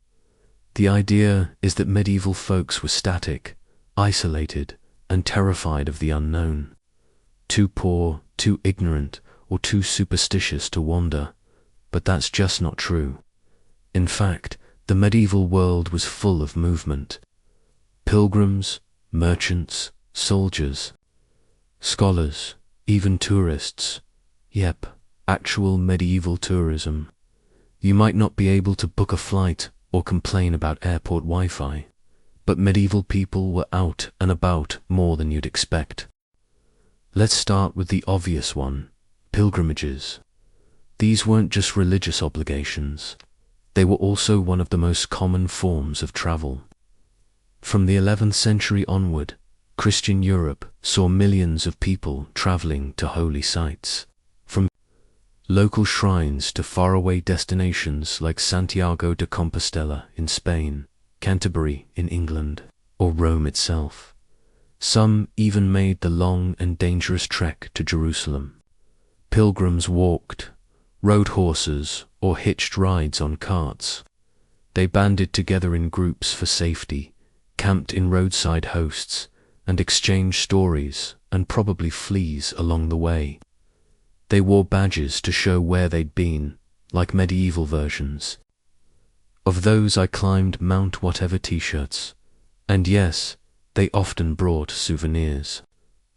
The idea is that medieval folks were static, isolated, and terrified of the unknown. Too poor, too ignorant, or too superstitious to wander. But that's just not true. In fact, the medieval world was full of movement. Pilgrims, merchants, soldiers, scholars, even tourists. Yep, actual medieval tourism. You might not be able to book a flight or complain about airport Wi-Fi, but medieval people were out and about more than you'd expect. Let's start with the obvious one: pilgrimages. These weren't just religious obligations. They were also one of the most common forms of travel. From the 11th century onward, Christian Europe saw millions of people traveling to holy sites. From local shrines to faraway destinations like Santiago de Compostela in Spain, Canterbury in England, or Rome itself. Some even made the long and dangerous trek to Jerusalem. Pilgrims walked, rode horses, or hitched rides on carts. They banded together in groups for safety, camped in roadside hosts, and exchanged stories and probably fleas along the way. They wore badges to show where they'd been, like medieval versions. Of those I climbed Mount Whatever t-shirts, and yes, they often brought souvenirs.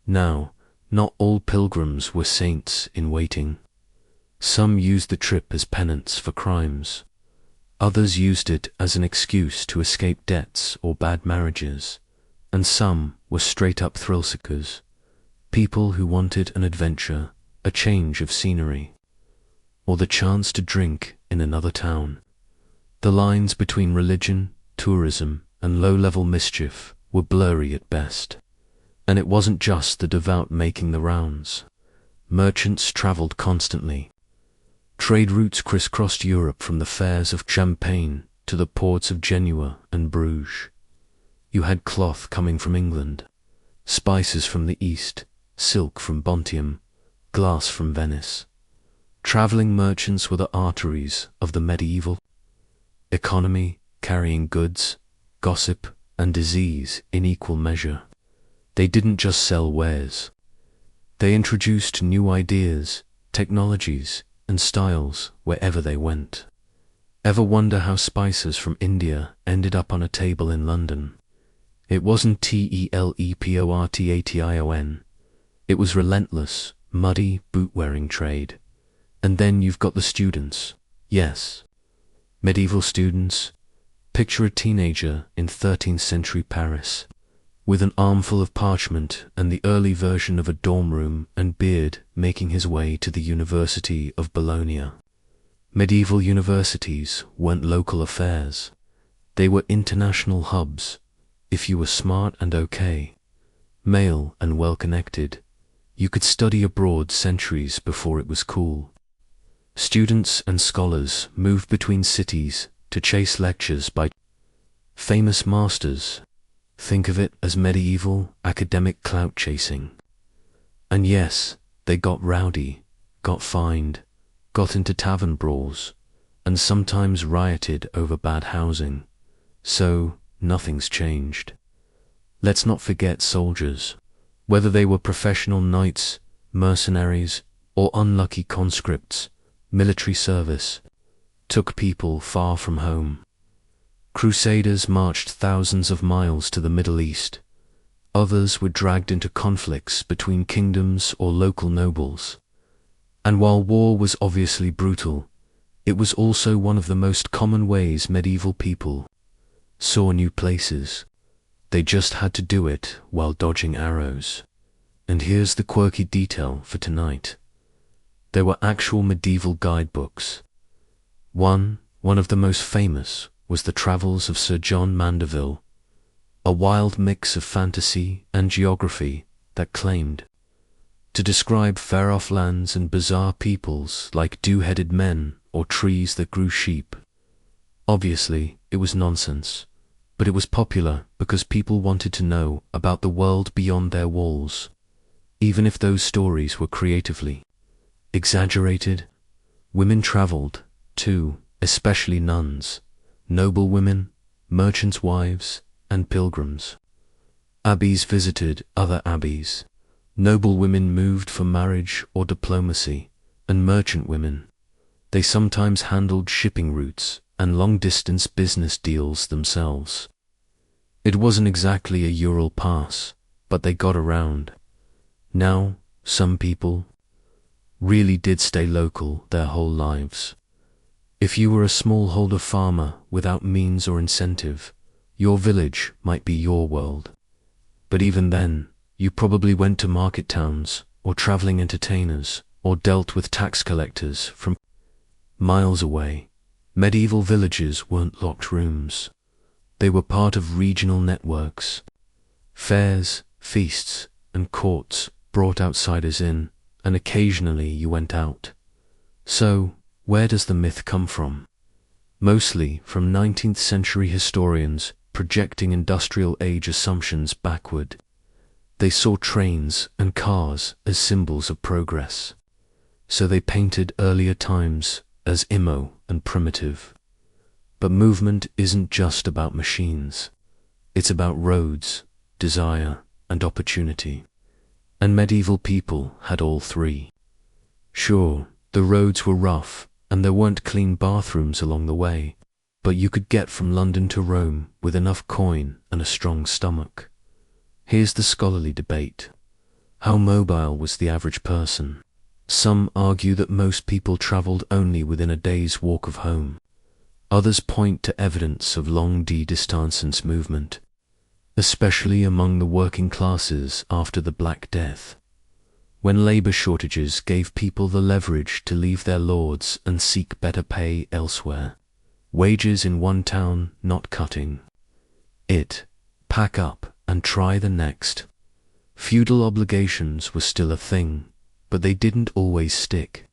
Now, not all pilgrims were saints in waiting. Some used the trip as penance for crimes. Others used it as an excuse to escape debts or bad marriages. And some were straight-up thrill-seekers, people who wanted an adventure, a change of scenery, or the chance to drink in another town. The lines between religion, tourism, and low-level mischief were blurry at best. And it wasn't just the devout making the rounds. Merchants traveled constantly. Trade routes crisscrossed Europe from the fairs of Champagne to the ports of Genoa and Bruges. You had cloth coming from England, spices from the East, silk from Bontium, glass from Venice. Traveling merchants were the arteries of the medieval economy, carrying goods, gossip, and disease in equal measure. They didn't just sell wares. They introduced new ideas, technologies, and styles wherever they went. Ever wonder how spices from India ended up on a table in London? It wasn't teleportation. It was relentless, muddy, boot-wearing trade. And then you've got the students. Yes, medieval students. Picture a teenager in 13th century Paris, with an armful of parchment and the early version of a dorm room and beard, making his way to the University of Bologna. Medieval universities weren't local affairs. They were international hubs. If you were smart and okay, male and well-connected, you could study abroad centuries before it was cool. Students and scholars moved between cities to chase lectures by famous masters. Think of it as medieval academic clout chasing. And yes, they got rowdy, got fined, got into tavern brawls, and sometimes rioted over bad housing. So, nothing's changed. Let's not forget soldiers. Whether they were professional knights, mercenaries, or unlucky conscripts, military service took people far from home. Crusaders marched thousands of miles to the Middle East. Others were dragged into conflicts between kingdoms or local nobles. And while war was obviously brutal, it was also one of the most common ways medieval people saw new places. They just had to do it while dodging arrows. And here's the quirky detail for tonight. There were actual medieval guidebooks. One of the most famous, was the Travels of Sir John Mandeville, a wild mix of fantasy and geography that claimed to describe far-off lands and bizarre peoples like dew-headed men or trees that grew sheep. Obviously, it was nonsense, but it was popular because people wanted to know about the world beyond their walls, even if those stories were creatively exaggerated. Women traveled, too, especially nuns, noble women, merchants' wives, and pilgrims. Abbeys visited other abbeys. Noble women moved for marriage or diplomacy, and merchant women, they sometimes handled shipping routes and long-distance business deals themselves. It wasn't exactly a Ural pass, but they got around. Now, some people really did stay local their whole lives. If you were a smallholder farmer without means or incentive, your village might be your world. But even then, you probably went to market towns, or traveling entertainers, or dealt with tax collectors from miles away. Medieval villages weren't locked rooms. They were part of regional networks. Fairs, feasts, and courts brought outsiders in, and occasionally you went out. So, where does the myth come from? Mostly from 19th century historians projecting industrial age assumptions backward. They saw trains and cars as symbols of progress. So they painted earlier times as immo and primitive. But movement isn't just about machines. It's about roads, desire, and opportunity. And medieval people had all three. Sure, the roads were rough, and there weren't clean bathrooms along the way, but you could get from London to Rome with enough coin and a strong stomach. Here's the scholarly debate. How mobile was the average person? Some argue that most people traveled only within a day's walk of home. Others point to evidence of long distance movement, especially among the working classes after the Black Death, when labor shortages gave people the leverage to leave their lords and seek better pay elsewhere. Wages in one town not cutting it. Pack up and try the next. Feudal obligations were still a thing, but they didn't always stick.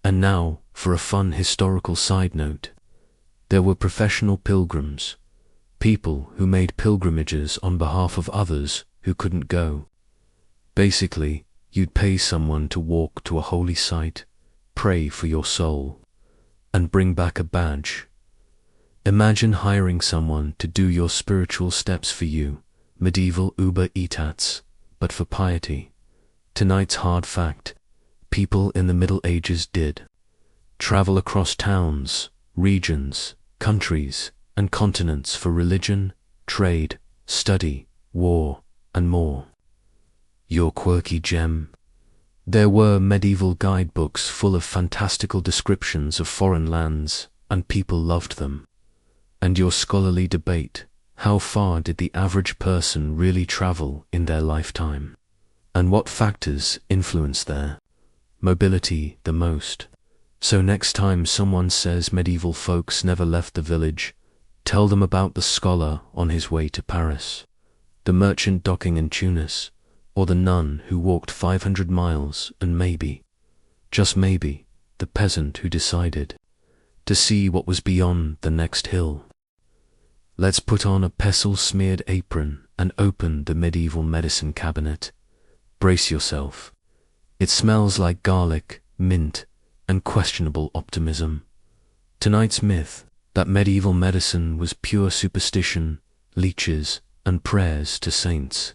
And now, for a fun historical side note, there were professional pilgrims, people who made pilgrimages on behalf of others who couldn't go. Basically, you'd pay someone to walk to a holy site, pray for your soul, and bring back a badge. Imagine hiring someone to do your spiritual steps for you, medieval Uber Eats, but for piety. Tonight's hard fact: people in the Middle Ages did travel across towns, regions, countries, and continents for religion, trade, study, war, and more. Your quirky gem. There were medieval guidebooks full of fantastical descriptions of foreign lands, and people loved them. And your scholarly debate: how far did the average person really travel in their lifetime? And what factors influence their mobility the most? So next time someone says medieval folks never left the village, tell them about the scholar on his way to Paris, the merchant docking in Tunis, or the nun who walked 500 miles, and maybe, just maybe, the peasant who decided to see what was beyond the next hill. Let's put on a pestle-smeared apron and open the medieval medicine cabinet. Brace yourself. It smells like garlic, mint, and questionable optimism. Tonight's myth: that medieval medicine was pure superstition, leeches, and prayers to saints.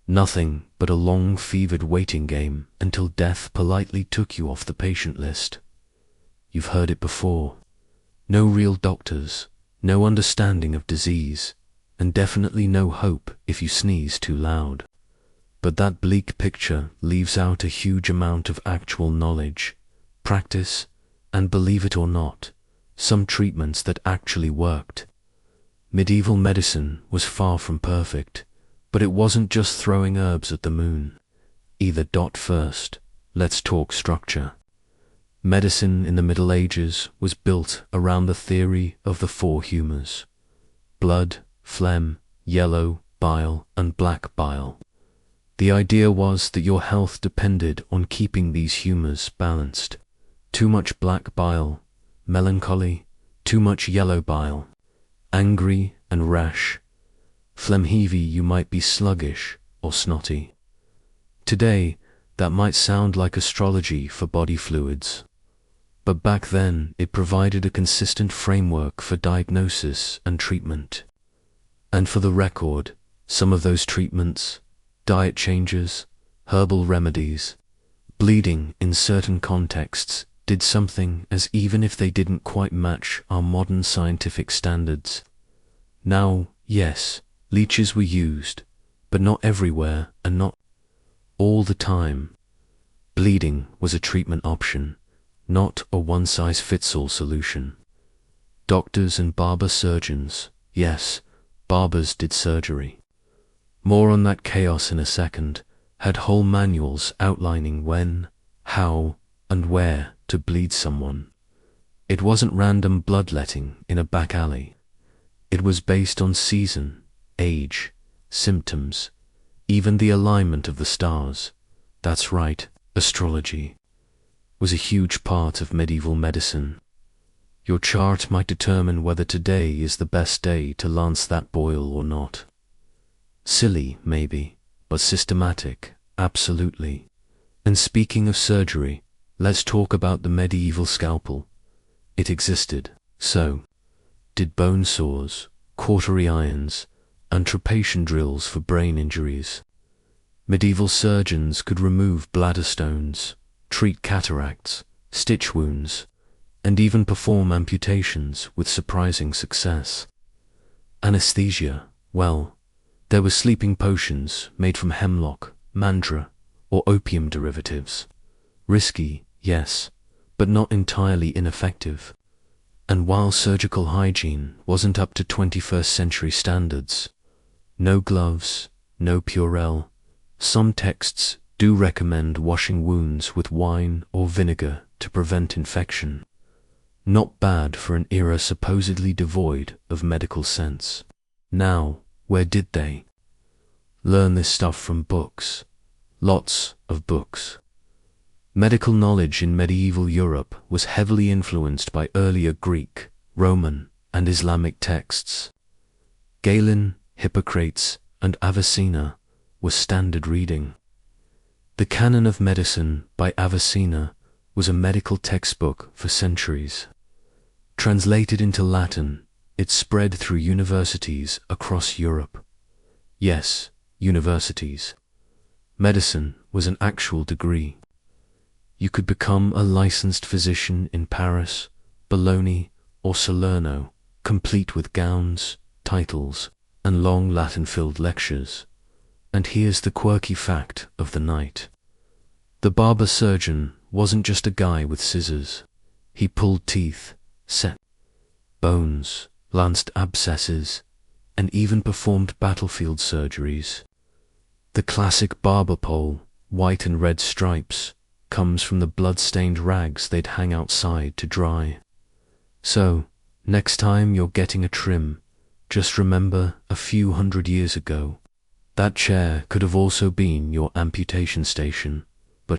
Nothing but a long fevered waiting game until death politely took you off the patient list. You've heard it before. No real doctors, no understanding of disease, and definitely no hope if you sneeze too loud. But that bleak picture leaves out a huge amount of actual knowledge, practice, and, believe it or not, some treatments that actually worked. Medieval medicine was far from perfect, but it wasn't just throwing herbs at the moon. Either. First, let's talk structure. Medicine in the Middle Ages was built around the theory of the four humours: blood, phlegm, yellow bile, and black bile. The idea was that your health depended on keeping these humours balanced. Too much black bile, melancholy; too much yellow bile, angry and rash; phlegm-heavy, you might be sluggish or snotty. Today, that might sound like astrology for body fluids, but back then it provided a consistent framework for diagnosis and treatment. And for the record, some of those treatments, diet changes, herbal remedies, bleeding in certain contexts, did something, as even if they didn't quite match our modern scientific standards. Now, yes, leeches were used, but not everywhere and not all the time. Bleeding was a treatment option, not a one-size-fits-all solution. Doctors and barber surgeons, yes, barbers did surgery. More on that chaos in a second, had whole manuals outlining when, how, and where to bleed someone. It wasn't random bloodletting in a back alley. It was based on season, age, symptoms, even the alignment of the stars. That's right, astrology was a huge part of medieval medicine. Your chart might determine whether today is the best day to lance that boil or not. Silly, maybe, but systematic, absolutely. And speaking of surgery, let's talk about the medieval scalpel. It existed. So did bone saws, cautery irons, and trepidation drills for brain injuries. Medieval surgeons could remove bladder stones, treat cataracts, stitch wounds, and even perform amputations with surprising success. Anesthesia, well, there were sleeping potions made from hemlock, mandra, or opium derivatives. Risky, yes, but not entirely ineffective. And while surgical hygiene wasn't up to 21st century standards, no gloves, no Purell, some texts do recommend washing wounds with wine or vinegar to prevent infection. Not bad for an era supposedly devoid of medical sense. Now, where did they learn this stuff from? Books. Lots of books. Medical knowledge in medieval Europe was heavily influenced by earlier Greek, Roman, and Islamic texts. Galen, Hippocrates, and Avicenna was standard reading. The Canon of Medicine by Avicenna was a medical textbook for centuries. Translated into Latin, it spread through universities across Europe. Yes, universities. Medicine was an actual degree. You could become a licensed physician in Paris, Bologna, or Salerno, complete with gowns, titles, and long Latin-filled lectures. And here's the quirky fact of the night. The barber surgeon wasn't just a guy with scissors. He pulled teeth, set bones, lanced abscesses, and even performed battlefield surgeries. The classic barber pole, white and red stripes, comes from the blood-stained rags they'd hang outside to dry. So, next time you're getting a trim, just remember a few hundred years ago, that chair could have also been your amputation station, but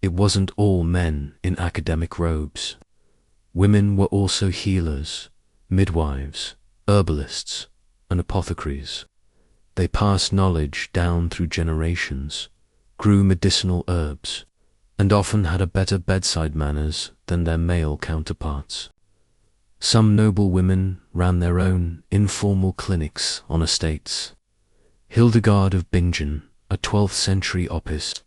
it wasn't all men in academic robes. Women were also healers, midwives, herbalists, and apothecaries. They passed knowledge down through generations, grew medicinal herbs, and often had a better bedside manners than their male counterparts. Some noble women ran their own informal clinics on estates. Hildegard of Bingen, a 12th century opist,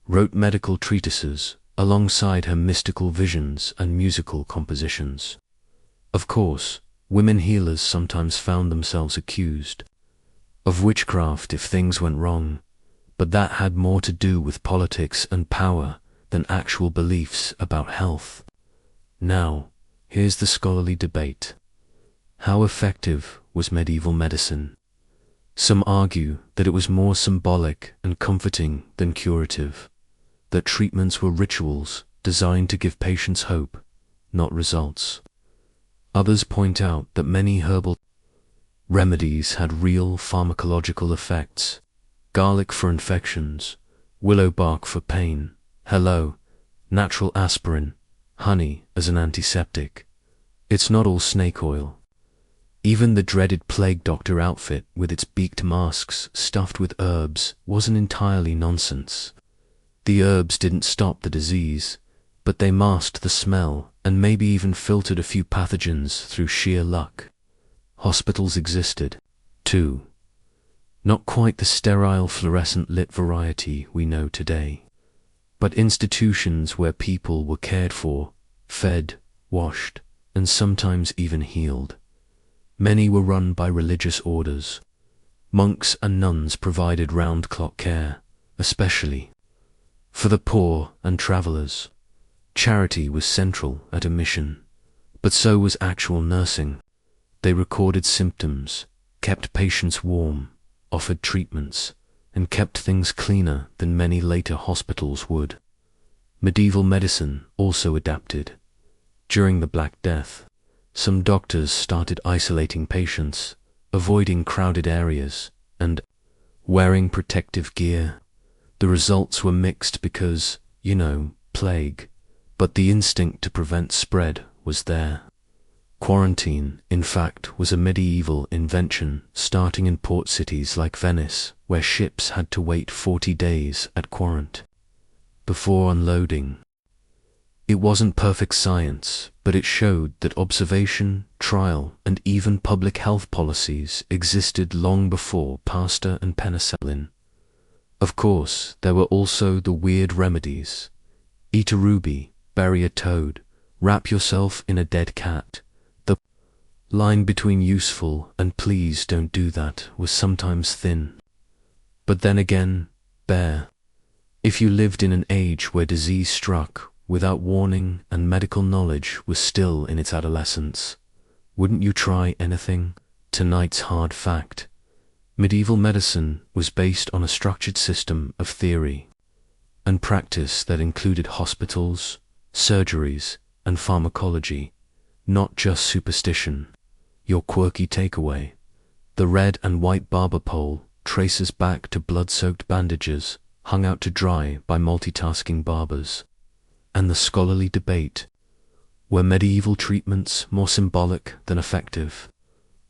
wrote medical treatises alongside her mystical visions and musical compositions. Of course, women healers sometimes found themselves accused of witchcraft if things went wrong, but that had more to do with politics and power than actual beliefs about health. Now, here's the scholarly debate. How effective was medieval medicine? Some argue that it was more symbolic and comforting than curative, that treatments were rituals designed to give patients hope, not results. Others point out that many herbal remedies had real pharmacological effects: garlic for infections, willow bark for pain, natural aspirin, honey as an antiseptic. It's not all snake oil. Even the dreaded plague doctor outfit with its beaked masks stuffed with herbs wasn't entirely nonsense. The herbs didn't stop the disease, but they masked the smell and maybe even filtered a few pathogens through sheer luck. Hospitals existed, too. Not quite the sterile fluorescent lit variety we know today, but institutions where people were cared for, fed, washed, and sometimes even healed. Many were run by religious orders. Monks and nuns provided round-clock care, especially for the poor and travelers. Charity was central at a mission, but so was actual nursing. They recorded symptoms, kept patients warm, offered treatments, and kept things cleaner than many later hospitals would. Medieval medicine also adapted. During the Black Death, some doctors started isolating patients, avoiding crowded areas, and wearing protective gear. The results were mixed because, plague, but the instinct to prevent spread was there. Quarantine, in fact, was a medieval invention starting in port cities like Venice, where ships had to wait 40 days at Quarant before unloading. It wasn't perfect science, but it showed that observation, trial, and even public health policies existed long before pasta and penicillin. Of course, there were also the weird remedies. Eat a ruby, bury a toad, wrap yourself in a dead cat. The line between useful and please don't do that was sometimes thin. But then again, bare. If you lived in an age where disease struck without warning and medical knowledge was still in its adolescence, wouldn't you try anything? Tonight's hard fact. Medieval medicine was based on a structured system of theory and practice that included hospitals, surgeries, and pharmacology, not just superstition. Your quirky takeaway: the red and white barber pole traces back to blood-soaked bandages hung out to dry by multitasking barbers. And the scholarly debate: were medieval treatments more symbolic than effective?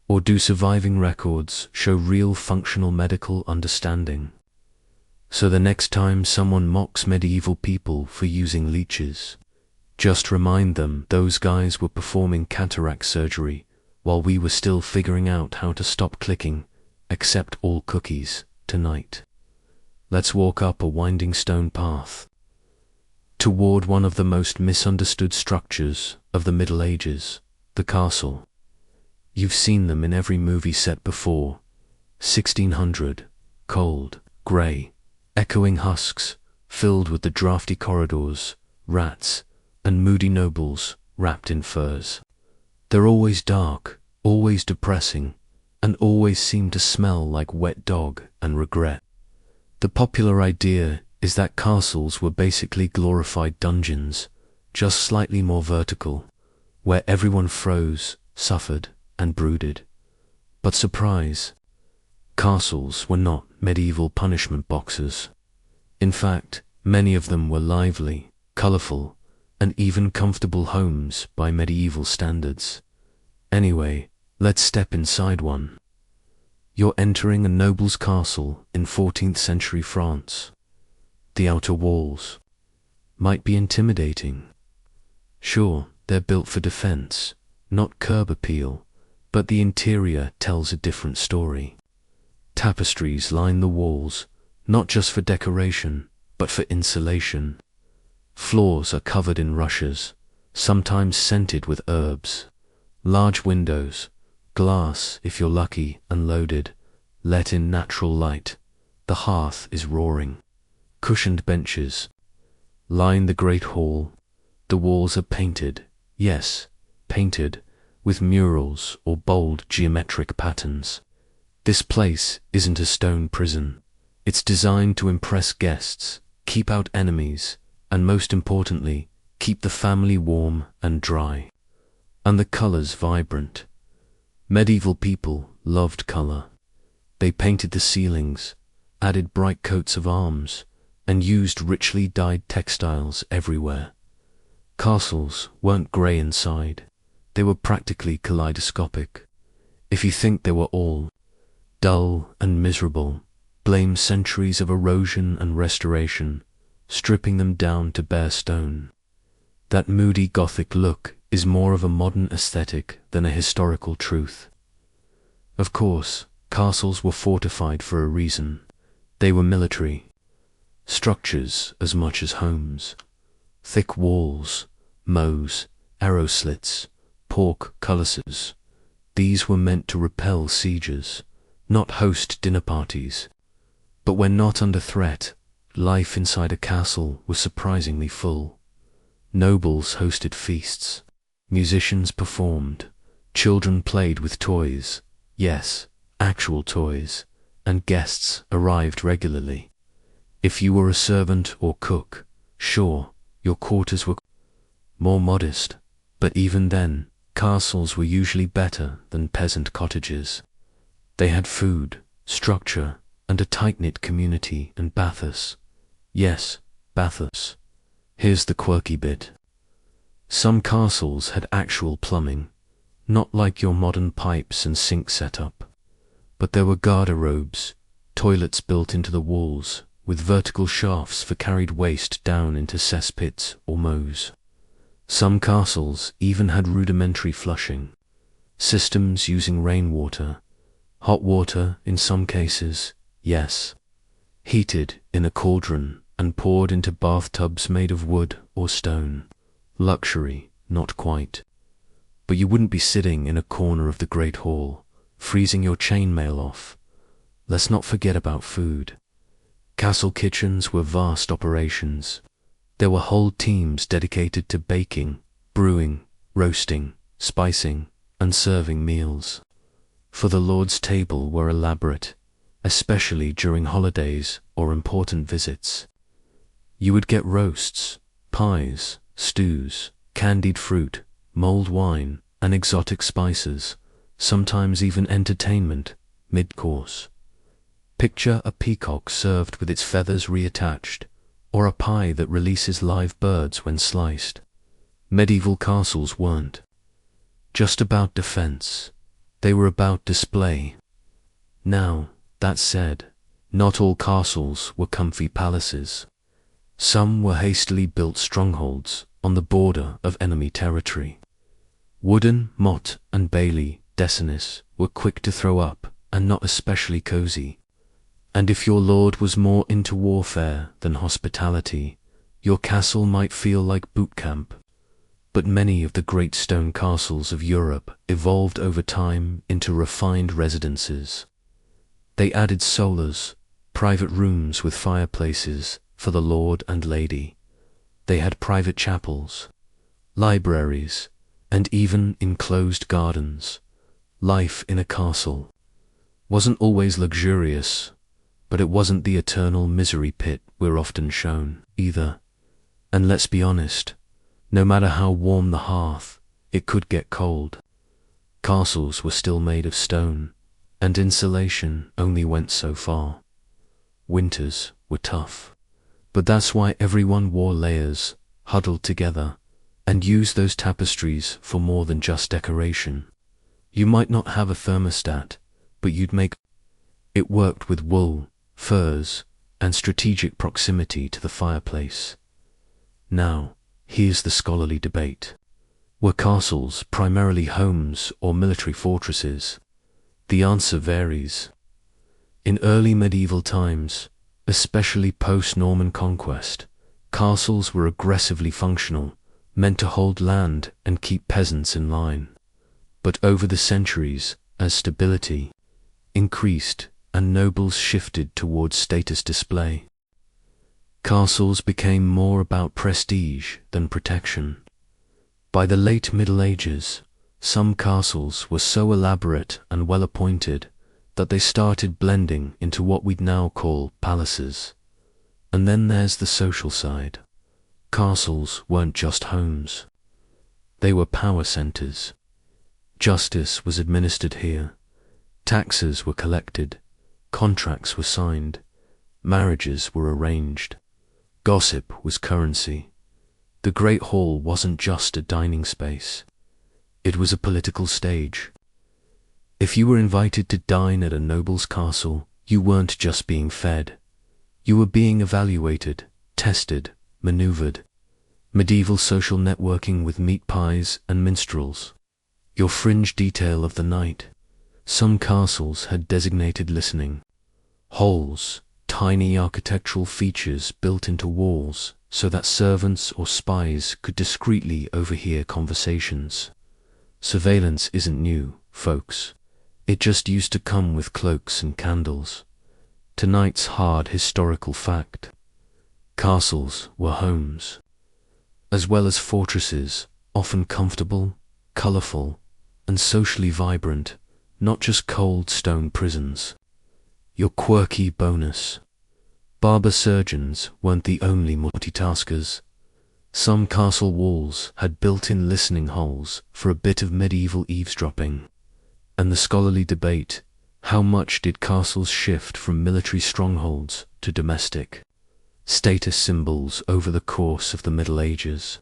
Or do surviving records show real functional medical understanding? So the next time someone mocks medieval people for using leeches, just remind them those guys were performing cataract surgery while we were still figuring out how to stop clicking "accept all cookies" tonight. Let's walk up a winding stone path toward one of the most misunderstood structures of the Middle Ages, the castle. You've seen them in every movie set before. 1600, cold, grey, echoing husks, filled with the drafty corridors, rats, and moody nobles wrapped in furs. They're always dark, always depressing, and always seem to smell like wet dog and regret. The popular idea is that castles were basically glorified dungeons, just slightly more vertical, where everyone froze, suffered, and brooded. But surprise, castles were not medieval punishment boxes. In fact, many of them were lively, colorful, and even comfortable homes by medieval standards. Anyway, let's step inside one. You're entering a noble's castle in 14th century France. The outer walls might be intimidating. Sure, they're built for defense, not curb appeal, but the interior tells a different story. Tapestries line the walls, not just for decoration, but for insulation. Floors are covered in rushes, sometimes scented with herbs. Large windows, glass if you're lucky and loaded, let in natural light. The hearth is roaring. Cushioned benches line the great hall. The walls are painted, yes, painted, with murals or bold geometric patterns. This place isn't a stone prison. It's designed to impress guests, keep out enemies, and most importantly, keep the family warm and dry. And the colors vibrant. Medieval people loved color. They painted the ceilings, added bright coats of arms, and used richly dyed textiles everywhere. Castles weren't grey inside. They were practically kaleidoscopic. If you think they were all dull and miserable, blame centuries of erosion and restoration, stripping them down to bare stone. That moody Gothic look is more of a modern aesthetic than a historical truth. Of course, castles were fortified for a reason. They were military structures as much as homes. Thick walls, mows, arrow slits, portcullises. These were meant to repel sieges, not host dinner parties. But when not under threat, life inside a castle was surprisingly full. Nobles hosted feasts. Musicians performed. Children played with toys. Yes, actual toys. And guests arrived regularly. If you were a servant or cook, sure, your quarters were more modest, but even then, castles were usually better than peasant cottages. They had food, structure, and a tight-knit community and bathos. Yes, bathos. Here's the quirky bit. Some castles had actual plumbing, not like your modern pipes and sink setup. But there were garderobes, toilets built into the walls, with vertical shafts for carried waste down into cesspits or mows. Some castles even had rudimentary flushing, systems using rainwater, hot water in some cases, yes, heated in a cauldron and poured into bathtubs made of wood or stone. Luxury, not quite. But you wouldn't be sitting in a corner of the great hall, freezing your chainmail off. Let's not forget about food. Castle kitchens were vast operations. There were whole teams dedicated to baking, brewing, roasting, spicing, and serving meals. For the Lord's table were elaborate, especially during holidays or important visits. You would get roasts, pies, stews, candied fruit, mulled wine, and exotic spices, sometimes even entertainment, mid-course. Picture a peacock served with its feathers reattached, or a pie that releases live birds when sliced. Medieval castles weren't just about defense, they were about display. Now, that said, not all castles were comfy palaces. Some were hastily built strongholds on the border of enemy territory. Wooden, motte, and Bailey Decinis were quick to throw up and not especially cozy. And if your lord was more into warfare than hospitality, your castle might feel like boot camp. But many of the great stone castles of Europe evolved over time into refined residences. They added solars, private rooms with fireplaces for the lord and lady. They had private chapels, libraries, and even enclosed gardens. Life in a castle wasn't always luxurious, but it wasn't the eternal misery pit we're often shown, either. And let's be honest, no matter how warm the hearth, it could get cold. Castles were still made of stone, and insulation only went so far. Winters were tough, but that's why everyone wore layers, huddled together, and used those tapestries for more than just decoration. You might not have a thermostat, but you'd make it worked with wool, furs, and strategic proximity to the fireplace. Now, here's the scholarly debate. Were castles primarily homes or military fortresses? The answer varies. In early medieval times, especially post-Norman conquest, castles were aggressively functional, meant to hold land and keep peasants in line. But over the centuries, as stability increased and nobles shifted towards status display, castles became more about prestige than protection. By the late Middle Ages, some castles were so elaborate and well-appointed that they started blending into what we'd now call palaces. And then there's the social side. Castles weren't just homes. They were power centers. Justice was administered here. Taxes were collected. Contracts were signed. Marriages were arranged. Gossip was currency. The Great Hall wasn't just a dining space. It was a political stage. If you were invited to dine at a noble's castle, you weren't just being fed. You were being evaluated, tested, maneuvered. Medieval social networking with meat pies and minstrels. Your fringe detail of the night. Some castles had designated listening halls, tiny architectural features built into walls so that servants or spies could discreetly overhear conversations. Surveillance isn't new, folks. It just used to come with cloaks and candles. Tonight's hard historical fact. Castles were homes, as well as fortresses, often comfortable, colorful, and socially vibrant, not just cold stone prisons. Your quirky bonus. Barber surgeons weren't the only multitaskers. Some castle walls had built-in listening holes for a bit of medieval eavesdropping. And the scholarly debate, how much did castles shift from military strongholds to domestic status symbols over the course of the Middle Ages?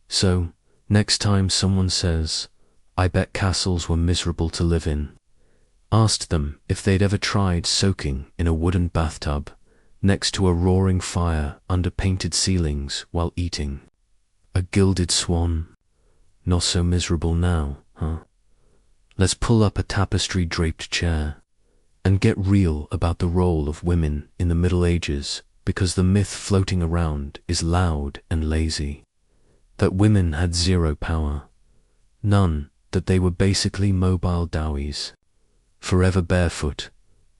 So, next time someone says, "I bet castles were miserable to live in," ask them if they'd ever tried soaking in a wooden bathtub next to a roaring fire under painted ceilings while eating a gilded swan. Not so miserable now, huh? Let's pull up a tapestry-draped chair and get real about the role of women in the Middle Ages, because the myth floating around is loud and lazy. That women had zero power. None, that they were basically mobile dowies, forever barefoot,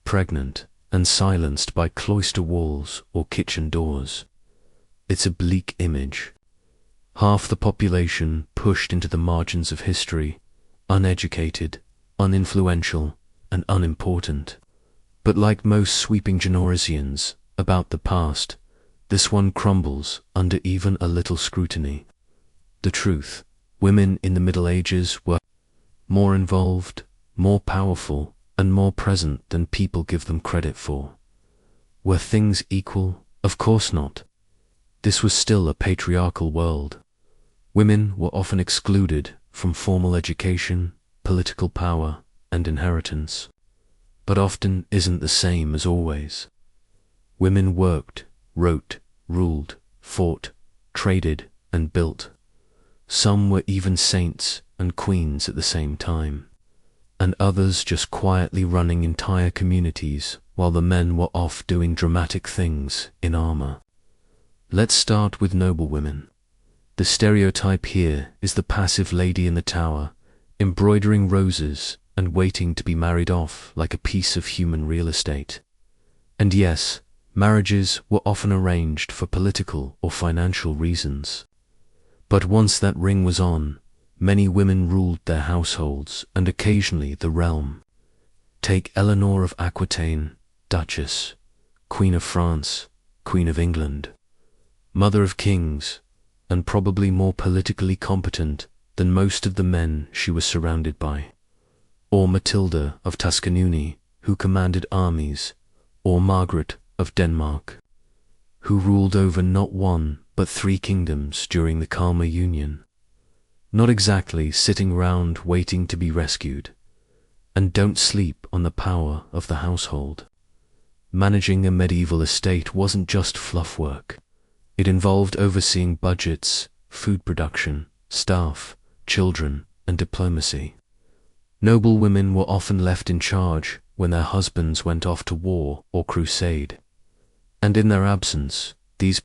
pregnant, and silenced by cloister walls or kitchen doors. It's a bleak image. Half the population pushed into the margins of history, uneducated, uninfluential, and unimportant. But like most sweeping generosians about the past, this one crumbles under even a little scrutiny. The truth, women in the Middle Ages were more involved, more powerful, and more present than people give them credit for. Were things equal? Of course not. This was still a patriarchal world. Women were often excluded from formal education, political power, and inheritance. But often isn't the same as always. Women worked, wrote, ruled, fought, traded, and built. Some were even saints and queens at the same time, and others just quietly running entire communities while the men were off doing dramatic things in armor. Let's start with noble women. The stereotype here is the passive lady in the tower, embroidering roses and waiting to be married off like a piece of human real estate. And yes, marriages were often arranged for political or financial reasons. But once that ring was on, many women ruled their households and occasionally the realm. Take Eleanor of Aquitaine, Duchess, Queen of France, Queen of England, Mother of Kings, and probably more politically competent than most of the men she was surrounded by. Or Matilda of Tuscany, who commanded armies, or Margaret of Denmark, who ruled over not one but 3 kingdoms during the Kalmar Union. Not exactly sitting round waiting to be rescued. And don't sleep on the power of the household. Managing a medieval estate wasn't just fluff work. It involved overseeing budgets, food production, staff, children, and diplomacy. Noble women were often left in charge when their husbands went off to war or crusade. And in their absence, these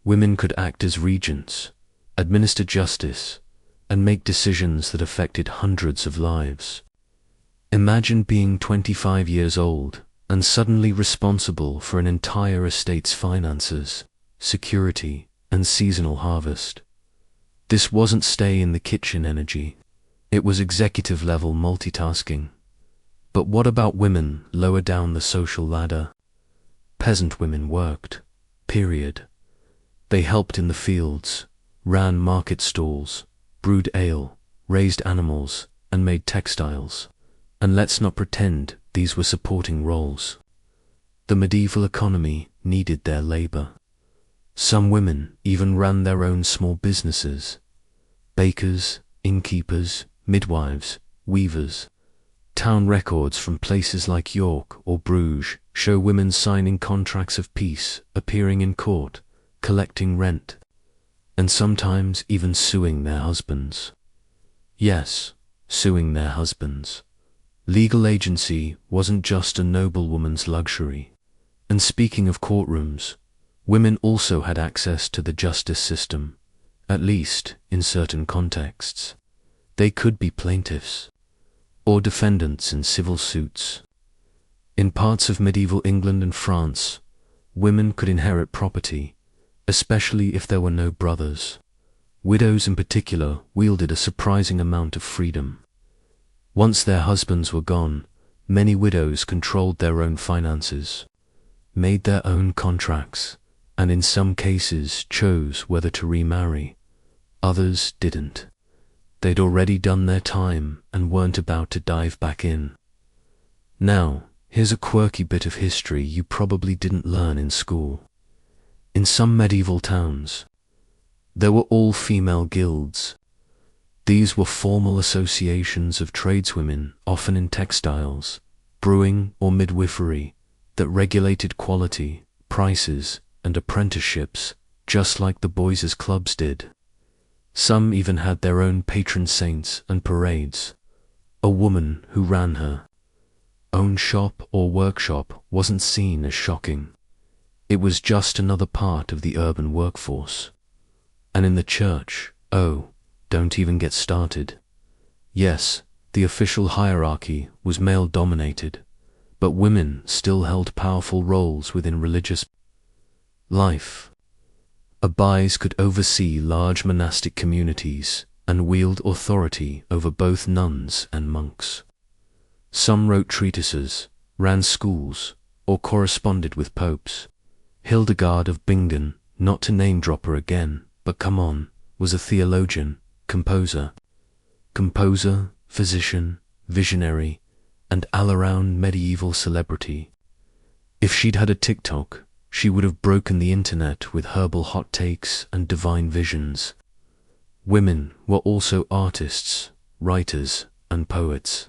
women could act as regents, administer justice, and make decisions that affected hundreds of lives. Imagine being 25 years old and suddenly responsible for an entire estate's finances, security, and seasonal harvest. This wasn't stay-in-the-kitchen energy. It was executive-level multitasking. But what about women lower down the social ladder? Peasant women worked, period. They helped in the fields, ran market stalls, brewed ale, raised animals, and made textiles. And let's not pretend these were supporting roles. The medieval economy needed their labor. Some women even ran their own small businesses. Bakers, innkeepers, midwives, weavers. Town records from places like York or Bruges show women signing contracts of peace, appearing in court, collecting rent, and sometimes even suing their husbands. Yes, suing their husbands. Legal agency wasn't just a noblewoman's luxury. And speaking of courtrooms, women also had access to the justice system, at least in certain contexts. They could be plaintiffs, or defendants in civil suits. In parts of medieval England and France, women could inherit property, especially if there were no brothers. Widows in particular wielded a surprising amount of freedom. Once their husbands were gone, many widows controlled their own finances, made their own contracts, and in some cases chose whether to remarry. Others didn't. They'd already done their time and weren't about to dive back in. Now, here's a quirky bit of history you probably didn't learn in school. In some medieval towns, there were all-female guilds. These were formal associations of tradeswomen, often in textiles, brewing, or midwifery, that regulated quality, prices, and apprenticeships, just like the boys' clubs did. Some even had their own patron saints and parades. A woman who ran her own shop or workshop wasn't seen as shocking. It was just another part of the urban workforce. And in the church, oh, don't even get started. Yes, the official hierarchy was male-dominated, but women still held powerful roles within religious life. Abbés could oversee large monastic communities and wield authority over both nuns and monks. Some wrote treatises, ran schools, or corresponded with popes. Hildegard of Bingen, not to name-drop her again, but come on, was a theologian, composer, physician, visionary, and all-around medieval celebrity. If she'd had a TikTok, she would have broken the internet with herbal hot takes and divine visions. Women were also artists, writers, and poets.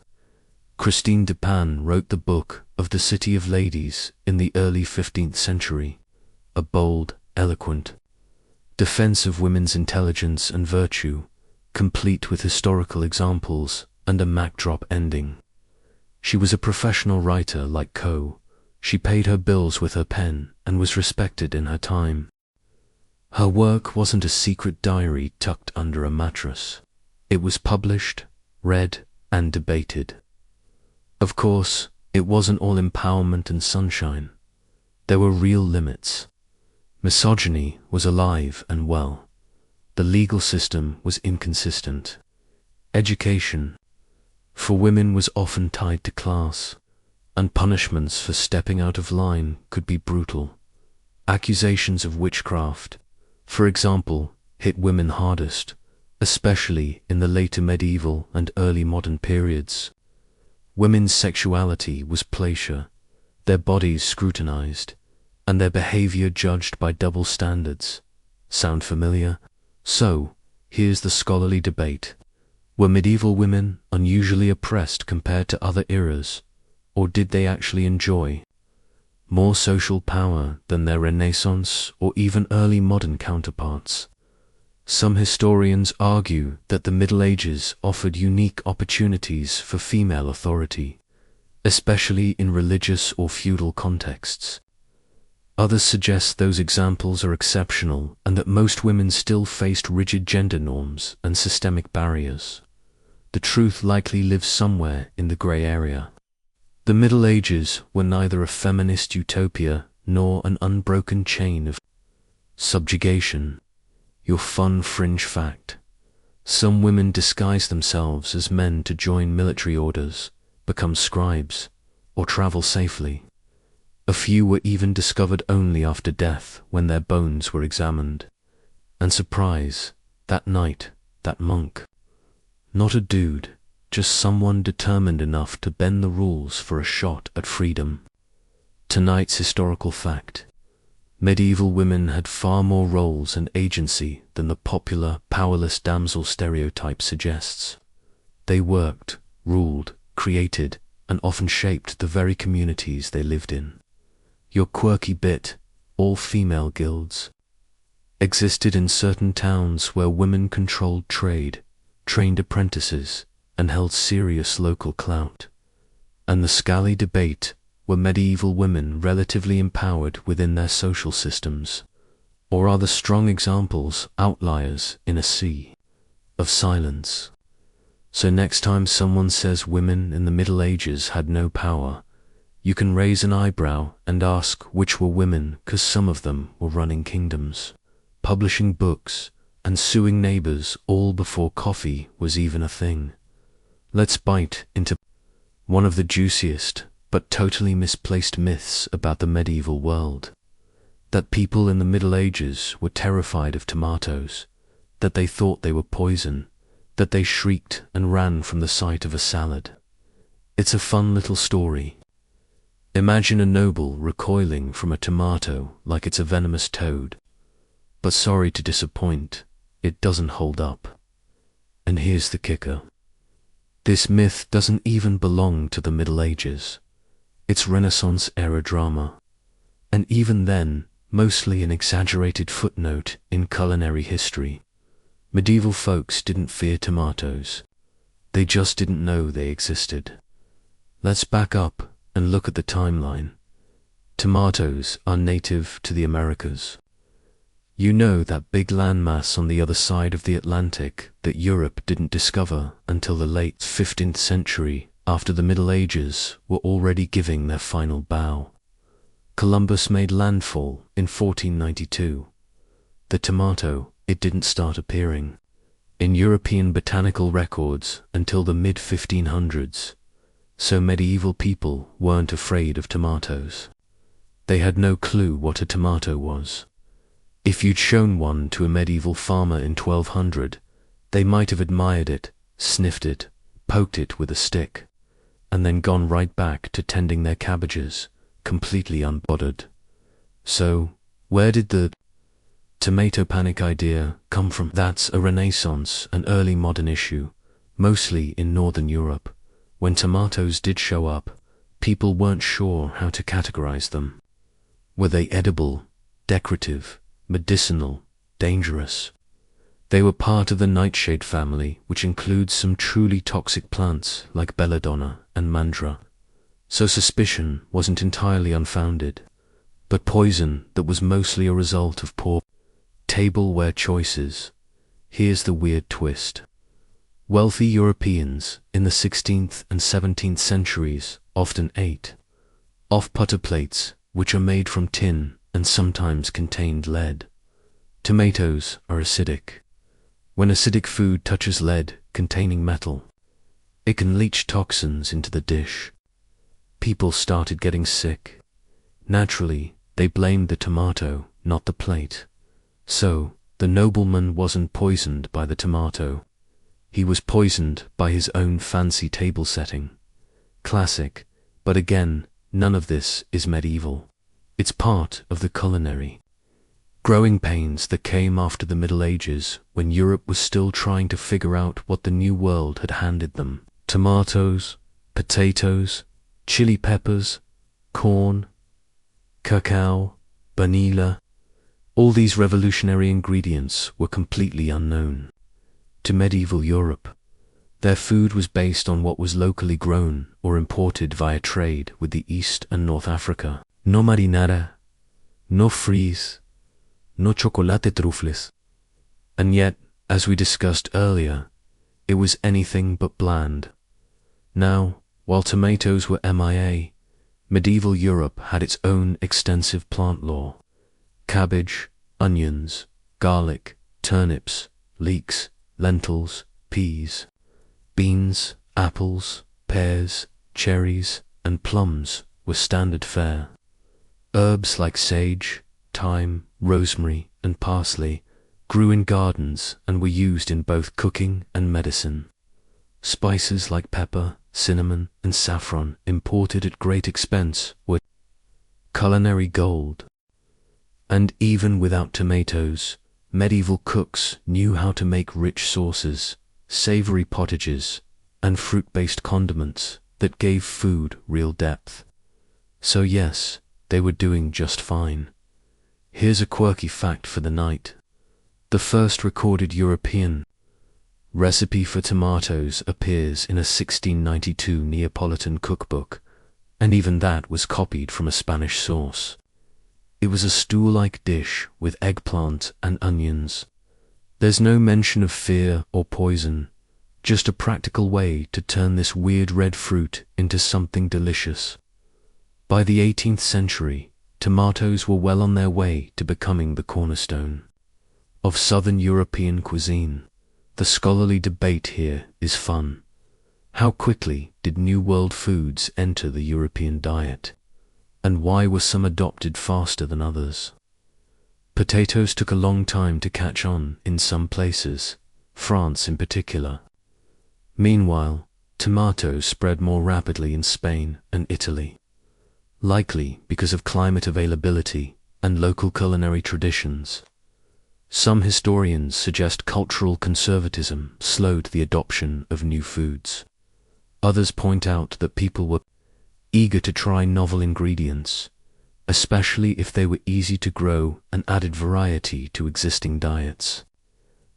Christine de Pan wrote the Book of the City of Ladies in the early 15th century, a bold, eloquent defense of women's intelligence and virtue, complete with historical examples and a mic-drop ending. She was a professional writer like Coe. She paid her bills with her pen and was respected in her time. Her work wasn't a secret diary tucked under a mattress. It was published, read, and debated. Of course, it wasn't all empowerment and sunshine. There were real limits. Misogyny was alive and well. The legal system was inconsistent. Education for women was often tied to class, and punishments for stepping out of line could be brutal. Accusations of witchcraft, for example, hit women hardest, especially in the later medieval and early modern periods. Women's sexuality was pleasure, their bodies scrutinized, and their behavior judged by double standards. Sound familiar? So, here's the scholarly debate. Were medieval women unusually oppressed compared to other eras, or did they actually enjoy more social power than their Renaissance or even early modern counterparts? Some historians argue that the Middle Ages offered unique opportunities for female authority, especially in religious or feudal contexts. Others suggest those examples are exceptional and that most women still faced rigid gender norms and systemic barriers. The truth likely lives somewhere in the grey area. The Middle Ages were neither a feminist utopia nor an unbroken chain of subjugation. Your fun fringe fact: some women disguise themselves as men to join military orders, become scribes, or travel safely. A few were even discovered only after death when their bones were examined. And surprise, that night, that monk. Not a dude, just someone determined enough to bend the rules for a shot at freedom. Tonight's historical fact: medieval women had far more roles and agency than the popular, powerless damsel stereotype suggests. They worked, ruled, created, and often shaped the very communities they lived in. Your quirky bit, all-female guilds, existed in certain towns where women controlled trade, trained apprentices, and held serious local clout. And the scally debate: were medieval women relatively empowered within their social systems, or are the strong examples outliers in a sea of silence? So next time someone says women in the Middle Ages had no power, you can raise an eyebrow and ask which were women, 'cause some of them were running kingdoms, publishing books, and suing neighbors all before coffee was even a thing. Let's bite into one of the juiciest but totally misplaced myths about the medieval world: that people in the Middle Ages were terrified of tomatoes, that they thought they were poison, that they shrieked and ran from the sight of a salad. It's a fun little story. Imagine a noble recoiling from a tomato like it's a venomous toad. But sorry to disappoint, it doesn't hold up. And here's the kicker: this myth doesn't even belong to the Middle Ages. It's Renaissance-era drama. And even then, mostly an exaggerated footnote in culinary history. Medieval folks didn't fear tomatoes. They just didn't know they existed. Let's back up and look at the timeline. Tomatoes are native to the Americas. You know, that big landmass on the other side of the Atlantic that Europe didn't discover until the late 15th century, after the Middle Ages were already giving their final bow. Columbus made landfall in 1492. The tomato, it didn't start appearing in European botanical records until the mid-1500s. So medieval people weren't afraid of tomatoes. They had no clue what a tomato was. If you'd shown one to a medieval farmer in 1200, they might have admired it, sniffed it, poked it with a stick, and then gone right back to tending their cabbages, completely unbothered. So, where did the tomato panic idea come from? That's a Renaissance and early modern issue, mostly in Northern Europe. When tomatoes did show up, people weren't sure how to categorize them. Were they edible, decorative, medicinal, dangerous? They were part of the nightshade family, which includes some truly toxic plants like belladonna and mandra. So suspicion wasn't entirely unfounded, but poison that was mostly a result of poor tableware choices. Here's the weird twist. Wealthy Europeans in the 16th and 17th centuries often ate off butter plates, which are made from tin and sometimes contained lead. Tomatoes are acidic. When acidic food touches lead containing metal, it can leach toxins into the dish. People started getting sick. Naturally, they blamed the tomato, not the plate. So, the nobleman wasn't poisoned by the tomato. He was poisoned by his own fancy table setting. Classic, but again, none of this is medieval. It's part of the culinary growing pains that came after the Middle Ages, when Europe was still trying to figure out what the New World had handed them. Tomatoes, potatoes, chili peppers, corn, cacao, vanilla. All these revolutionary ingredients were completely unknown to medieval Europe. Their food was based on what was locally grown or imported via trade with the East and North Africa. No marinara, no fries, no chocolate truffles. And yet, as we discussed earlier, it was anything but bland. Now, while tomatoes were MIA, medieval Europe had its own extensive plant lore. Cabbage, onions, garlic, turnips, leeks, lentils, peas, beans, apples, pears, cherries, and plums were standard fare. Herbs like sage, thyme, rosemary, and parsley grew in gardens and were used in both cooking and medicine. Spices like pepper, cinnamon, and saffron, imported at great expense, were culinary gold. And even without tomatoes, medieval cooks knew how to make rich sauces, savory potages, and fruit-based condiments that gave food real depth. So yes, they were doing just fine. Here's a quirky fact for the night. The first recorded European recipe for tomatoes appears in a 1692 Neapolitan cookbook, and even that was copied from a Spanish source. It was a stew-like dish with eggplant and onions. There's no mention of fear or poison, just a practical way to turn this weird red fruit into something delicious. By the 18th century, tomatoes were well on their way to becoming the cornerstone of Southern European cuisine. The scholarly debate here is fun. How quickly did New World foods enter the European diet? And why were some adopted faster than others? Potatoes took a long time to catch on in some places, France in particular. Meanwhile, tomatoes spread more rapidly in Spain and Italy, likely because of climate availability and local culinary traditions. Some historians suggest cultural conservatism slowed the adoption of new foods. Others point out that people were eager to try novel ingredients, especially if they were easy to grow and added variety to existing diets.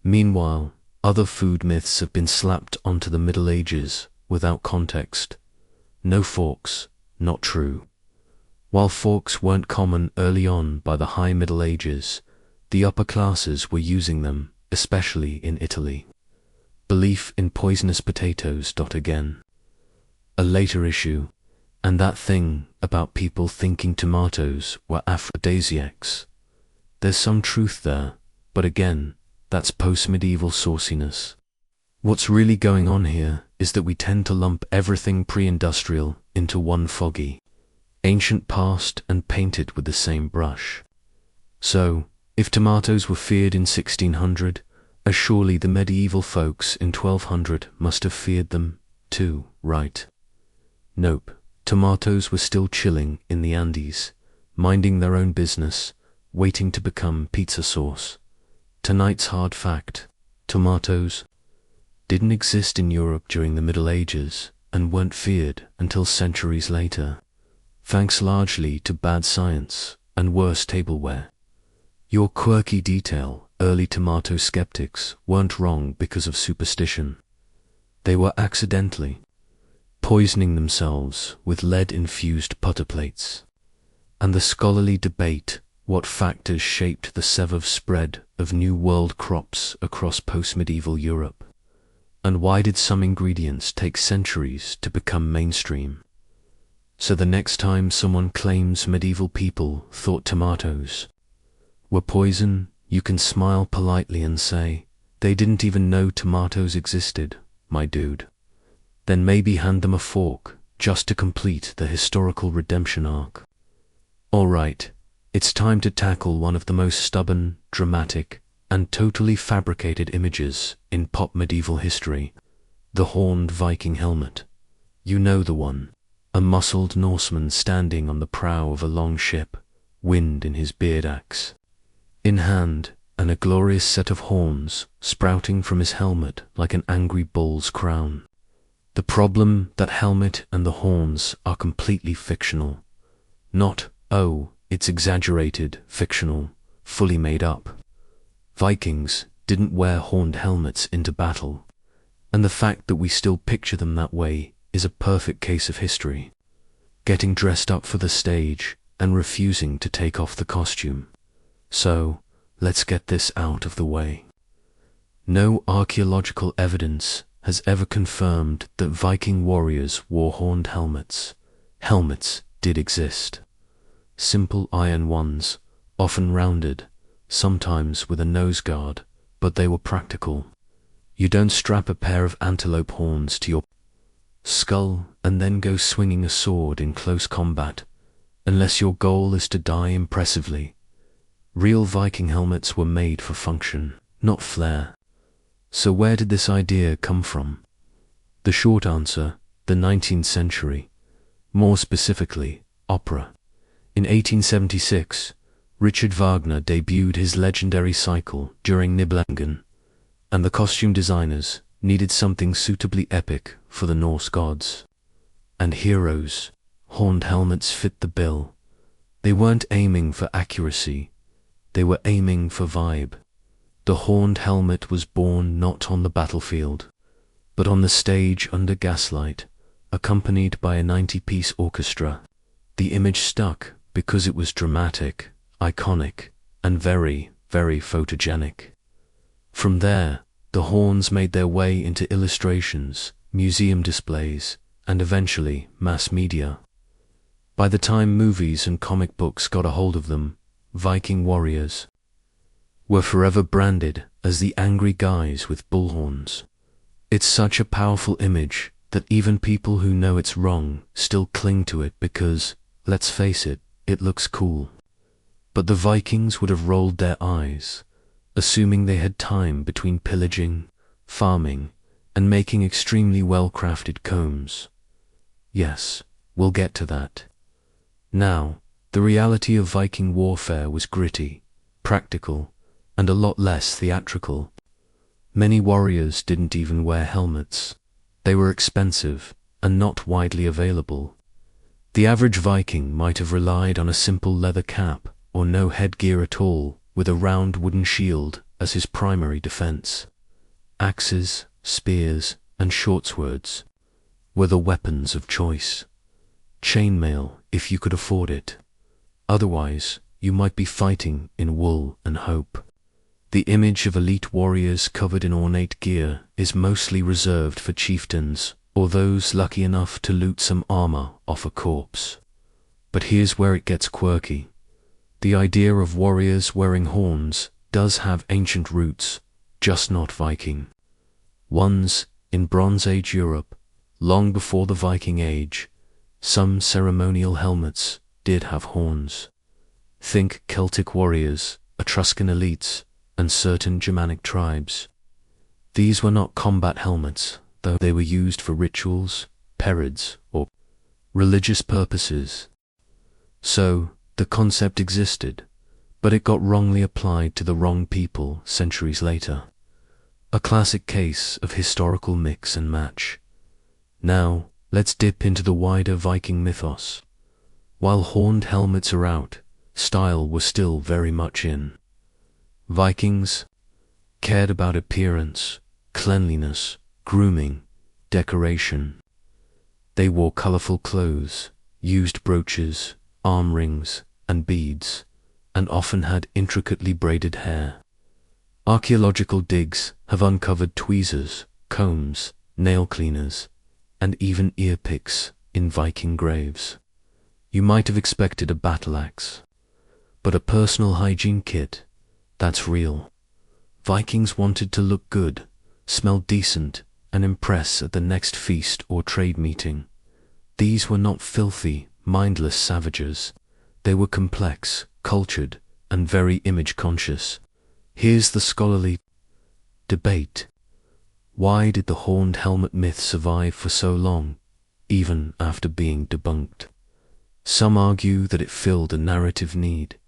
Meanwhile, other food myths have been slapped onto the Middle Ages without context. No forks, not true. While forks weren't common early on by the High Middle Ages, the upper classes were using them, especially in Italy. Belief in poisonous potatoes. Again, a later issue, and that thing about people thinking tomatoes were aphrodisiacs. There's some truth there, but again, that's post-medieval sauciness. What's really going on here is that we tend to lump everything pre-industrial into one foggy, ancient past and paint it with the same brush. So, If tomatoes were feared in 1600, as surely the medieval folks in 1200 must have feared them too, right? Nope, tomatoes were still chilling in the Andes, minding their own business, waiting to become pizza sauce. Tonight's hard fact: tomatoes didn't exist in Europe during the Middle Ages and weren't feared until centuries later, thanks largely to bad science and worse tableware. Your quirky detail: early tomato skeptics weren't wrong because of superstition. They were accidentally poisoning themselves with lead-infused putter plates. And the scholarly debate: what factors shaped the severe spread of New World crops across post-medieval Europe? And why did some ingredients take centuries to become mainstream? So the next time someone claims medieval people thought tomatoes were poison, you can smile politely and say, they didn't even know tomatoes existed, my dude. Then maybe hand them a fork, just to complete the historical redemption arc. Alright, it's time to tackle one of the most stubborn, dramatic, and totally fabricated images in pop medieval history: the horned Viking helmet. You know the one. A muscled Norseman standing on the prow of a long ship, wind in his beard axe in hand, and a glorious set of horns sprouting from his helmet like an angry bull's crown. The problem: that helmet and the horns are completely fictional. Not, oh, it's exaggerated, fictional, fully made up. Vikings didn't wear horned helmets into battle, and the fact that we still picture them that way is a perfect case of history. Getting dressed up for the stage and refusing to take off the costume. So, let's get this out of the way. No archaeological evidence has ever confirmed that Viking warriors wore horned helmets. Helmets did exist. Simple iron ones, often rounded, sometimes with a nose guard, but they were practical. You don't strap a pair of antelope horns to your skull and then go swinging a sword in close combat, unless your goal is to die impressively. Real Viking helmets were made for function, not flair. So where did this idea come from? The short answer: the 19th century. More specifically, opera. In 1876, Richard Wagner debuted his legendary cycle during Nibelungen, and the costume designers needed something suitably epic for the Norse gods and heroes. Horned helmets fit the bill. They weren't aiming for accuracy, they were aiming for vibe. The horned helmet was born not on the battlefield, but on the stage under gaslight, accompanied by a 90-piece orchestra. The image stuck because it was dramatic, iconic, and very, very photogenic. From there, the horns made their way into illustrations, museum displays, and eventually mass media. By the time movies and comic books got a hold of them, Viking warriors were forever branded as the angry guys with bullhorns. It's such a powerful image that even people who know it's wrong still cling to it because, let's face it, it looks cool. But the Vikings would have rolled their eyes, assuming they had time between pillaging, farming, and making extremely well-crafted combs. Yes, we'll get to that. Now, the reality of Viking warfare was gritty, practical, and a lot less theatrical. Many warriors didn't even wear helmets. They were expensive and not widely available. The average Viking might have relied on a simple leather cap or no headgear at all, with a round wooden shield as his primary defense. Axes, spears, and short swords were the weapons of choice. Chainmail, if you could afford it. Otherwise, you might be fighting in wool and hope. The image of elite warriors covered in ornate gear is mostly reserved for chieftains or those lucky enough to loot some armor off a corpse. But here's where it gets quirky. The idea of warriors wearing horns does have ancient roots, just not Viking ones. In Bronze Age Europe, long before the Viking Age, some ceremonial helmets did have horns. Think Celtic warriors Etruscan elites, and certain Germanic tribes. These were not combat helmets, though they were used for rituals, parades, or religious purposes. So, the concept existed, but it got wrongly applied to the wrong people centuries later. A classic case of historical mix and match. Now, let's dip into the wider Viking mythos. While horned helmets are out, style was still very much in. Vikings cared about appearance, cleanliness, grooming, decoration. They wore colorful clothes, used brooches, arm rings, and beads, and often had intricately braided hair. Archaeological digs have uncovered tweezers, combs, nail cleaners, and even ear picks in Viking graves. You might have expected a battle axe, but a personal hygiene kit, that's real. Vikings wanted to look good, smell decent, and impress at the next feast or trade meeting. These were not filthy, mindless savages. They were complex, cultured, and very image-conscious. Here's the scholarly debate. Why did the horned helmet myth survive for so long, even after being debunked? Some argue that it filled a narrative need,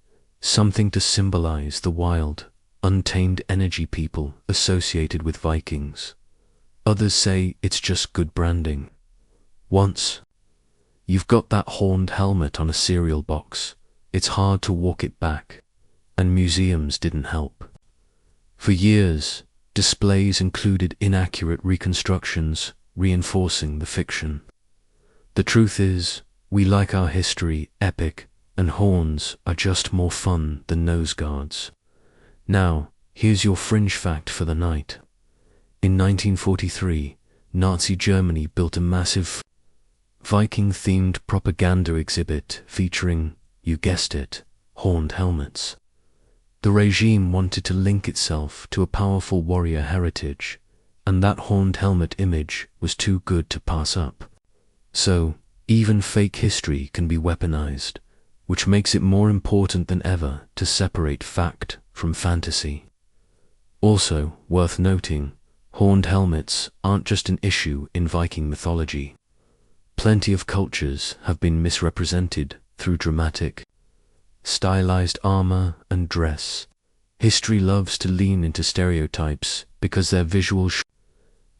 something to symbolize the wild, untamed energy people associated with Vikings. Others say it's just good branding. Once you've got that horned helmet on a cereal box, it's hard to walk it back, and museums didn't help. For years, displays included inaccurate reconstructions, reinforcing the fiction. The truth is, we like our history epic, and horns are just more fun than nose guards. Now, here's your fringe fact for the night. In 1943, Nazi Germany built a massive Viking-themed propaganda exhibit featuring, you guessed it, horned helmets. The regime wanted to link itself to a powerful warrior heritage, and that horned helmet image was too good to pass up. So, even fake history can be weaponized, which makes it more important than ever to separate fact from fantasy. Also, worth noting, horned helmets aren't just an issue in Viking mythology. Plenty of cultures have been misrepresented through dramatic, stylized armor and dress. History loves to lean into stereotypes because they're visual.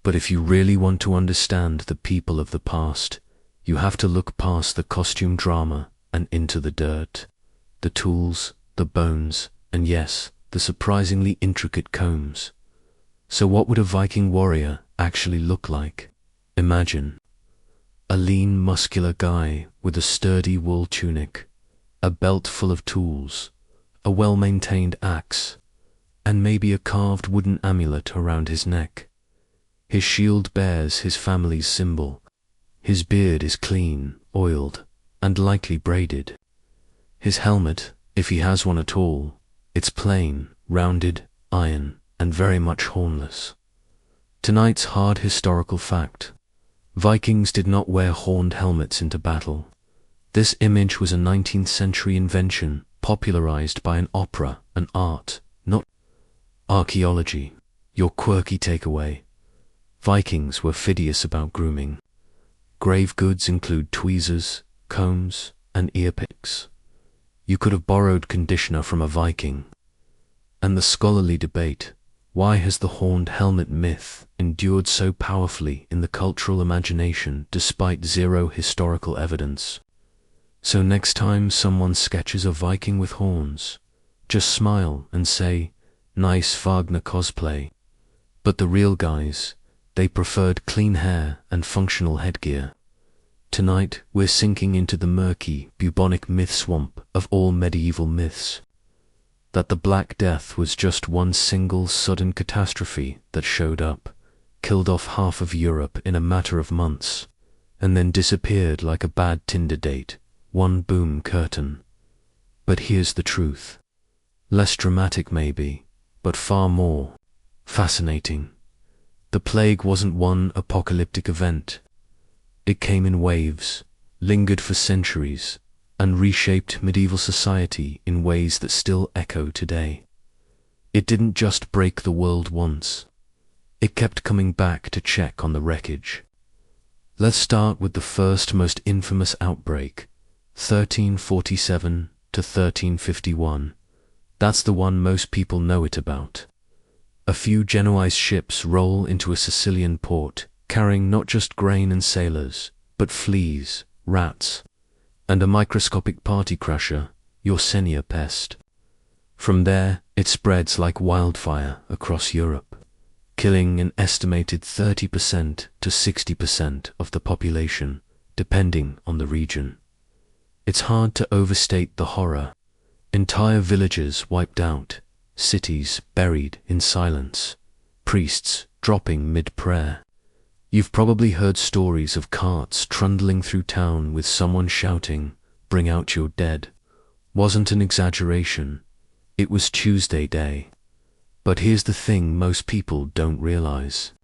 But if you really want to understand the people of the past, you have to look past the costume drama and into the dirt, the tools, the bones, and yes, the surprisingly intricate combs. So what would a Viking warrior actually look like? Imagine a lean, muscular guy with a sturdy wool tunic, a belt full of tools, a well-maintained axe, and maybe a carved wooden amulet around his neck. His shield bears his family's symbol. His beard is clean, oiled, and likely braided. His helmet, if he has one at all, it's plain, rounded, iron, and very much hornless. Tonight's hard historical fact. Vikings did not wear horned helmets into battle. This image was a 19th century invention popularized by an opera and art, not archaeology. Your quirky takeaway. Vikings were fastidious about grooming. Grave goods include tweezers, combs, and ear picks. You could have borrowed conditioner from a Viking. And the scholarly debate, why has the horned helmet myth endured so powerfully in the cultural imagination despite zero historical evidence? So next time someone sketches a Viking with horns, just smile and say, nice Wagner cosplay. But the real guys, they preferred clean hair and functional headgear. Tonight, we're sinking into the murky, bubonic myth swamp of all medieval myths. That the Black Death was just one single sudden catastrophe that showed up, killed off half of Europe in a matter of months, and then disappeared like a bad Tinder date, one boom curtain. But here's the truth. Less dramatic maybe, but far more fascinating. The plague wasn't one apocalyptic event. It came in waves, lingered for centuries, and reshaped medieval society in ways that still echo today. It didn't just break the world once. It kept coming back to check on the wreckage. Let's start with the first most infamous outbreak, 1347 to 1351. That's the one most people know it about. A few Genoese ships roll into a Sicilian port, carrying not just grain and sailors, but fleas, rats, and a microscopic party crusher, Yersinia pest. From there, it spreads like wildfire across Europe, killing an estimated 30% to 60% of the population, depending on the region. It's hard to overstate the horror. Entire villages wiped out, cities buried in silence, priests dropping mid-prayer. You've probably heard stories of carts trundling through town with someone shouting, "Bring out your dead." Wasn't an exaggeration. It was Tuesday day. But here's the thing most people don't realize.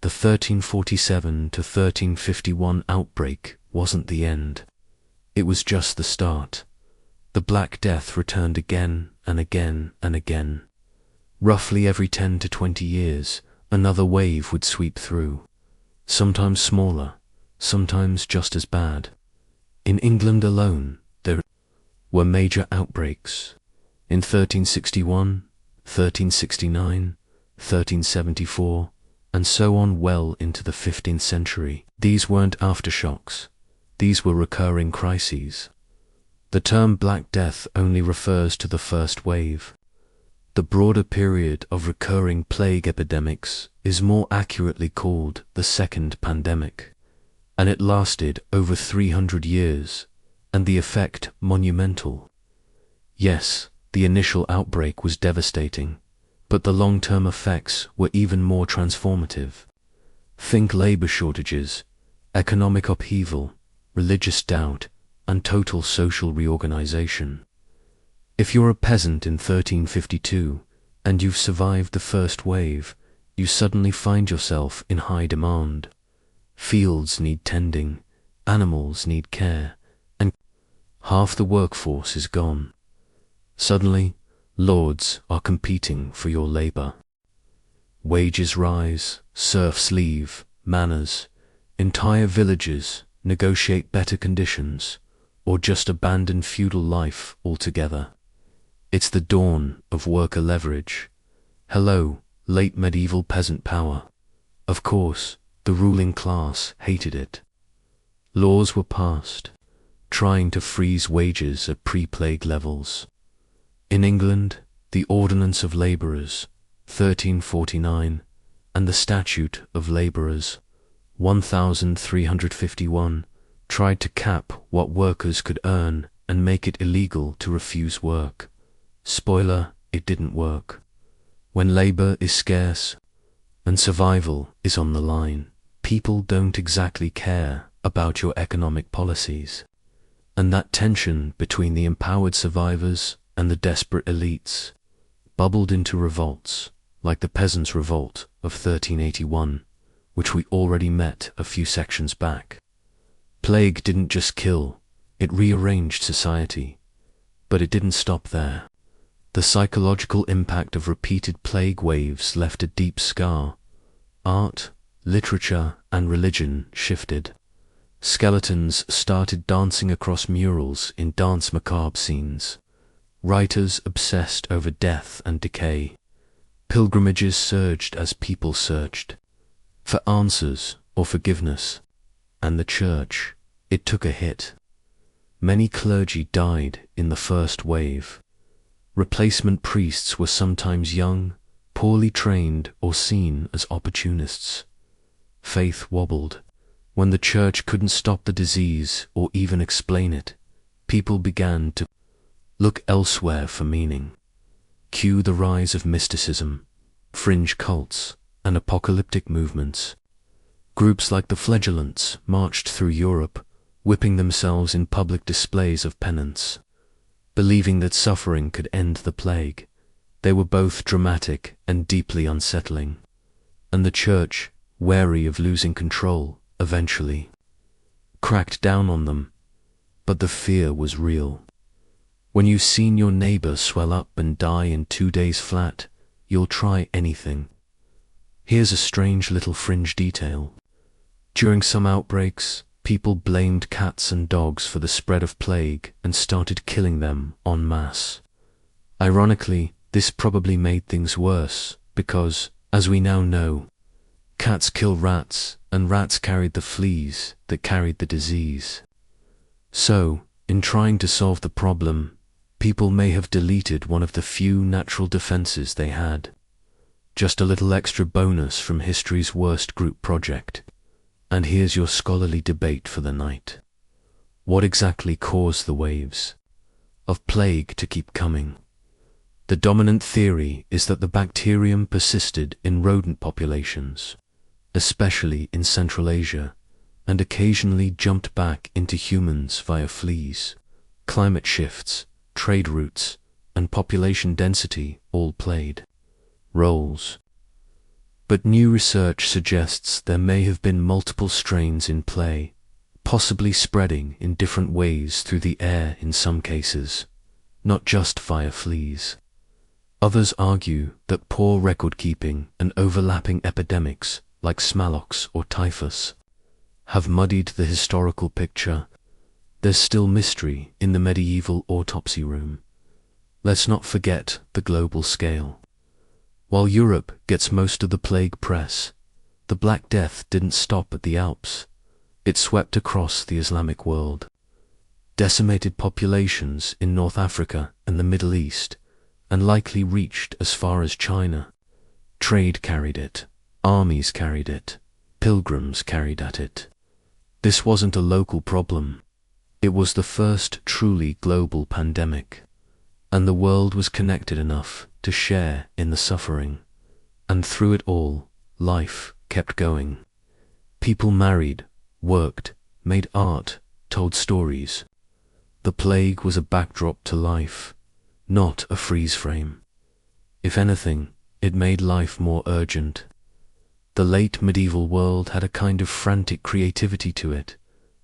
The 1347 to 1351 outbreak wasn't the end. It was just the start. The Black Death returned again and again and again. Roughly every 10 to 20 years, another wave would sweep through. Sometimes smaller, sometimes just as bad. In England alone, there were major outbreaks. In 1361, 1369, 1374, and so on well into the 15th century. These weren't aftershocks. These were recurring crises. The term Black Death only refers to the first wave. The broader period of recurring plague epidemics is more accurately called the Second Pandemic, and it lasted over 300 years, and the effect monumental. Yes, the initial outbreak was devastating, but the long-term effects were even more transformative. Think labor shortages, economic upheaval, religious doubt, and total social reorganization. If you're a peasant in 1352 and you've survived the first wave, you suddenly find yourself in high demand. Fields need tending, animals need care, and half the workforce is gone. Suddenly, lords are competing for your labor. Wages rise, serfs leave, manors, entire villages negotiate better conditions, or just abandon feudal life altogether. It's the dawn of worker leverage. Hello, late medieval peasant power. Of course, the ruling class hated it. Laws were passed, trying to freeze wages at pre-plague levels. In England, the Ordinance of Labourers, 1349, and the Statute of Labourers, 1351, tried to cap what workers could earn and make it illegal to refuse work. Spoiler, it didn't work. When labour is scarce and survival is on the line, people don't exactly care about your economic policies. And that tension between the empowered survivors and the desperate elites bubbled into revolts, like the Peasants' Revolt of 1381, which we already met a few sections back. Plague didn't just kill, it rearranged society. But it didn't stop there. The psychological impact of repeated plague waves left a deep scar. Art, literature, and religion shifted. Skeletons started dancing across murals in dance macabre scenes. Writers obsessed over death and decay. Pilgrimages surged as people searched for answers or forgiveness. And the church, it took a hit. Many clergy died in the first wave. Replacement priests were sometimes young, poorly trained, or seen as opportunists. Faith wobbled. When the church couldn't stop the disease or even explain it, people began to look elsewhere for meaning. Cue the rise of mysticism, fringe cults, and apocalyptic movements. Groups like the Flagellants marched through Europe, whipping themselves in public displays of penance. Believing that suffering could end the plague, they were both dramatic and deeply unsettling. And the church, wary of losing control, eventually cracked down on them. but the fear was real. When you've seen your neighbor swell up and die in 2 days flat, you'll try anything. Here's a strange little fringe detail. During some outbreaks, people blamed cats and dogs for the spread of plague and started killing them en masse. Ironically, this probably made things worse because, as we now know, cats kill rats and rats carried the fleas that carried the disease. So, in trying to solve the problem, people may have deleted one of the few natural defenses they had. Just a little extra bonus from history's worst group project. And here's your scholarly debate for the night. What exactly caused the waves of plague to keep coming? The dominant theory is that the bacterium persisted in rodent populations, especially in Central Asia, and occasionally jumped back into humans via fleas. Climate shifts, trade routes, and population density all played roles. But new research suggests there may have been multiple strains in play, possibly spreading in different ways through the air in some cases, not just via fleas. Others argue that poor record-keeping and overlapping epidemics like smallpox or typhus have muddied the historical picture. There's still mystery in the medieval autopsy room. Let's not forget the global scale. While Europe gets most of the plague press, the Black Death didn't stop at the Alps. It swept across the Islamic world, decimated populations in North Africa and the Middle East, and likely reached as far as China. Trade carried it, armies carried it, pilgrims carried at it. This wasn't a local problem. It was the first truly global pandemic, and the world was connected enough to share in the suffering. And through it all, life kept going. People married, worked, made art, told stories. The plague was a backdrop to life, not a freeze frame. If anything, it made life more urgent. The late medieval world had a kind of frantic creativity to it,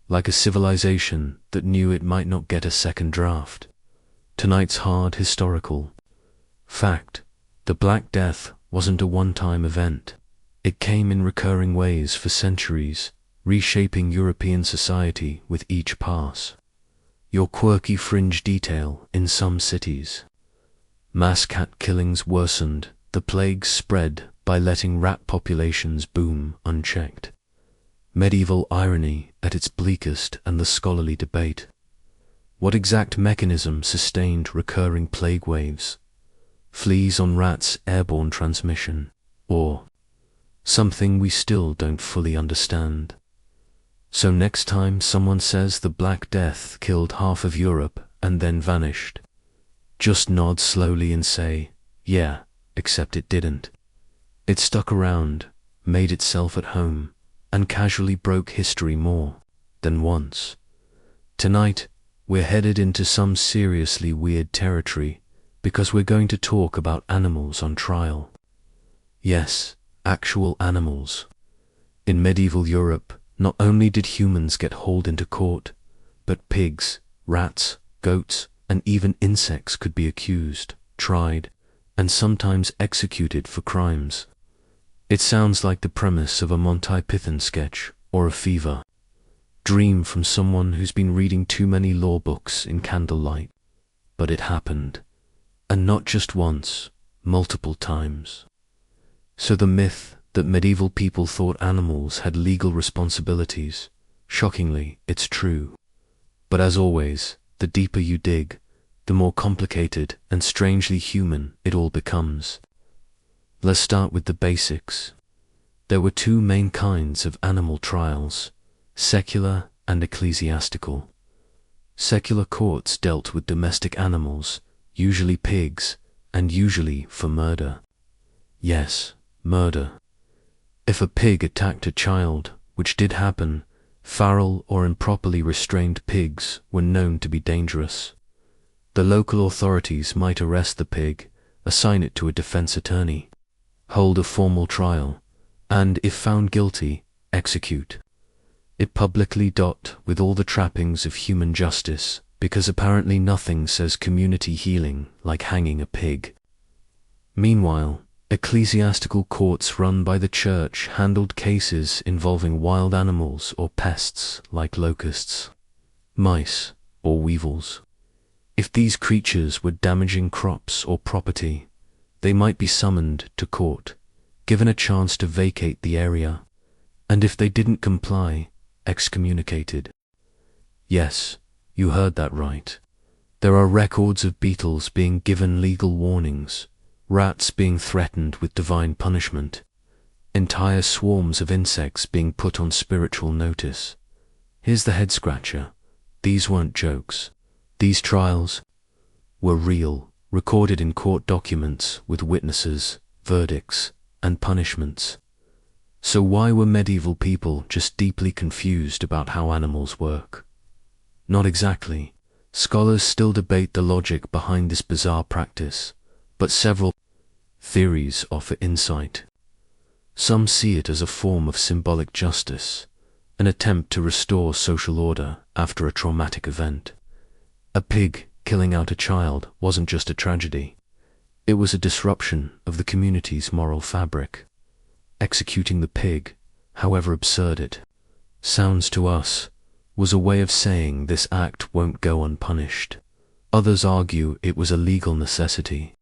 like a civilization that knew it might not get a second draft. Tonight's hard historical fact: the Black Death wasn't a one-time event. It came in recurring ways for centuries, reshaping European society with each pass. Your quirky fringe detail in some cities. Mass cat killings worsened, the plague spread by letting rat populations boom unchecked. Medieval irony at its bleakest and the scholarly debate. What exact mechanism sustained recurring plague waves? Fleas on rats' airborne transmission, or something we still don't fully understand? So next time someone says the Black Death killed half of Europe and then vanished, just nod slowly and say, yeah, except it didn't. It stuck around, made itself at home, and casually broke history more than once. Tonight, we're headed into some seriously weird territory because we're going to talk about animals on trial. Yes, actual animals. In medieval Europe, not only did humans get hauled into court, but pigs, rats, goats, and even insects could be accused, tried, and sometimes executed for crimes. It sounds like the premise of a Monty Python sketch or a fever dream from someone who's been reading too many law books in candlelight. But it happened, and not just once, multiple times. So the myth that medieval people thought animals had legal responsibilities, shockingly, it's true. But as always, the deeper you dig, the more complicated and strangely human it all becomes. Let's start with the basics. There were two main kinds of animal trials, secular and ecclesiastical. Secular courts dealt with domestic animals, usually pigs, and usually for murder. Yes, murder. If a pig attacked a child, which did happen, feral or improperly restrained pigs were known to be dangerous. The local authorities might arrest the pig, assign it to a defense attorney, hold a formal trial, and, if found guilty, execute. it publicly with all the trappings of human justice, because apparently nothing says community healing like hanging a pig. Meanwhile, ecclesiastical courts run by the church handled cases involving wild animals or pests like locusts, mice, or weevils. If these creatures were damaging crops or property, they might be summoned to court, given a chance to vacate the area, and if they didn't comply, excommunicated. Yes, you heard that right. There are records of beetles being given legal warnings, rats being threatened with divine punishment, entire swarms of insects being put on spiritual notice. Here's the head-scratcher. These weren't jokes. These trials were real, recorded in court documents with witnesses, verdicts, and punishments. So why were medieval people just deeply confused about how animals work? Not exactly. Scholars still debate the logic behind this bizarre practice, but several theories offer insight. Some see it as a form of symbolic justice, an attempt to restore social order after a traumatic event. A pig killing out a child wasn't just a tragedy. It was a disruption of the community's moral fabric. Executing the pig, however absurd it sounds to us, was a way of saying this act won't go unpunished. Others argue it was a legal necessity.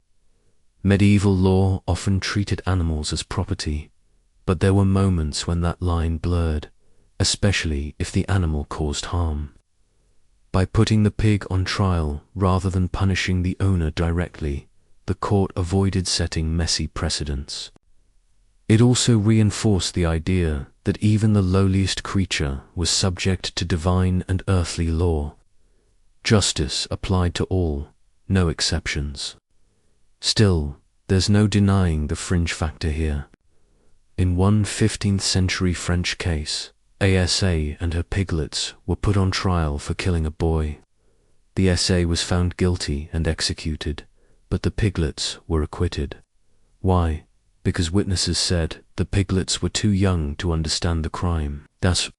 Medieval law often treated animals as property, but there were moments when that line blurred, especially if the animal caused harm. By putting the pig on trial rather than punishing the owner directly, the court avoided setting messy precedents. It also reinforced the idea that even the lowliest creature was subject to divine and earthly law. Justice applied to all, no exceptions. Still, there's no denying the fringe factor here. In one 15th century French case, ASA and her piglets were put on trial for killing a boy. The SA was found guilty and executed, but the piglets were acquitted. Why? Because witnesses said the piglets were too young to understand the crime. That's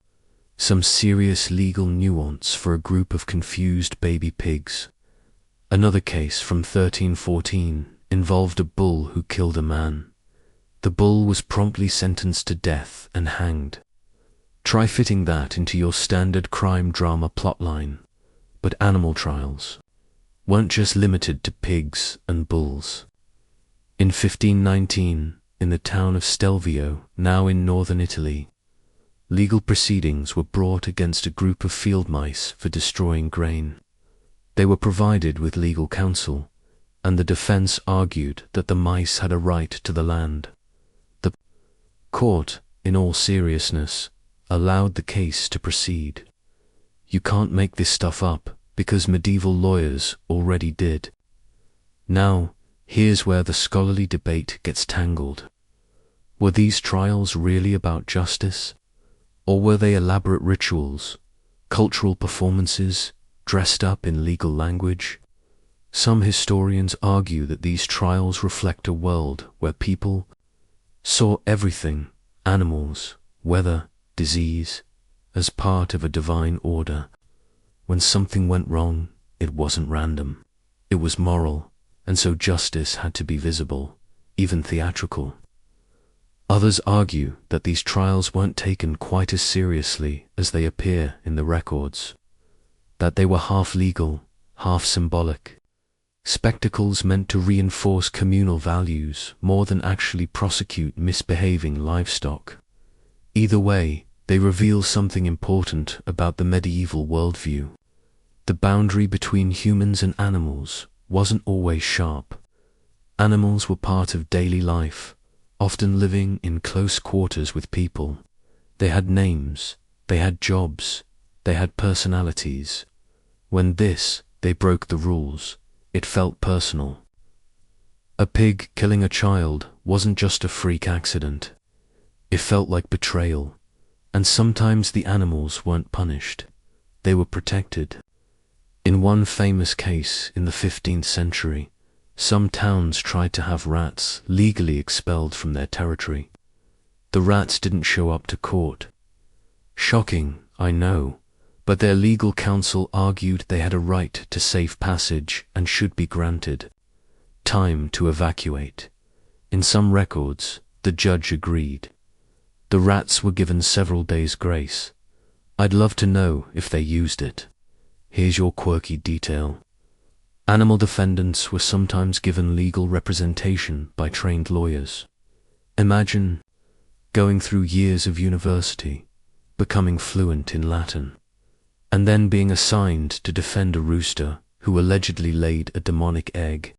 some serious legal nuance for a group of confused baby pigs. Another case from 1314 involved a bull who killed a man. The bull was promptly sentenced to death and hanged. Try fitting that into your standard crime drama plotline. But animal trials weren't just limited to pigs and bulls. In 1519, in the town of Stelvio, now in northern Italy, legal proceedings were brought against a group of field mice for destroying grain. They were provided with legal counsel, and the defense argued that the mice had a right to the land. The court, in all seriousness, allowed the case to proceed. You can't make this stuff up, because medieval lawyers already did. Now, here's where the scholarly debate gets tangled. Were these trials really about justice? Or were they elaborate rituals, cultural performances, dressed up in legal language? Some historians argue that these trials reflect a world where people saw everything, animals, weather, disease, as part of a divine order. When something went wrong, it wasn't random. It was moral, and so justice had to be visible, even theatrical. Others argue that these trials weren't taken quite as seriously as they appear in the records, that they were half legal, half symbolic, spectacles meant to reinforce communal values more than actually prosecute misbehaving livestock. Either way, they reveal something important about the medieval worldview. The boundary between humans and animals wasn't always sharp. Animals were part of daily life, often living in close quarters with people. They had names, they had jobs, they had personalities. When they broke the rules, it felt personal. A pig killing a child wasn't just a freak accident. It felt like betrayal, and sometimes the animals weren't punished. They were protected. In one famous case in the 15th century, some towns tried to have rats legally expelled from their territory. The rats didn't show up to court. Shocking, I know, but their legal counsel argued they had a right to safe passage and should be granted time to evacuate. In some records, the judge agreed. The rats were given several days' grace. I'd love to know if they used it. Here's your quirky detail. Animal defendants were sometimes given legal representation by trained lawyers. Imagine going through years of university, becoming fluent in Latin, and then being assigned to defend a rooster who allegedly laid a demonic egg.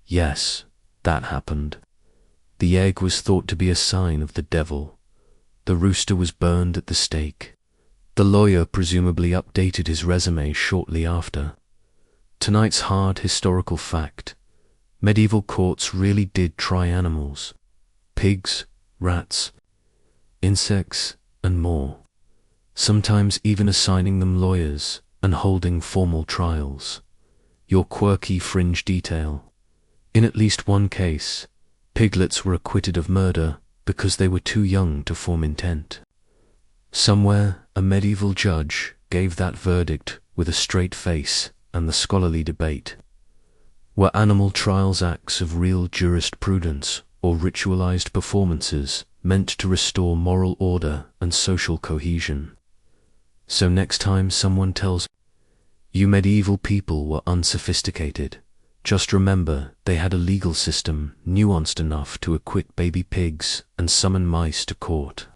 Yes, that happened. The egg was thought to be a sign of the devil. The rooster was burned at the stake. The lawyer presumably updated his resume shortly after. Tonight's hard historical fact: medieval courts really did try animals. Pigs, rats, insects, and more. Sometimes even assigning them lawyers and holding formal trials. Your quirky fringe detail. In at least one case, piglets were acquitted of murder because they were too young to form intent. Somewhere, a medieval judge gave that verdict with a straight face and the scholarly debate. Were animal trials acts of real jurisprudence or ritualized performances meant to restore moral order and social cohesion? So next time someone tells you medieval people were unsophisticated, just remember they had a legal system nuanced enough to acquit baby pigs and summon mice to court.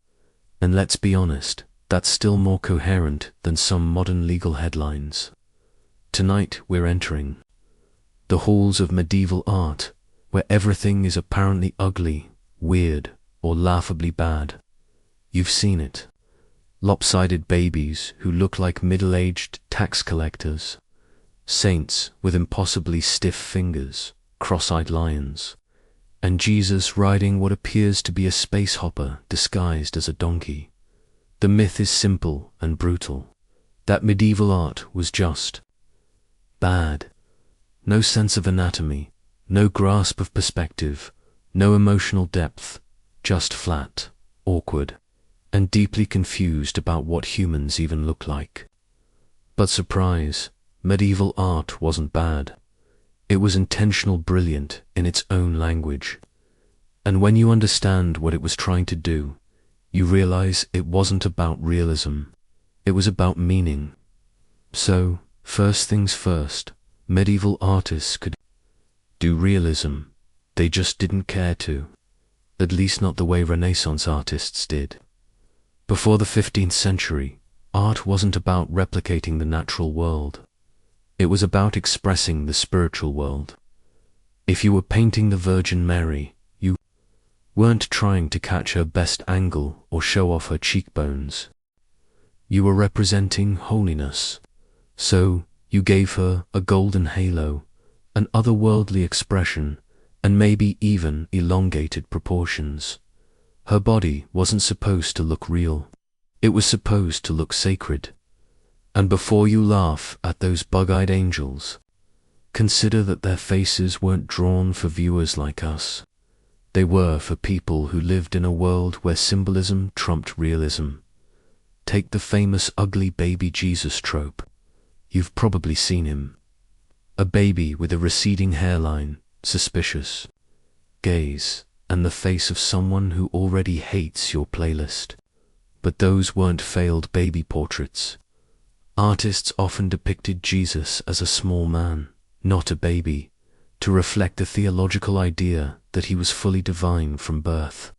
And let's be honest, that's still more coherent than some modern legal headlines. Tonight we're entering the halls of medieval art, where everything is apparently ugly, weird, or laughably bad. You've seen it. Lopsided babies who look like middle-aged tax collectors, saints with impossibly stiff fingers, cross-eyed lions, and Jesus riding what appears to be a space hopper disguised as a donkey. The myth is simple and brutal. That medieval art was just bad. No sense of anatomy, no grasp of perspective, no emotional depth, just flat, awkward, and deeply confused about what humans even look like. But surprise, medieval art wasn't bad. It was intentional brilliant in its own language. And when you understand what it was trying to do, you realize it wasn't about realism. It was about meaning. So, first things first, medieval artists could do realism. They just didn't care to. At least not the way Renaissance artists did. Before the 15th century, art wasn't about replicating the natural world. It was about expressing the spiritual world. If you were painting the Virgin Mary, you weren't trying to catch her best angle or show off her cheekbones. You were representing holiness. So, you gave her a golden halo, an otherworldly expression, and maybe even elongated proportions. Her body wasn't supposed to look real. It was supposed to look sacred. And before you laugh at those bug-eyed angels, consider that their faces weren't drawn for viewers like us. They were for people who lived in a world where symbolism trumped realism. Take the famous ugly baby Jesus trope. You've probably seen him. A baby with a receding hairline, suspicious gaze, and the face of someone who already hates your playlist. But those weren't failed baby portraits. Artists often depicted Jesus as a small man, not a baby, to reflect the theological idea that he was fully divine from birth.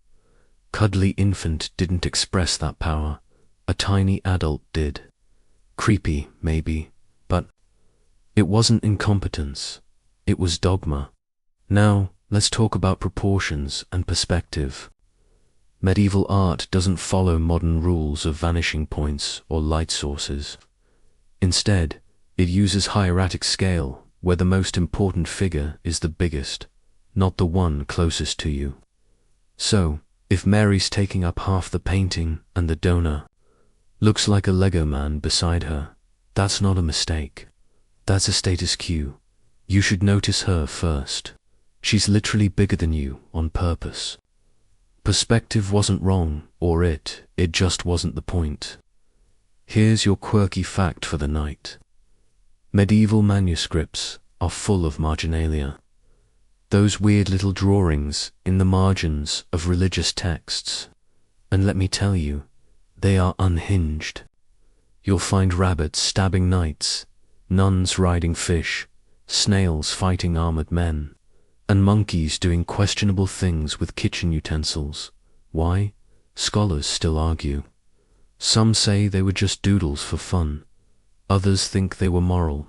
Cuddly infant didn't express that power. A tiny adult did. Creepy, maybe, but it wasn't incompetence. It was dogma. Now, let's talk about proportions and perspective. Medieval art doesn't follow modern rules of vanishing points or light sources. Instead, it uses hieratic scale, where the most important figure is the biggest, not the one closest to you. So, if Mary's taking up half the painting and the donor looks like a Lego man beside her, that's not a mistake. That's a status cue. You should notice her first. She's literally bigger than you on purpose. Perspective wasn't wrong, or it just wasn't the point. Here's your quirky fact for the night. Medieval manuscripts are full of marginalia. Those weird little drawings in the margins of religious texts. And let me tell you, they are unhinged. You'll find rabbits stabbing knights, nuns riding fish, snails fighting armored men, and monkeys doing questionable things with kitchen utensils. Why? Scholars still argue. Some say they were just doodles for fun. Others think they were moral,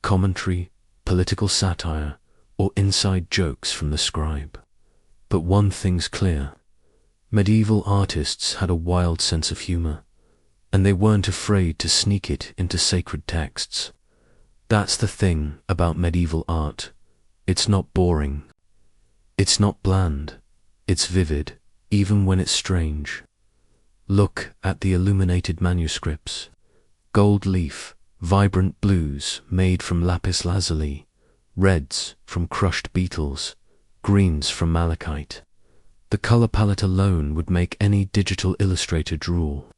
commentary, political satire, or inside jokes from the scribe. But one thing's clear. Medieval artists had a wild sense of humor, and they weren't afraid to sneak it into sacred texts. That's the thing about medieval art. It's not boring. It's not bland. It's vivid, even when it's strange. Look at the illuminated manuscripts. Gold leaf, vibrant blues made from lapis lazuli, reds from crushed beetles, greens from malachite. The color palette alone would make any digital illustrator drool.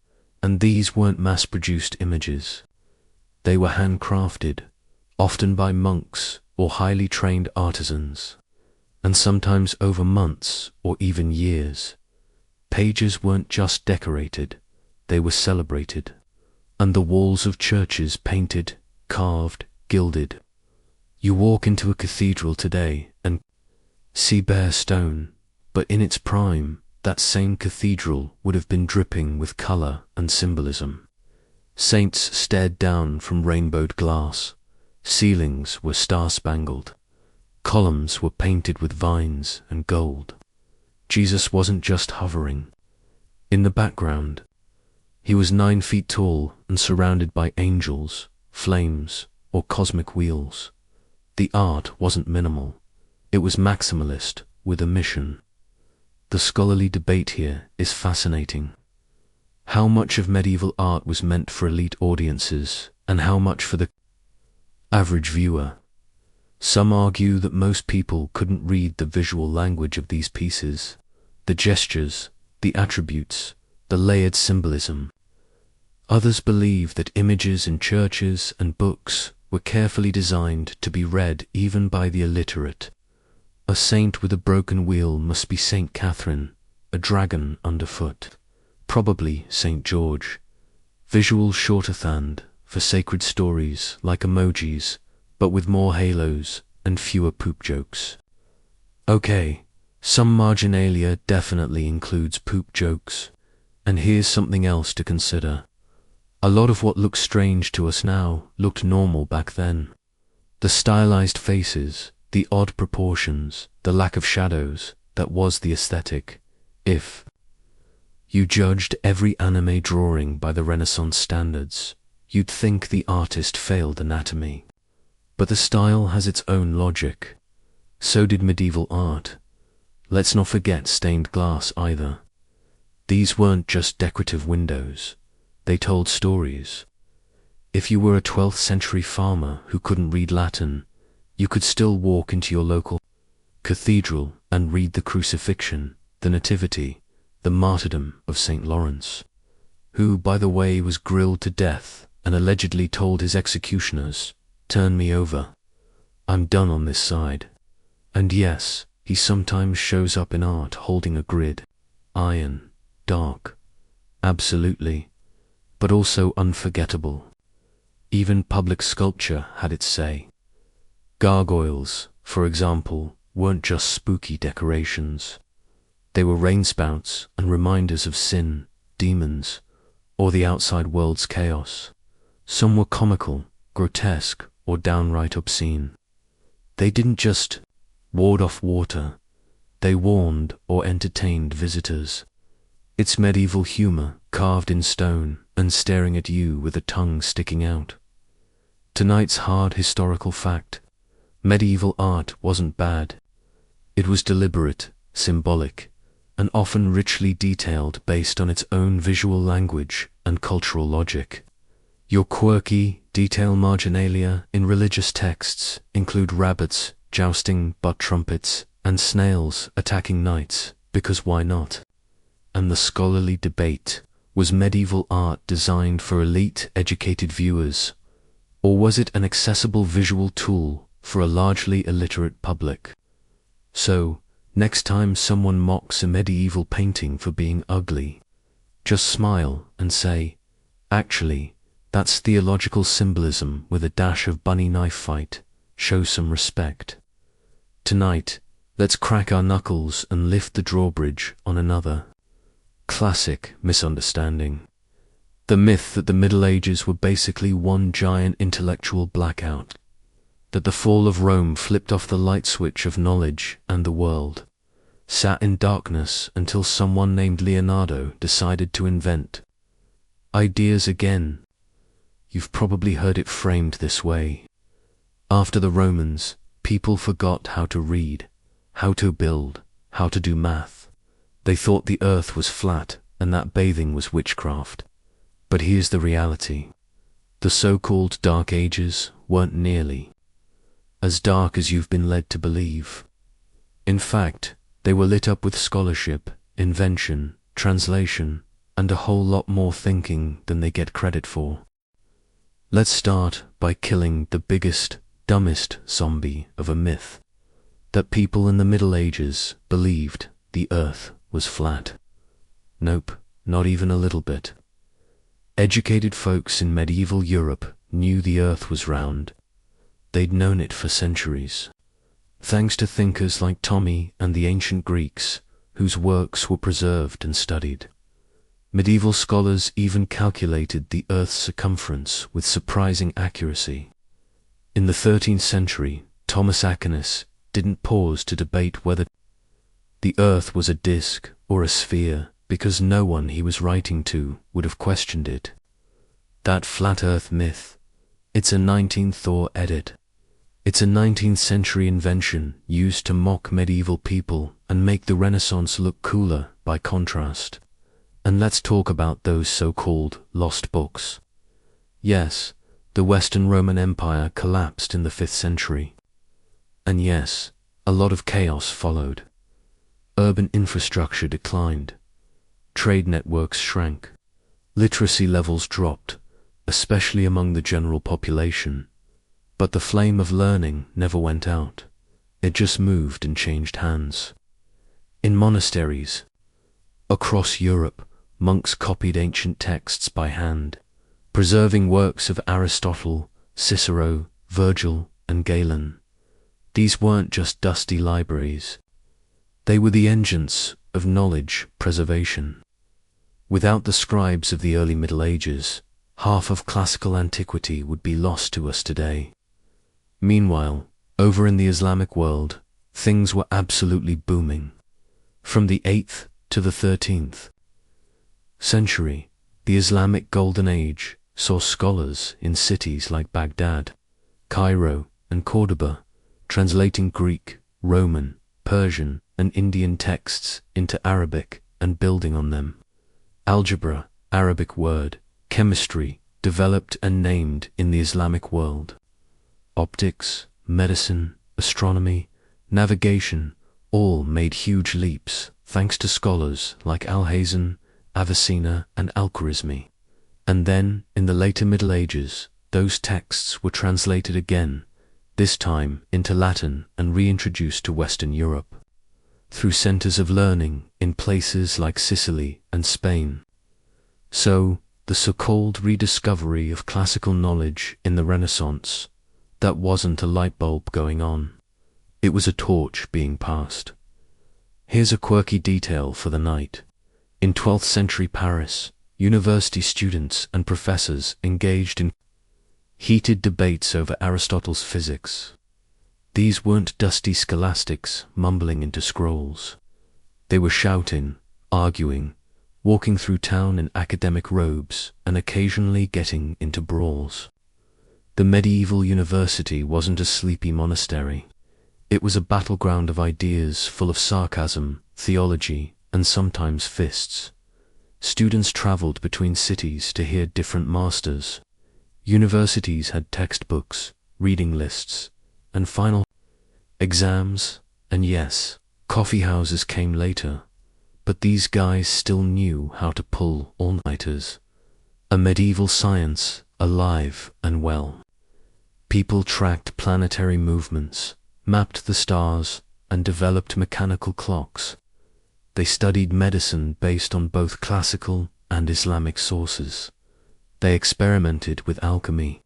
And these weren't mass-produced images. They were handcrafted, often by monks or highly trained artisans, and sometimes over months or even years. Pages weren't just decorated, they were celebrated, and the walls of churches painted, carved, gilded. You walk into a cathedral today and see bare stone, but in its prime, that same cathedral would have been dripping with color and symbolism. Saints stared down from rainbowed glass. Ceilings were star-spangled. Columns were painted with vines and gold. Jesus wasn't just hovering. In the background, he was 9 feet tall and surrounded by angels, flames, or cosmic wheels. The art wasn't minimal. It was maximalist with a mission. The scholarly debate here is fascinating. How much of medieval art was meant for elite audiences, and how much for the average viewer? Some argue that most people couldn't read the visual language of these pieces, the gestures, the attributes, the layered symbolism. Others believe that images in churches and books were carefully designed to be read even by the illiterate. A saint with a broken wheel must be Saint Catherine, a dragon underfoot, probably Saint George. Visual shorthand for sacred stories like emojis, but with more halos and fewer poop jokes. Okay, some marginalia definitely includes poop jokes, and here's something else to consider. A lot of what looks strange to us now looked normal back then. The stylized faces, the odd proportions, the lack of shadows, that was the aesthetic. If you judged every anime drawing by the Renaissance standards, you'd think the artist failed anatomy. But the style has its own logic. So did medieval art. Let's not forget stained glass either. These weren't just decorative windows. They told stories. If you were a 12th century farmer who couldn't read Latin, you could still walk into your local cathedral and read the crucifixion, the nativity, the martyrdom of St. Lawrence, who, by the way, was grilled to death and allegedly told his executioners, "Turn me over. I'm done on this side." And yes, he sometimes shows up in art holding a grid. Iron, dark, absolutely, but also unforgettable. Even public sculpture had its say. Gargoyles, for example, weren't just spooky decorations. They were rainspouts and reminders of sin, demons, or the outside world's chaos. Some were comical, grotesque, or downright obscene. They didn't just ward off water, they warned or entertained visitors. It's medieval humor, carved in stone and staring at you with a tongue sticking out. Tonight's hard historical fact: medieval art wasn't bad. It was deliberate, symbolic, and often richly detailed based on its own visual language and cultural logic. Your quirky, detail marginalia in religious texts include rabbits jousting butt trumpets and snails attacking knights, because why not? And the scholarly debate, Was medieval art designed for elite, educated viewers, or was it an accessible visual tool for a largely illiterate public? So, next time someone mocks a medieval painting for being ugly, just smile and say, actually, that's theological symbolism with a dash of bunny knife fight. Show some respect. Tonight, let's crack our knuckles and lift the drawbridge on another classic misunderstanding. The myth that the Middle Ages were basically one giant intellectual blackout, that the fall of Rome flipped off the light switch of knowledge and the world sat in darkness until someone named Leonardo decided to invent ideas again. You've probably heard it framed this way. After the Romans, people forgot how to read, how to build, how to do math. They thought the earth was flat and that bathing was witchcraft. But here's the reality. The so-called Dark Ages weren't nearly as dark as you've been led to believe. In fact, they were lit up with scholarship, invention, translation, and a whole lot more thinking than they get credit for. Let's start by killing the biggest, dumbest zombie of a myth, that people in the Middle Ages believed the earth was flat. Nope, not even a little bit. Educated folks in medieval Europe knew the earth was round. They'd known it for centuries, thanks to thinkers like Ptolemy and the ancient Greeks, whose works were preserved and studied. Medieval scholars even calculated the earth's circumference with surprising accuracy. In the 13th century, Thomas Aquinas didn't pause to debate whether the earth was a disk or a sphere, because no one he was writing to would have questioned it. That flat earth myth, it's a 19th Thor edit. It's a 19th century invention used to mock medieval people and make the Renaissance look cooler by contrast. And let's talk about those so-called lost books. Yes, the Western Roman Empire collapsed in the 5th century. And yes, a lot of chaos followed. Urban infrastructure declined. Trade networks shrank. Literacy levels dropped, especially among the general population. But the flame of learning never went out. It just moved and changed hands. In monasteries across Europe, monks copied ancient texts by hand, preserving works of Aristotle, Cicero, Virgil, and Galen. These weren't just dusty libraries. They were the engines of knowledge preservation. Without the scribes of the early Middle Ages, half of classical antiquity would be lost to us today. Meanwhile, over in the Islamic world, things were absolutely booming. From the 8th to the 13th century, the Islamic Golden Age saw scholars in cities like Baghdad, Cairo, and Cordoba translating Greek, Roman, Persian, and Indian texts into Arabic and building on them. Algebra, Arabic word, chemistry, developed and named in the Islamic world. Optics, medicine, astronomy, navigation, all made huge leaps thanks to scholars like Alhazen, Avicenna, and Al-Khwarizmi. And then, in the later Middle Ages, those texts were translated again, this time into Latin and reintroduced to Western Europe, through centers of learning in places like Sicily and Spain. So, the so-called rediscovery of classical knowledge in the Renaissance, that wasn't a light bulb going on. It was a torch being passed. Here's a quirky detail for the night. In 12th century Paris, university students and professors engaged in heated debates over Aristotle's physics. These weren't dusty scholastics mumbling into scrolls. They were shouting, arguing, walking through town in academic robes, and occasionally getting into brawls. The medieval university wasn't a sleepy monastery. It was a battleground of ideas full of sarcasm, theology, and sometimes fists. Students traveled between cities to hear different masters. Universities had textbooks, reading lists, and final exams, and yes, coffee houses came later. But these guys still knew how to pull all-nighters. A medieval science, alive and well. People tracked planetary movements, mapped the stars, and developed mechanical clocks. They studied medicine based on both classical and Islamic sources. They experimented with alchemy.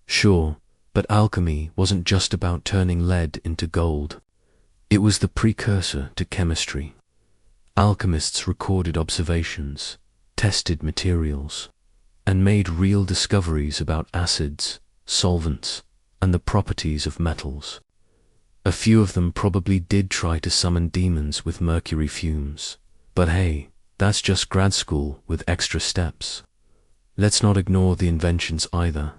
Sure, but alchemy wasn't just about turning lead into gold. It was the precursor to chemistry. Alchemists recorded observations, tested materials, and made real discoveries about acids, solvents, and the properties of metals. A few of them probably did try to summon demons with mercury fumes. But hey, that's just grad school with extra steps. Let's not ignore the inventions either.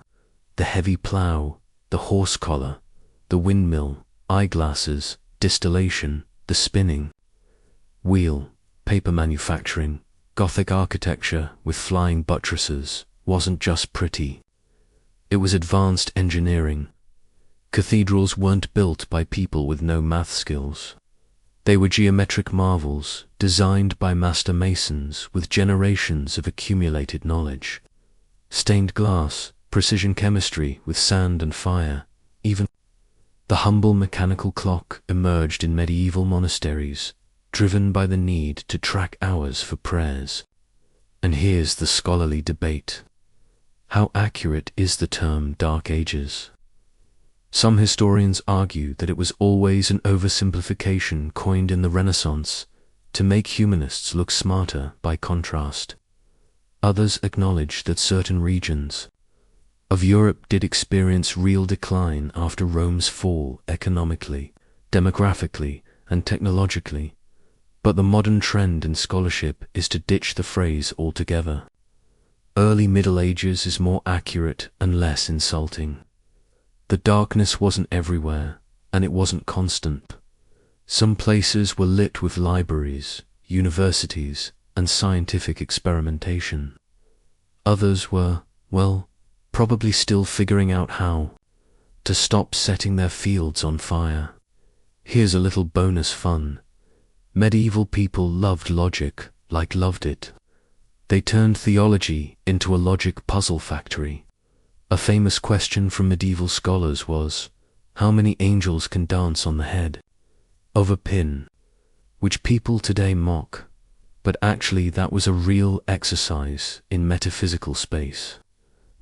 The heavy plough, the horse collar, the windmill, eyeglasses, distillation, the spinning wheel, paper manufacturing, Gothic architecture with flying buttresses wasn't just pretty. It was advanced engineering. Cathedrals weren't built by people with no math skills. They were geometric marvels designed by master masons with generations of accumulated knowledge. Stained glass, precision chemistry with sand and fire, even the humble mechanical clock emerged in medieval monasteries, driven by the need to track hours for prayers. And here's the scholarly debate. How accurate is the term Dark Ages? Some historians argue that it was always an oversimplification coined in the Renaissance to make humanists look smarter by contrast. Others acknowledge that certain regions of Europe did experience real decline after Rome's fall economically, demographically, and technologically. But the modern trend in scholarship is to ditch the phrase altogether. Early Middle Ages is more accurate and less insulting. The darkness wasn't everywhere, and it wasn't constant. Some places were lit with libraries, universities, and scientific experimentation. Others were, well, probably still figuring out how to stop setting their fields on fire. Here's a little bonus fun. Medieval people loved logic like loved it. They turned theology into a logic puzzle factory. A famous question from medieval scholars was, how many angels can dance on the head of a pin? Which people today mock, but actually that was a real exercise in metaphysical space.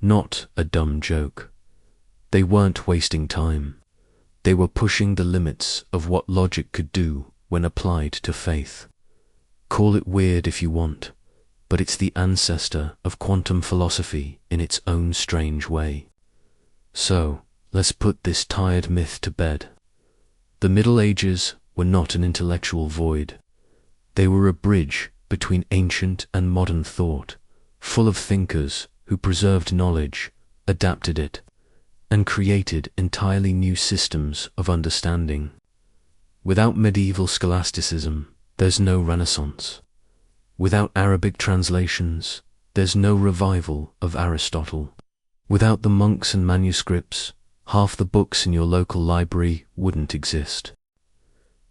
Not a dumb joke. They weren't wasting time. They were pushing the limits of what logic could do when applied to faith. Call it weird if you want, but it's the ancestor of quantum philosophy in its own strange way. So, let's put this tired myth to bed. The Middle Ages were not an intellectual void. They were a bridge between ancient and modern thought, full of thinkers who preserved knowledge, adapted it, and created entirely new systems of understanding. Without medieval scholasticism, there's no Renaissance. Without Arabic translations, there's no revival of Aristotle. Without the monks and manuscripts, half the books in your local library wouldn't exist.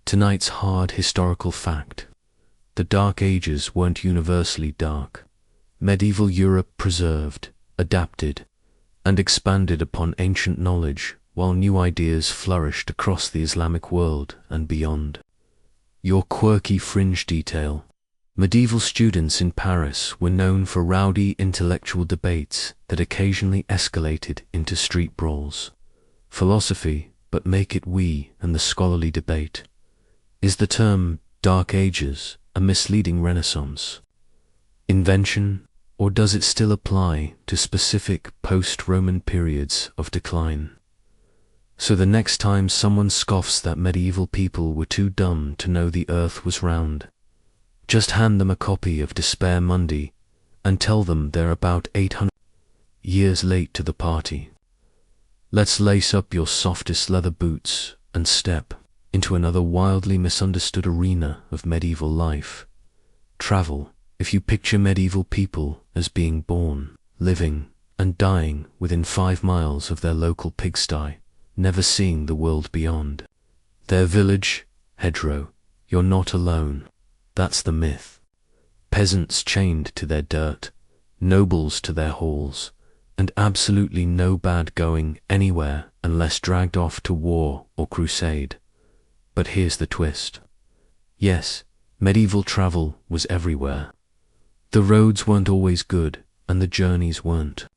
Tonight's hard historical fact. The Dark Ages weren't universally dark. Medieval Europe preserved, adapted, and expanded upon ancient knowledge while new ideas flourished across the Islamic world and beyond. Your quirky fringe detail. Medieval students in Paris were known for rowdy intellectual debates that occasionally escalated into street brawls. Philosophy, but make it we and the scholarly debate. Is the term Dark Ages a misleading Renaissance invention, or does it still apply to specific post-Roman periods of decline? So the next time someone scoffs that medieval people were too dumb to know the earth was round, just hand them a copy of Despair Mundi and tell them they're about 800 years late to the party. Let's lace up your softest leather boots and step into another wildly misunderstood arena of medieval life. Travel, if you picture medieval people as being born, living, and dying within 5 miles of their local pigsty, never seeing the world beyond. Their village, hedgerow, you're not alone. That's the myth. Peasants chained to their dirt, nobles to their halls, and absolutely no bad going anywhere unless dragged off to war or crusade. But here's the twist. Yes, medieval travel was everywhere. The roads weren't always good, and the journeys weren't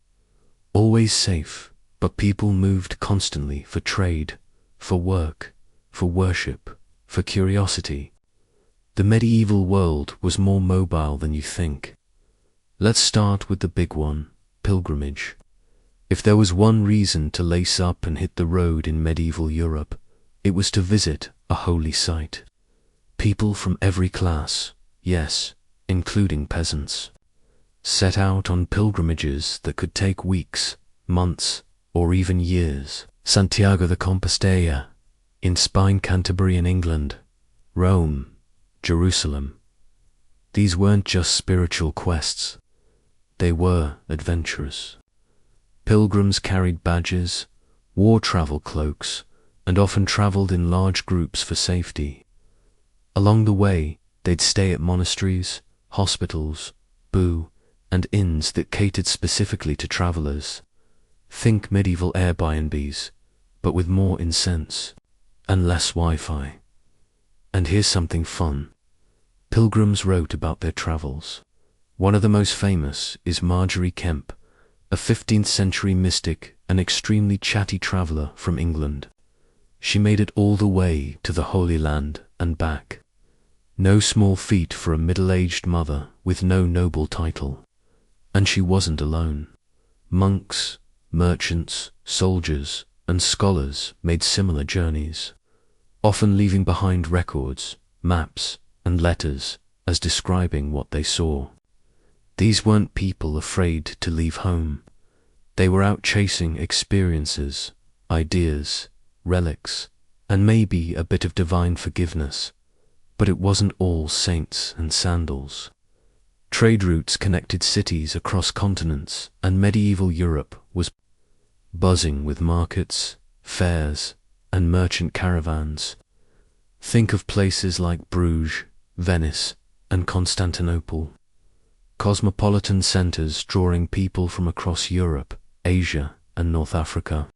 always safe, but people moved constantly for trade, for work, for worship, for curiosity. The medieval world was more mobile than you think. Let's start with the big one, pilgrimage. If there was one reason to lace up and hit the road in medieval Europe, it was to visit a holy site. People from every class, yes, including peasants, set out on pilgrimages that could take weeks, months, or even years. Santiago de Compostela, in Spain, Canterbury in England, Rome, Jerusalem. These weren't just spiritual quests. They were adventurous. Pilgrims carried badges, wore travel cloaks, and often traveled in large groups for safety. Along the way, they'd stay at monasteries, hospitals, and inns that catered specifically to travelers. Think medieval Airbnbs, but with more incense and less Wi-Fi. And here's something fun. Pilgrims wrote about their travels. One of the most famous is Margery Kempe, a 15th century mystic and extremely chatty traveller from England. She made it all the way to the Holy Land and back. No small feat for a middle-aged mother with no noble title. And she wasn't alone. Monks, merchants, soldiers, and scholars made similar journeys, often leaving behind records, maps, and letters as describing what they saw. These weren't people afraid to leave home. They were out chasing experiences, ideas, relics, and maybe a bit of divine forgiveness. But it wasn't all saints and sandals. Trade routes connected cities across continents, and medieval Europe was buzzing with markets, fairs, and merchant caravans. Think of places like Bruges, Venice, and Constantinople. Cosmopolitan centers drawing people from across Europe, Asia, and North Africa.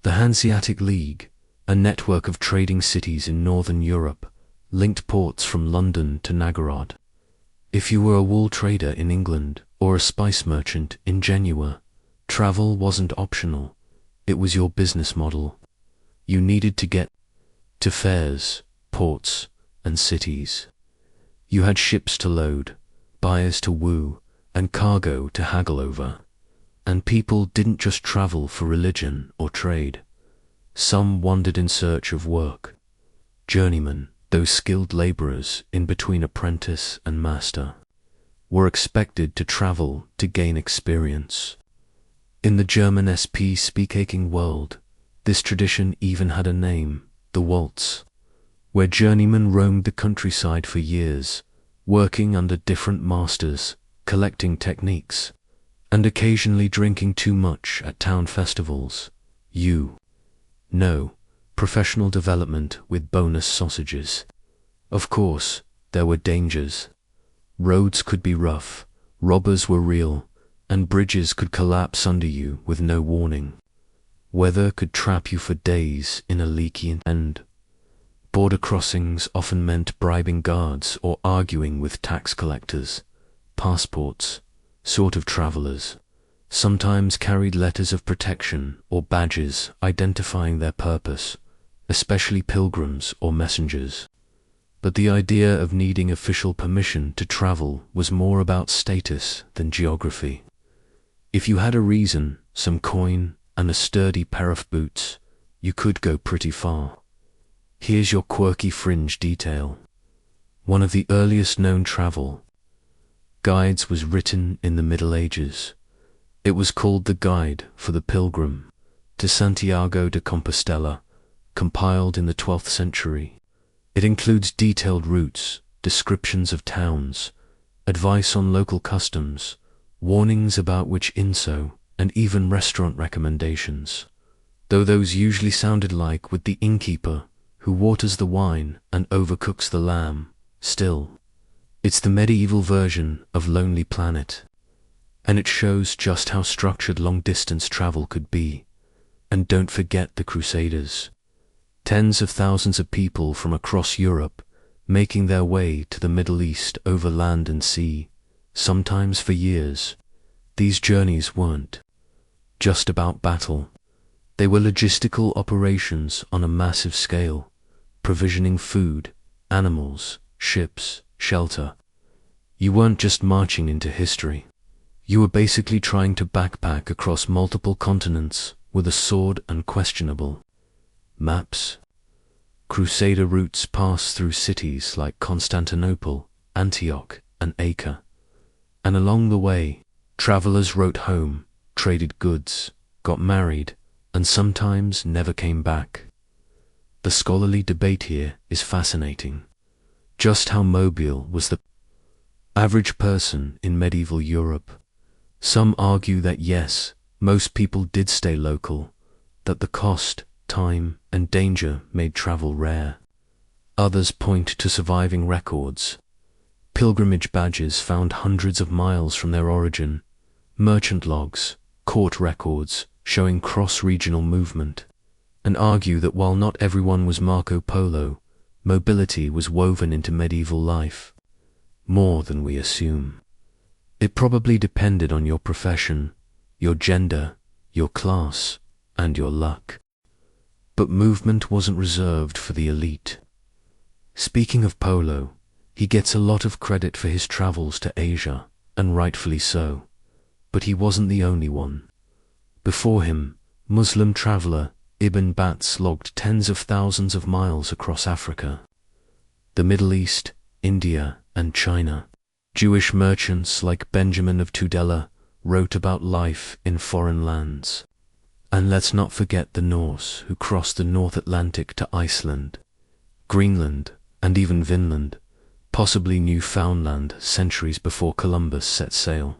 The Hanseatic League, a network of trading cities in northern Europe, linked ports from London to Novgorod. If you were a wool trader in England or a spice merchant in Genoa, travel wasn't optional. It was your business model. You needed to get to fairs, ports, and cities. You had ships to load, buyers to woo, and cargo to haggle over. And people didn't just travel for religion or trade. Some wandered in search of work. Journeymen, those skilled labourers in between apprentice and master, were expected to travel to gain experience. In the German SP-speaking world, this tradition even had a name, the waltz, where journeymen roamed the countryside for years, working under different masters, collecting techniques, and occasionally drinking too much at town festivals. Professional development with bonus sausages. Of course, there were dangers. Roads could be rough, robbers were real, and bridges could collapse under you with no warning. Weather could trap you for days in a leaky end. Border crossings often meant bribing guards or arguing with tax collectors. Passports, sort of travelers, sometimes carried letters of protection or badges identifying their purpose, especially pilgrims or messengers. But the idea of needing official permission to travel was more about status than geography. If you had a reason, some coin, and a sturdy pair of boots, you could go pretty far. Here's your quirky fringe detail. One of the earliest known travel guides was written in the Middle Ages. It was called the Guide for the Pilgrim to Santiago de Compostela, compiled in the 12th century. It includes detailed routes, descriptions of towns, advice on local customs, warnings about which inso, and even restaurant recommendations. Though those usually sounded like with the innkeeper who waters the wine and overcooks the lamb, still, It's the medieval version of Lonely Planet, and it shows just how structured long-distance travel could be. And don't forget the Crusaders. Tens of thousands of people from across Europe making their way to the Middle East over land and sea, sometimes for years. These journeys weren't just about battle. They were logistical operations on a massive scale, provisioning food, animals, ships, shelter. You weren't just marching into history. You were basically trying to backpack across multiple continents with a sword and questionable maps. Crusader routes passed through cities like Constantinople, Antioch, and Acre. And along the way, travelers wrote home, traded goods, got married, and sometimes never came back. The scholarly debate here is fascinating. Just how mobile was the average person in medieval Europe? Some argue that yes, most people did stay local, that the cost, time, and danger made travel rare. Others point to surviving records. Pilgrimage badges found hundreds of miles from their origin, merchant logs, court records showing cross-regional movement, and argue that while not everyone was Marco Polo, mobility was woven into medieval life, more than we assume. It probably depended on your profession, your gender, your class, and your luck. But movement wasn't reserved for the elite. Speaking of Polo, he gets a lot of credit for his travels to Asia, and rightfully so. But he wasn't the only one. Before him, Muslim traveler Ibn Batts logged tens of thousands of miles across Africa, the Middle East, India, and China. Jewish merchants like Benjamin of Tudela wrote about life in foreign lands. And let's not forget the Norse who crossed the North Atlantic to Iceland, Greenland, and even Vinland, possibly Newfoundland centuries before Columbus set sail.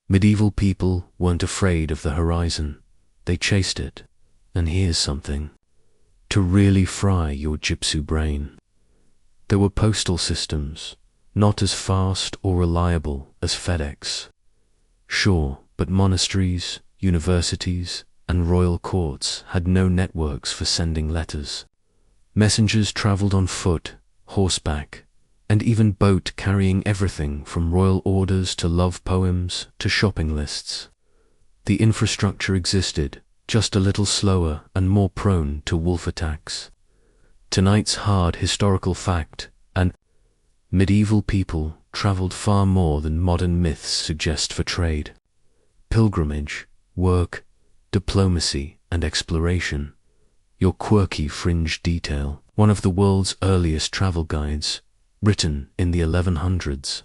Medieval people weren't afraid of the horizon, they chased it. And here's something to really fry your gypsy brain. There were postal systems, not as fast or reliable as FedEx. Sure, but monasteries, universities, and royal courts had no networks for sending letters. Messengers traveled on foot, horseback, and even boat, carrying everything from royal orders to love poems to shopping lists. The infrastructure existed, just a little slower and more prone to wolf attacks. Tonight's hard historical fact, and medieval people traveled far more than modern myths suggest for trade. Pilgrimage, work, diplomacy, and exploration. Your quirky fringe detail, one of the world's earliest travel guides, written in the 1100s,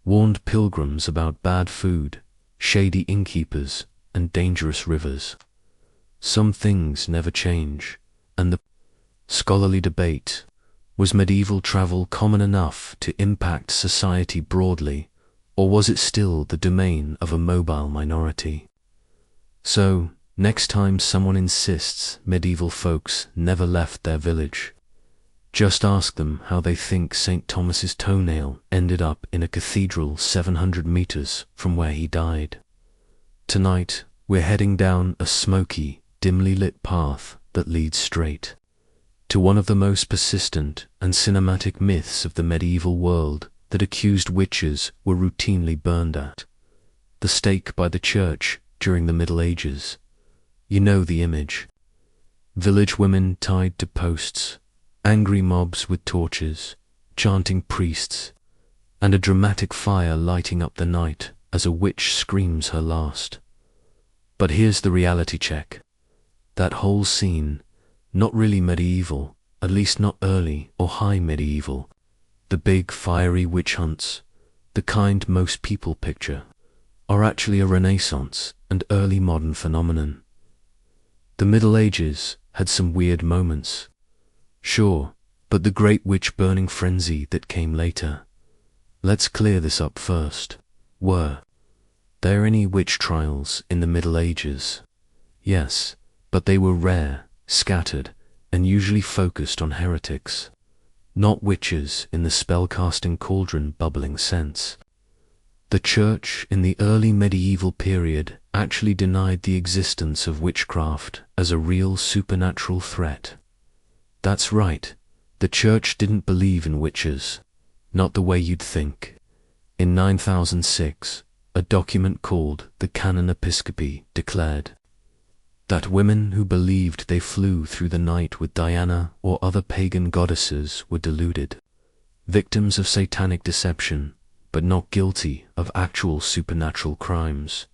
warned pilgrims about bad food, shady innkeepers, and dangerous rivers. Some things never change, and the scholarly debate, was medieval travel common enough to impact society broadly, or was it still the domain of a mobile minority? So, next time someone insists medieval folks never left their village, just ask them how they think St. Thomas's toenail ended up in a cathedral 700 meters from where he died. Tonight, we're heading down a smoky, dimly lit path that leads straight to one of the most persistent and cinematic myths of the medieval world that accused witches were routinely burned at. The stake by the church during the Middle Ages. You know the image. Village women tied to posts, angry mobs with torches, chanting priests, and a dramatic fire lighting up the night as a witch screams her last. But here's the reality check. That whole scene, not really medieval, at least not early or high medieval. The big fiery witch hunts, the kind most people picture, are actually a Renaissance and early modern phenomenon. The Middle Ages had some weird moments, sure, but the great witch-burning frenzy that came later. Let's clear this up first. Were there any witch trials in the Middle Ages? Yes, but they were rare, scattered, and usually focused on heretics. not witches in the spell-casting cauldron bubbling sense. The Church in the early medieval period actually denied the existence of witchcraft as a real supernatural threat. That's right, the Church didn't believe in witches, not the way you'd think. In 9006, a document called the Canon Episcopi declared that women who believed they flew through the night with Diana or other pagan goddesses were deluded, victims of satanic deception, but not guilty of actual supernatural crimes.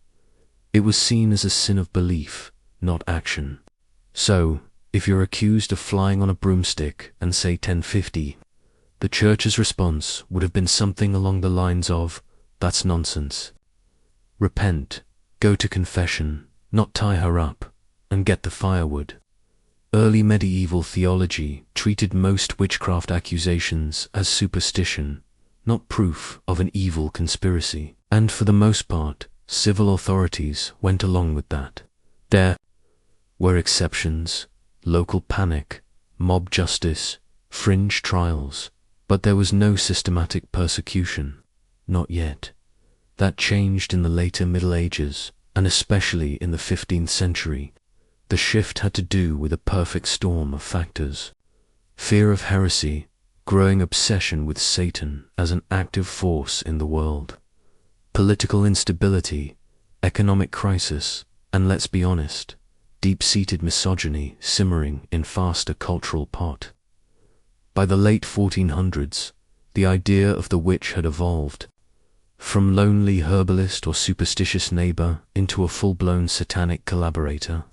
It was seen as a sin of belief, not action. So, if you're accused of flying on a broomstick and say 1050, the Church's response would have been something along the lines of, "That's nonsense. Repent, go to confession, not tie her up, and get the firewood." Early medieval theology treated most witchcraft accusations as superstition, not proof of an evil conspiracy, and for the most part, civil authorities went along with that. There were exceptions, local panic, mob justice, fringe trials, but there was no systematic persecution, not yet. That changed in the later Middle Ages, and especially in the 15th century. The shift had to do with a perfect storm of factors: fear of heresy, growing obsession with Satan as an active force in the world, political instability, economic crisis, and let's be honest, deep-seated misogyny simmering in faster cultural pot. By the late 1400s, the idea of the witch had evolved from lonely herbalist or superstitious neighbor into a full-blown satanic collaborator,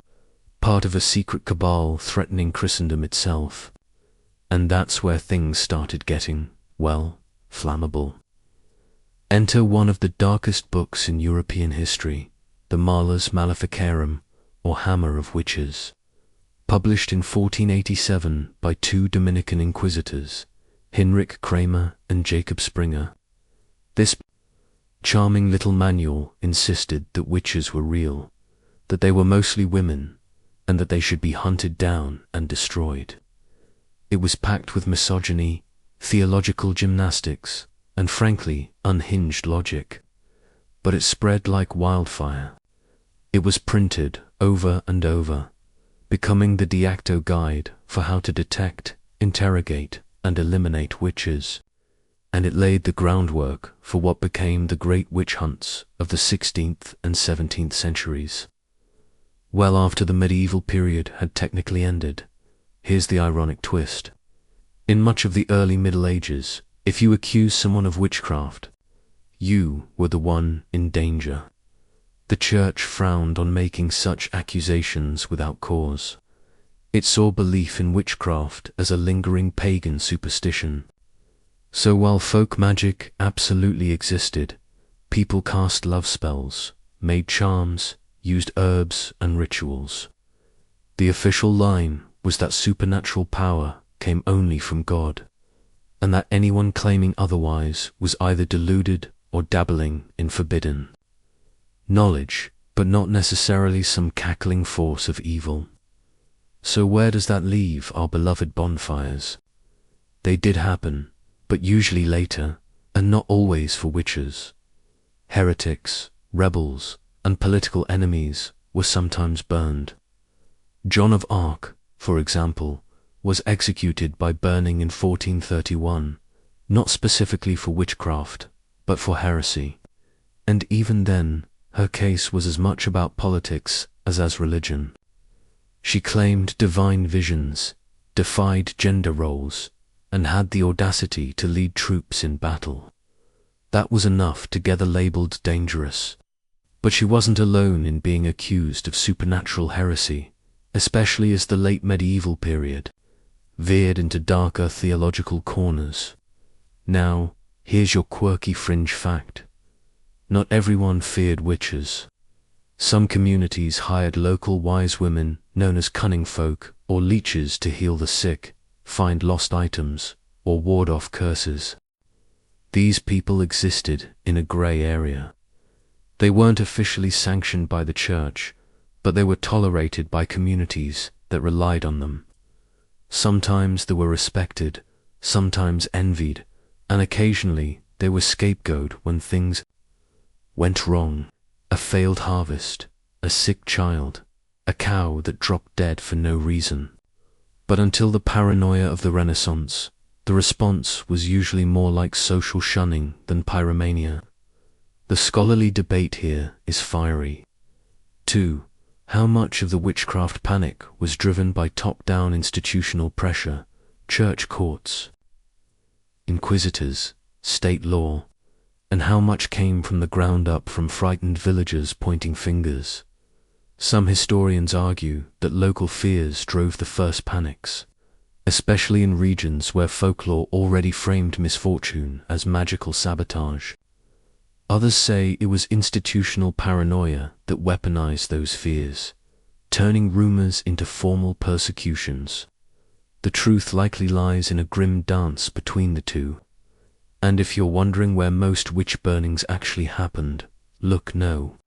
part of a secret cabal threatening Christendom itself. And that's where things started getting, well, flammable. Enter one of the darkest books in European history, the Malus Maleficarum, or Hammer of Witches, published in 1487 by two Dominican inquisitors, Hinrich Kramer and Jacob Springer. This charming little manual insisted that witches were real, that they were mostly women, and that they should be hunted down and destroyed. It was packed with misogyny, theological gymnastics, and frankly, unhinged logic. But it spread like wildfire. It was printed over and over, becoming the de facto guide for how to detect, interrogate, and eliminate witches. And it laid the groundwork for what became the great witch hunts of the 16th and 17th centuries. Well after the medieval period had technically ended. Here's the ironic twist. In much of the early Middle Ages, if you accused someone of witchcraft, you were the one in danger. The Church frowned on making such accusations without cause. It saw belief in witchcraft as a lingering pagan superstition. So while folk magic absolutely existed, people cast love spells, made charms, used herbs and rituals. The official line was that supernatural power came only from God, and that anyone claiming otherwise was either deluded or dabbling in forbidden knowledge, but not necessarily some cackling force of evil. So where does that leave our beloved bonfires? They did happen, but usually later, and not always for witches. Heretics, rebels, and political enemies were sometimes burned. John of Arc, for example, was executed by burning in 1431, not specifically for witchcraft, but for heresy. And even then, her case was as much about politics as religion. She claimed divine visions, defied gender roles, and had the audacity to lead troops in battle. That was enough to get her labeled dangerous. But she wasn't alone in being accused of supernatural heresy, especially as the late medieval period veered into darker theological corners. Now, here's your quirky fringe fact. Not everyone feared witches. Some communities hired local wise women known as cunning folk or leeches to heal the sick, find lost items, or ward off curses. These people existed in a grey area. They weren't officially sanctioned by the Church, but they were tolerated by communities that relied on them. Sometimes they were respected, sometimes envied, and occasionally they were scapegoated when things went wrong. A failed harvest, a sick child, a cow that dropped dead for no reason. But until the paranoia of the Renaissance, the response was usually more like social shunning than pyromania. The scholarly debate here is fiery. 2. How much of the witchcraft panic was driven by top-down institutional pressure, church courts, inquisitors, state law, and how much came from the ground up from frightened villagers pointing fingers? Some historians argue that local fears drove the first panics, especially in regions where folklore already framed misfortune as magical sabotage. Others say it was institutional paranoia that weaponized those fears, turning rumors into formal persecutions. The truth likely lies in a grim dance between the two. And if you're wondering where most witch burnings actually happened, look no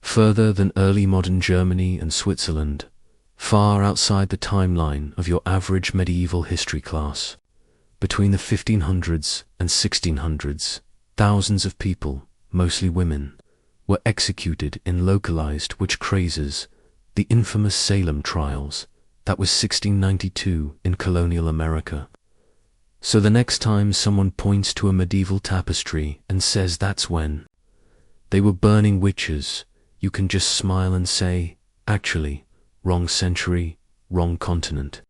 further than early modern Germany and Switzerland, far outside the timeline of your average medieval history class. Between the 1500s and 1600s, thousands of people, mostly women, were executed in localized witch crazes, the infamous Salem trials. That was 1692 in colonial America. So the next time someone points to a medieval tapestry and says that's when they were burning witches, you can just smile and say, actually, wrong century, wrong continent.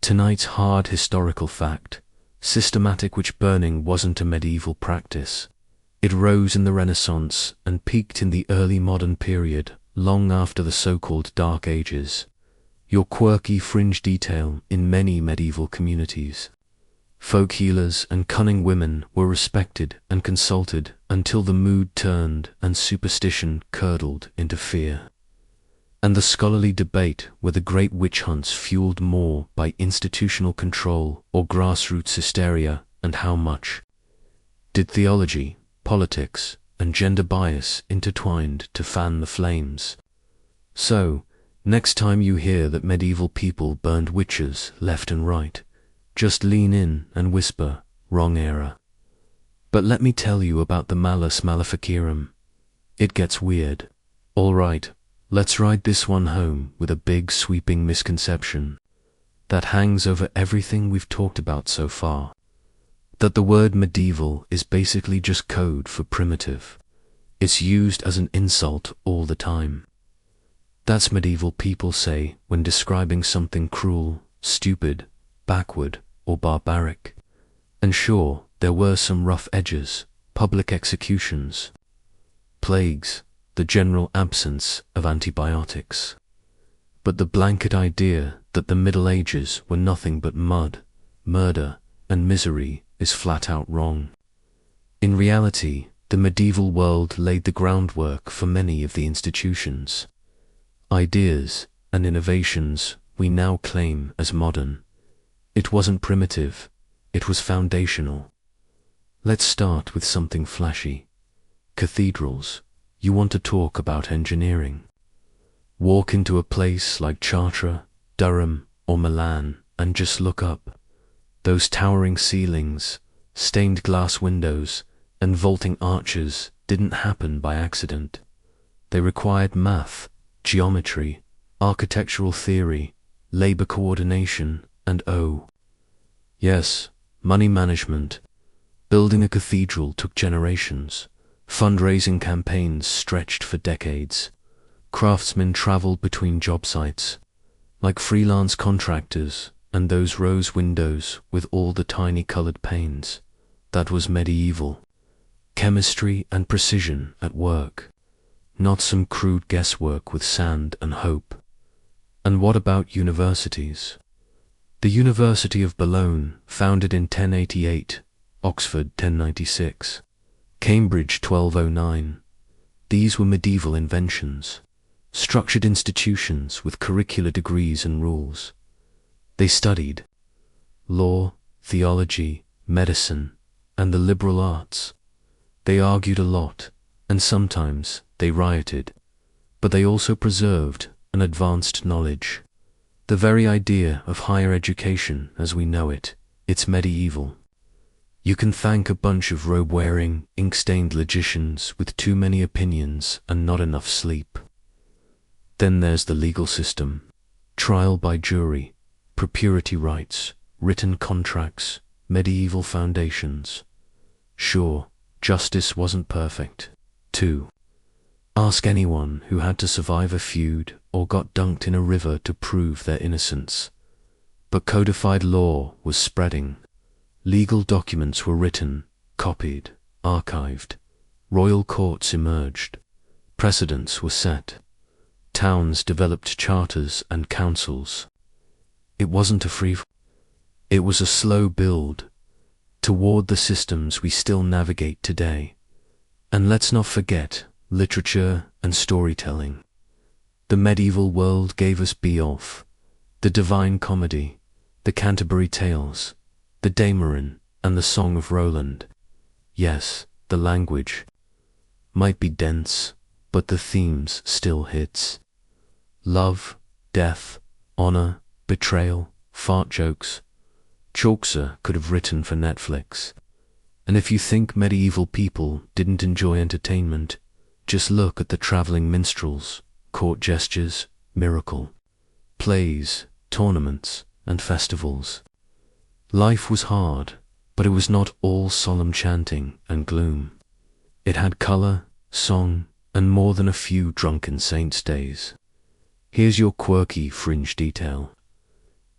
Tonight's hard historical fact: systematic witch burning wasn't a medieval practice. It rose in the Renaissance and peaked in the early modern period, long after the so-called Dark Ages. Your quirky fringe detail in many medieval communities. Folk healers and cunning women were respected and consulted until the mood turned and superstition curdled into fear. And the scholarly debate were the great witch hunts fueled more by institutional control or grassroots hysteria, and how much did theology, politics, and gender bias intertwined to fan the flames? So, next time you hear that medieval people burned witches left and right, just lean in and whisper, wrong era. But let me tell you about the Malus Maleficarum. It gets weird. All right, let's ride this one home with a big sweeping misconception that hangs over everything we've talked about so far. That the word medieval is basically just code for primitive. It's used as an insult all the time. That's medieval people say when describing something cruel, stupid, backward, or barbaric. And sure, there were some rough edges, public executions, plagues, the general absence of antibiotics. But the blanket idea that the Middle Ages were nothing but mud, murder, and misery is flat out wrong. In reality, the medieval world laid the groundwork for many of the institutions, ideas, and innovations we now claim as modern. It wasn't primitive, it was foundational. Let's start with something flashy. Cathedrals. You want to talk about engineering. Walk into a place like Chartres, Durham, or Milan and just look up. Those towering ceilings, stained glass windows, and vaulting arches didn't happen by accident. They required math, geometry, architectural theory, labor coordination, and yes, money management. Building a cathedral took generations. Fundraising campaigns stretched for decades. Craftsmen traveled between job sites, like freelance contractors, and those rose windows with all the tiny colored panes. That was medieval. Chemistry and precision at work, not some crude guesswork with sand and hope. And what about universities? The University of Bologna, founded in 1088, Oxford 1096, Cambridge 1209. These were medieval inventions, structured institutions with curricular degrees and rules. They studied law, theology, medicine, and the liberal arts. They argued a lot, and sometimes they rioted, but they also preserved and advanced knowledge. The very idea of higher education as we know it It's medieval. You can thank a bunch of robe-wearing, ink-stained logicians with too many opinions and not enough sleep. Then there's the legal system. Trial by jury, propriety rights, written contracts, medieval foundations. Sure, justice wasn't perfect. 2. Ask anyone who had to survive a feud or got dunked in a river to prove their innocence. But codified law was spreading. Legal documents were written, copied, archived. Royal courts emerged. Precedents were set. Towns developed charters and councils. It wasn't a it was a slow build toward the systems we still navigate today. And let's not forget literature and storytelling. The medieval world gave us Beowulf, the Divine Comedy, the Canterbury Tales, the Dameron, and the Song of Roland. Yes, the language might be dense, but the themes still hits. Love, death, honor, betrayal, fart jokes. Chaucer could have written for Netflix. And if you think medieval people didn't enjoy entertainment, just look at the traveling minstrels, court gestures, miracle, plays, tournaments, and festivals. Life was hard, but it was not all solemn chanting and gloom. It had color, song, and more than a few drunken saints' days. Here's your quirky fringe detail.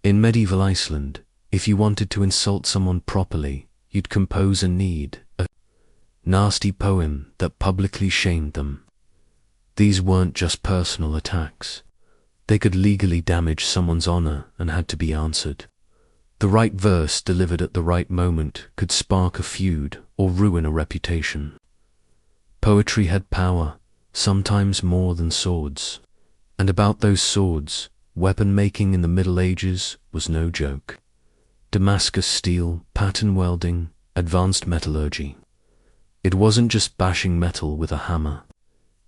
In medieval Iceland, if you wanted to insult someone properly, you'd compose a nasty poem that publicly shamed them. These weren't just personal attacks. They could legally damage someone's honor and had to be answered. The right verse delivered at the right moment could spark a feud or ruin a reputation. Poetry had power, sometimes more than swords. And about those swords, weapon making in the Middle Ages was no joke. Damascus steel, pattern welding, advanced metallurgy. It wasn't just bashing metal with a hammer.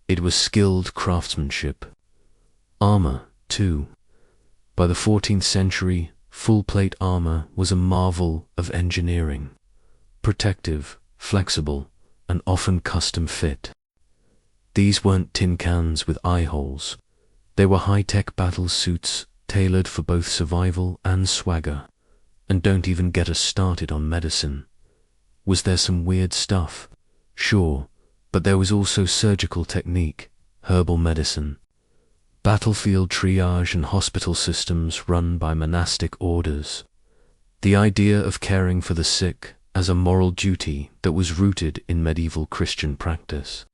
It was skilled craftsmanship. Armor, too. By the 14th century, full-plate armor was a marvel of engineering. Protective, flexible, and often custom-fit. These weren't tin cans with eye holes. They were high-tech battle suits tailored for both survival and swagger. And don't even get us started on medicine. Was there some weird stuff? Sure, but there was also surgical technique, herbal medicine, battlefield triage and hospital systems run by monastic orders. The idea of caring for the sick as a moral duty that was rooted in medieval Christian practice.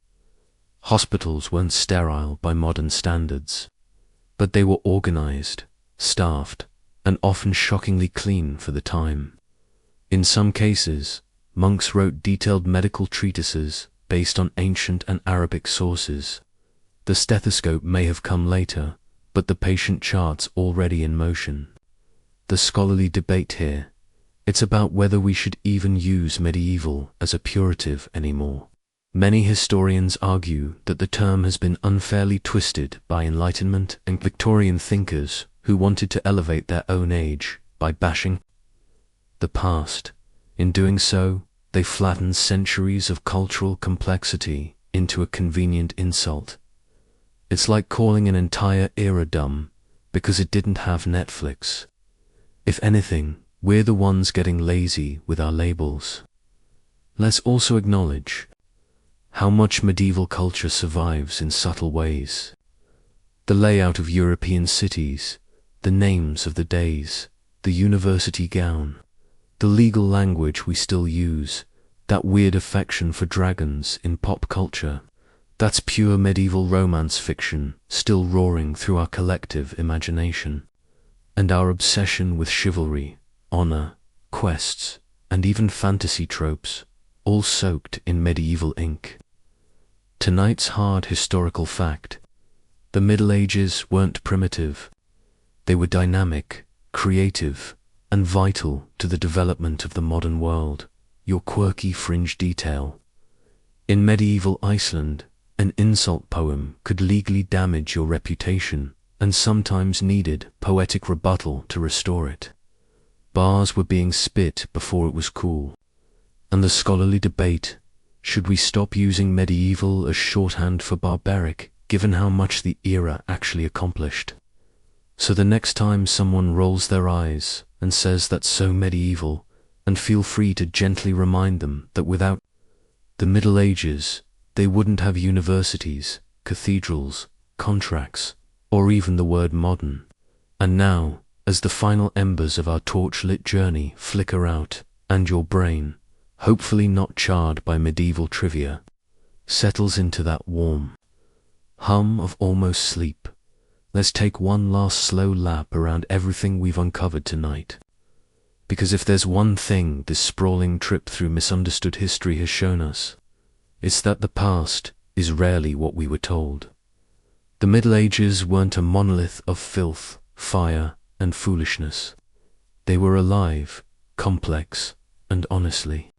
Hospitals weren't sterile by modern standards, but they were organized, staffed, and often shockingly clean for the time. In some cases, monks wrote detailed medical treatises based on ancient and Arabic sources. The stethoscope may have come later, but the patient charts already in motion. The scholarly debate here, it's about whether we should even use medieval as a purative anymore. Many historians argue that the term has been unfairly twisted by Enlightenment and Victorian thinkers who wanted to elevate their own age by bashing the past. In doing so, they flattened centuries of cultural complexity into a convenient insult. It's like calling an entire era dumb because it didn't have Netflix. If anything, we're the ones getting lazy with our labels. Let's also acknowledge how much medieval culture survives in subtle ways. The layout of European cities, the names of the days, the university gown, the legal language we still use, that weird affection for dragons in pop culture, that's pure medieval romance fiction still roaring through our collective imagination. And our obsession with chivalry, honor, quests, and even fantasy tropes, all soaked in medieval ink. Tonight's hard historical fact: the Middle Ages weren't primitive. They were dynamic, creative, and vital to the development of the modern world. Your quirky fringe detail. In medieval Iceland, an insult poem could legally damage your reputation and sometimes needed poetic rebuttal to restore it. Bars were being spit before it was cool. And the scholarly debate, should we stop using medieval as shorthand for barbaric, given how much the era actually accomplished? So the next time someone rolls their eyes and says that's so medieval, and feel free to gently remind them that without the Middle Ages, they wouldn't have universities, cathedrals, contracts, or even the word modern. And now, as the final embers of our torch-lit journey flicker out, and your brain, hopefully not charred by medieval trivia, settles into that warm hum of almost sleep, let's take one last slow lap around everything we've uncovered tonight. Because if there's one thing this sprawling trip through misunderstood history has shown us, it's that the past is rarely what we were told. The Middle Ages weren't a monolith of filth, fire, and foolishness. They were alive, complex, and honestly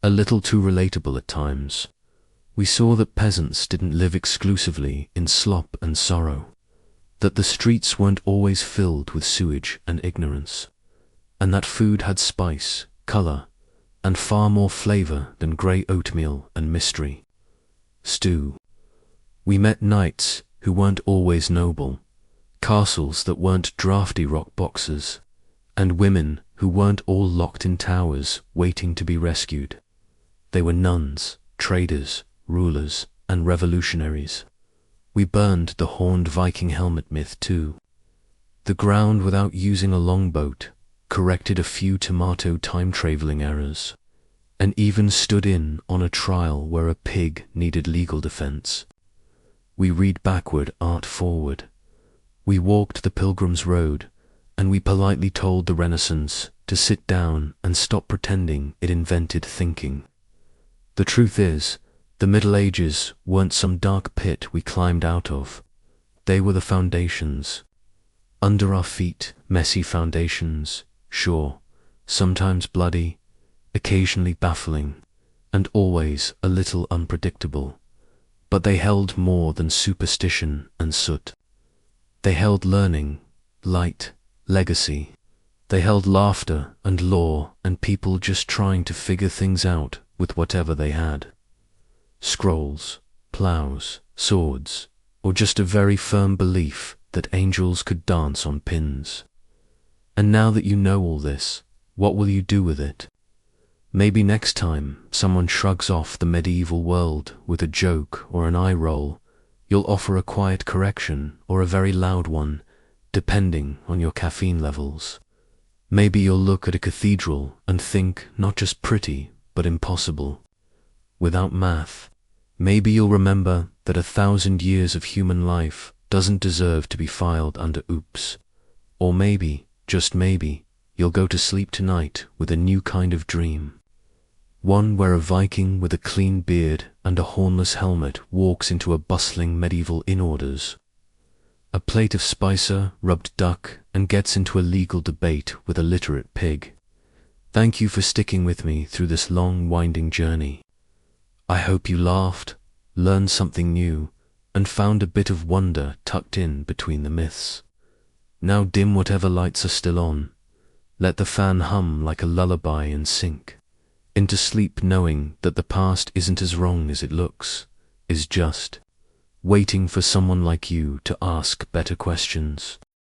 a little too relatable at times. We saw that peasants didn't live exclusively in slop and sorrow, that the streets weren't always filled with sewage and ignorance, and that food had spice, color, and far more flavor than grey oatmeal and mystery stew. We met knights who weren't always noble, castles that weren't drafty rock boxes, and women who weren't all locked in towers waiting to be rescued. They were nuns, traders, rulers, and revolutionaries. We burned the horned Viking helmet myth too. The ground without using a longboat, corrected a few tomato time-traveling errors, and even stood in on a trial where a pig needed legal defense. We read backward, art forward. We walked the Pilgrim's Road, and we politely told the Renaissance to sit down and stop pretending it invented thinking. The truth is, the Middle Ages weren't some dark pit we climbed out of. They were the foundations. Under our feet, messy foundations, sure, sometimes bloody, occasionally baffling, and always a little unpredictable. But they held more than superstition and soot. They held learning, light, legacy. They held laughter and law and people just trying to figure things out with whatever they had. Scrolls, plows, swords, or just a very firm belief that angels could dance on pins. And now that you know all this, what will you do with it? Maybe next time someone shrugs off the medieval world with a joke or an eye roll, you'll offer a quiet correction or a very loud one, depending on your caffeine levels. Maybe you'll look at a cathedral and think not just pretty, but impossible. Without math, maybe you'll remember that 1,000 years of human life doesn't deserve to be filed under oops. Or maybe, just maybe, you'll go to sleep tonight with a new kind of dream. One where a Viking with a clean beard and a hornless helmet walks into a bustling medieval inn, orders a plate of spicer, rubbed duck, and gets into a legal debate with a literate pig. Thank you for sticking with me through this long, winding journey. I hope you laughed, learned something new, and found a bit of wonder tucked in between the myths. Now dim whatever lights are still on. Let the fan hum like a lullaby and sink into sleep, knowing that the past isn't as wrong as it looks, is just waiting for someone like you to ask better questions.